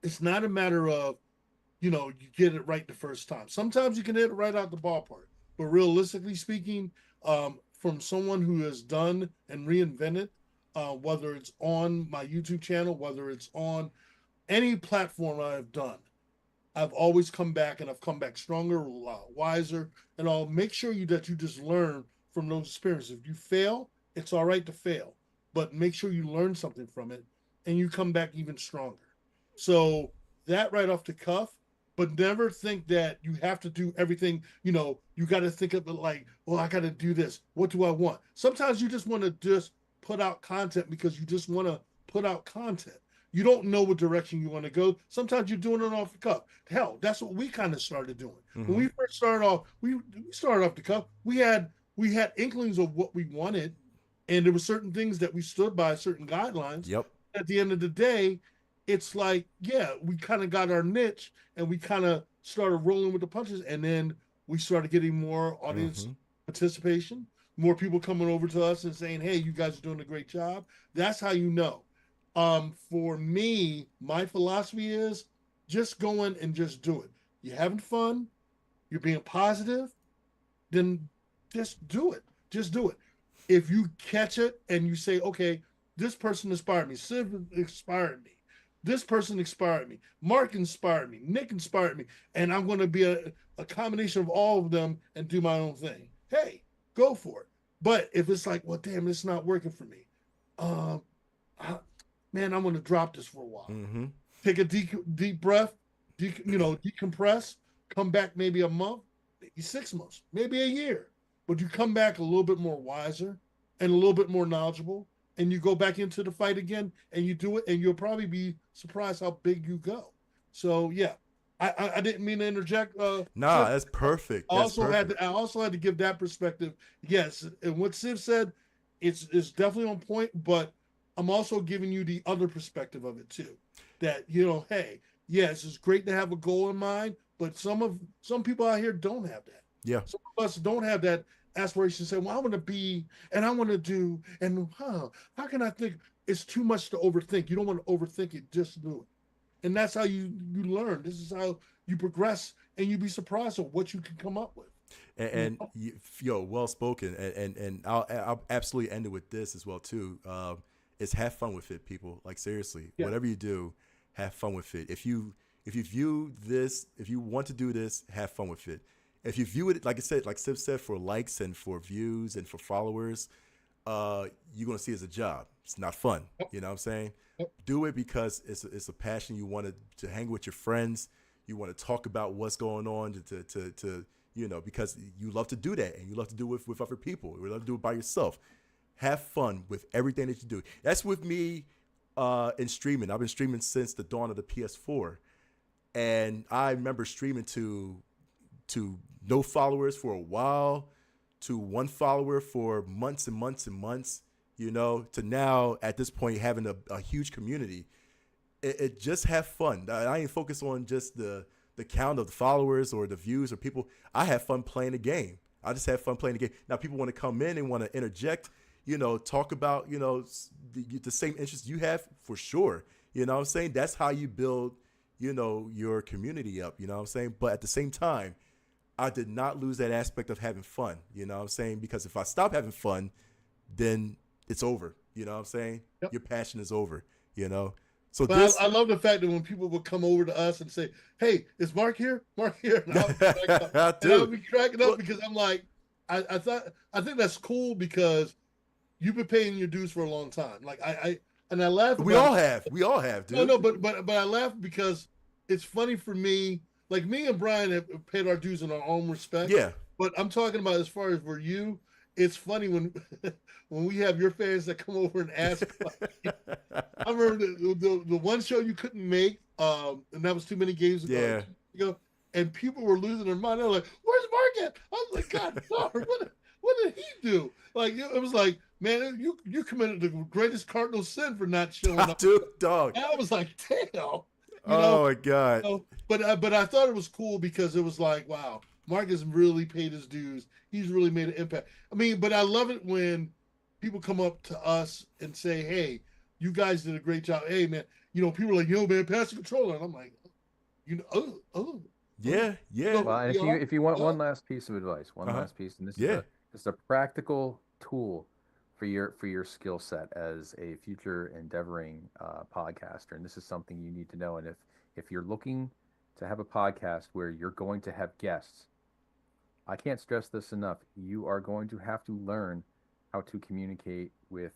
It's not a matter of, you get it right the first time. Sometimes you can hit it right out the ballpark. But realistically speaking, from someone who has done and reinvented, whether it's on my YouTube channel, whether it's on any platform I've done, I've always come back, and I've come back stronger, wiser, and I'll make sure that you just learn from those experiences. If you fail, it's all right to fail, but make sure you learn something from it and you come back even stronger. So that right off the cuff, but never think that you have to do everything. You got to think of it like, well, I got to do this. What do I want? Sometimes you just want to just put out content because you just want to put out content. You don't know what direction you want to go. Sometimes you're doing it off the cuff. Hell, that's what we kind of started doing. When we first started off, we started off the cuff. We had inklings of what we wanted, and there were certain things that we stood by, certain guidelines. Yep. At the end of the day, it's like, yeah, we kind of got our niche, and we kind of started rolling with the punches, and then we started getting more audience participation, more people coming over to us and saying, hey, you guys are doing a great job. That's how you know. For me, my philosophy is just go in and just do it. You're having fun, you're being positive, then just do it. Just do it. If you catch it and you say, okay, this person inspired me, Sid inspired me, this person inspired me, Mark inspired me, Nick inspired me, and I'm going to be a combination of all of them and do my own thing. Hey, go for it. But if it's like, well, damn, it's not working for me. Man, I'm going to drop this for a while. Take a deep breath, decompress, come back maybe a month, maybe 6 months, maybe a year. But you come back a little bit more wiser and a little bit more knowledgeable, and you go back into the fight again, and you do it, and you'll probably be surprised how big you go. So, yeah, I didn't mean to interject. Nah, that's perfect. I That's perfect. I also had to give that perspective. Yes, and what Siv said, it's definitely on point. But I'm also giving you the other perspective of it too. That hey, yes, it's great to have a goal in mind, but some people out here don't have that. Yeah. Some of us don't have that aspiration. Say, well, I want to be, and I want to do, and how can I think? It's too much to overthink. You don't want to overthink it. Just do it, and that's how you learn. This is how you progress, and you'd be surprised at what you can come up with. And well spoken. And I'll absolutely end it with this as well too. Is have fun with it, people. Like seriously, whatever you do, have fun with it. If you view this, if you want to do this, have fun with it. If you view it, like I said, like Siv said, for likes and for views and for followers, you're gonna see it as a job. It's not fun. You know what I'm saying? Do it because it's a passion. You want to hang with your friends. You want to talk about what's going on to because you love to do that and you love to do it with other people. You love to do it by yourself. Have fun with everything that you do. That's with me in streaming. I've been streaming since the dawn of the PS4, and I remember streaming to no followers for a while, to one follower for months and months and months, to now at this point having a huge community. It just have fun. I ain't focused on just the count of the followers or the views or people. I have fun playing the game. I just have fun playing the game. Now people want to come in and want to interject, talk about, the same interests you have, for sure. You know what I'm saying? That's how you build, your community up, you know what I'm saying? But at the same time, I did not lose that aspect of having fun, you know what I'm saying? Because if I stop having fun, then it's over, you know what I'm saying? Yep. Your passion is over, So but I love the fact that when people would come over to us and say, "Hey, is Mark here? Mark here?" And I would be cracking up because I'm like, I think that's cool because you've been paying your dues for a long time. Like I laugh. We all have, dude. No, but I laugh because it's funny for me. Like me and Brian have paid our dues in our own respect. Yeah. But I'm talking about as far as for you. It's funny when we have your fans that come over and ask. I remember the one show you couldn't make, and that was too many games ago. Yeah. And people were losing their mind. They're like, "Where's Mark at?" I was like, "God, sorry, what did he do?" Like it was like, man, you committed the greatest cardinal sin for not showing up, dude, dog. And I was like, damn. My God. But I thought it was cool because it was like, wow, Mark has really paid his dues. He's really made an impact. I mean, but I love it when people come up to us and say, "Hey, you guys did a great job. Hey, man, people are like, yo, man, pass the controller." And I'm like, Yeah. Well, and if you want one last piece of advice, last piece, and this is a practical tool for your skill set as a future endeavoring podcaster, and this is something you need to know. And if you're looking to have a podcast where you're going to have guests, I can't stress this enough. You are going to have to learn how to communicate with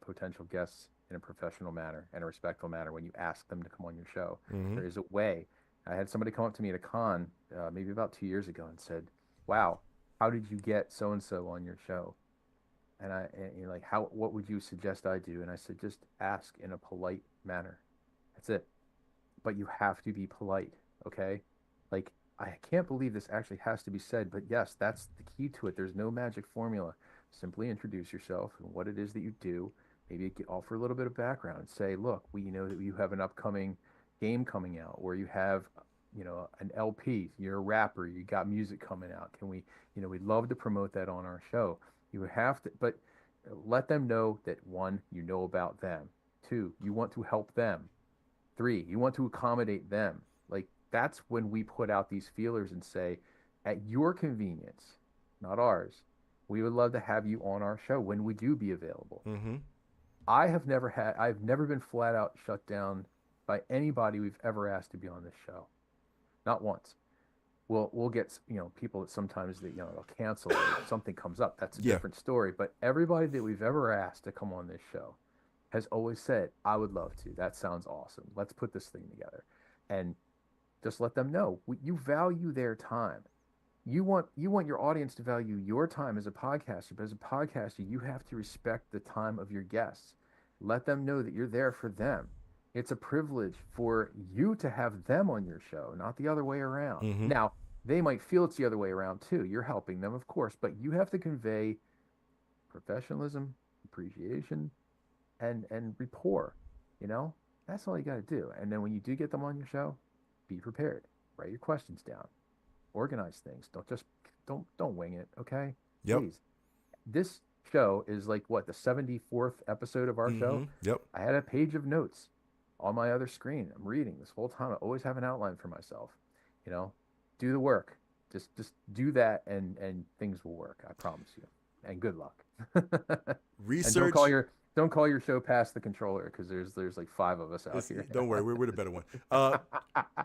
potential guests in a professional manner and a respectful manner when you ask them to come on your show. Mm-hmm. There is a way. I had somebody come up to me at a con maybe about 2 years ago and said, "Wow, how did you get so-and-so on your show?" And you're like, what would you suggest I do? And I said, just ask in a polite manner. That's it. But you have to be polite, okay? Like, I can't believe this actually has to be said, but yes, that's the key to it. There's no magic formula. Simply introduce yourself and what it is that you do. Maybe offer a little bit of background. Say, look, we know that you have an upcoming game coming out, or you have, an LP. You're a rapper. You got music coming out. Can we, we'd love to promote that on our show. You have to, but let them know that 1, you know about them. 2, you want to help them. 3, you want to accommodate them. Like, that's when we put out these feelers and say, at your convenience, not ours, we would love to have you on our show when we do be available. Mm-hmm. I've never been flat out shut down by anybody we've ever asked to be on this show. Not once. We'll get people that sometimes they'll cancel or something comes up. That's a different story. But everybody that we've ever asked to come on this show has always said, "I would love to. That sounds awesome. Let's put this thing together." And just let them know you value their time. You want your audience to value your time as a podcaster. But as a podcaster, you have to respect the time of your guests. Let them know that you're there for them. It's a privilege for you to have them on your show, not the other way around. Mhm. Now, they might feel it's the other way around too. You're helping them, of course, but you have to convey professionalism, appreciation, and rapport. You know, that's all you got to do. And then when you do get them on your show, be prepared. Write your questions down. Organize things. Don't wing it. Okay. Yep. Please. This show is like what, the 74th episode of our show. Yep. I had a page of notes on my other screen. I'm reading this whole time. I always have an outline for myself. You know, do the work. Just do that, and things will work. I promise you. And good luck. Research. And don't call your show Past the Controller, because there's like 5 of us out here. Don't worry, we're the better one.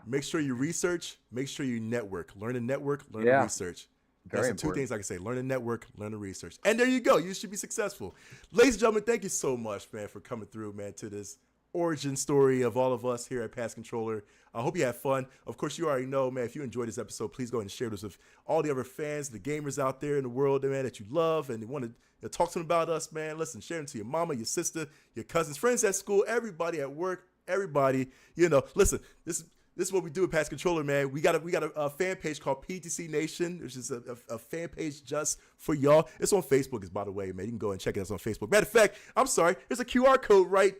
Make sure you research. Make sure you network. Learn to network. Learn to research. That's the two things I can say. Learn to network, learn to research. And there you go. You should be successful. Ladies and gentlemen, thank you so much, man, for coming through, man, to this origin story of all of us here at Past Controller. I hope you had fun. Of course, you already know, man, if you enjoyed this episode, please go ahead and share this with all the other fans, the gamers out there in the world, man, that you love and they want to talk to them about us, man. Listen, share them to your mama, your sister, your cousins, friends at school, everybody at work, everybody. You know, listen, this is what we do at Past Controller, man. We got a fan page called PTC Nation, which is a fan page just for y'all. It's on Facebook, by the way, man. You can go and check it out on Facebook. Matter of fact, I'm sorry, there's a QR code right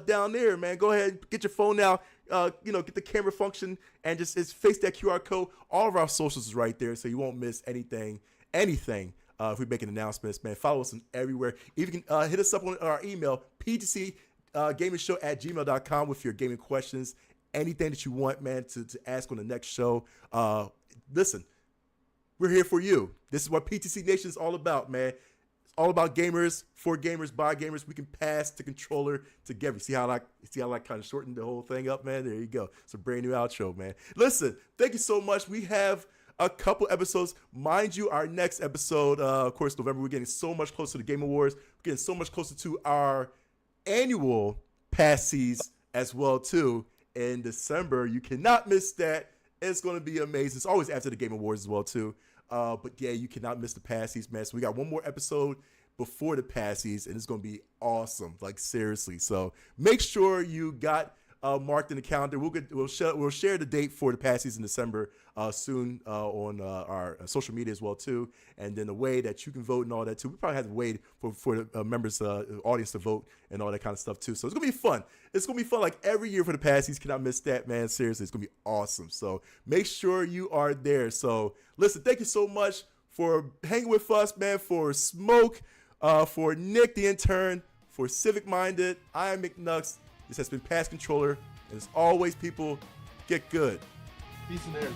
down there, man. Go ahead, get your phone now. Get the camera function and just face that QR code. All of our socials is right there, so you won't miss anything. If we make announcements, man, follow us on everywhere. If you can hit us up on our email, ptcgamingshow@gmail.com with your gaming questions. Anything that you want, man, to ask on the next show. Listen, we're here for you. This is what PTC Nation is all about, man. It's all about gamers, for gamers, by gamers. We can pass the controller together. See how I kind of shortened the whole thing up, man? There you go. It's a brand new outro, man. Listen, thank you so much. We have a couple episodes. Mind you, our next episode, of course, November, we're getting so much closer to the Game Awards. We're getting so much closer to our annual passes as well, too. In December, you cannot miss that. It's going to be amazing. It's always after the Game Awards as well, too. But yeah, you cannot miss the Passies, man. So we got one more episode before the Passies, and it's going to be awesome. Like, seriously. So make sure you got marked in the calendar. We'll share the date for the Passies in December soon on our social media as well, too. And then the way that you can vote and all that, too. We probably have to wait for the members, audience to vote and all that kind of stuff, too. So it's going to be fun. It's going to be fun like every year for the Passies. Cannot miss that, man. Seriously, it's going to be awesome. So make sure you are there. So listen, thank you so much for hanging with us, man, for Smoke, for Nick, the intern, for Civic Minded. I am McNux. This has been Past Controller. And as always, people, get good. Peace in there.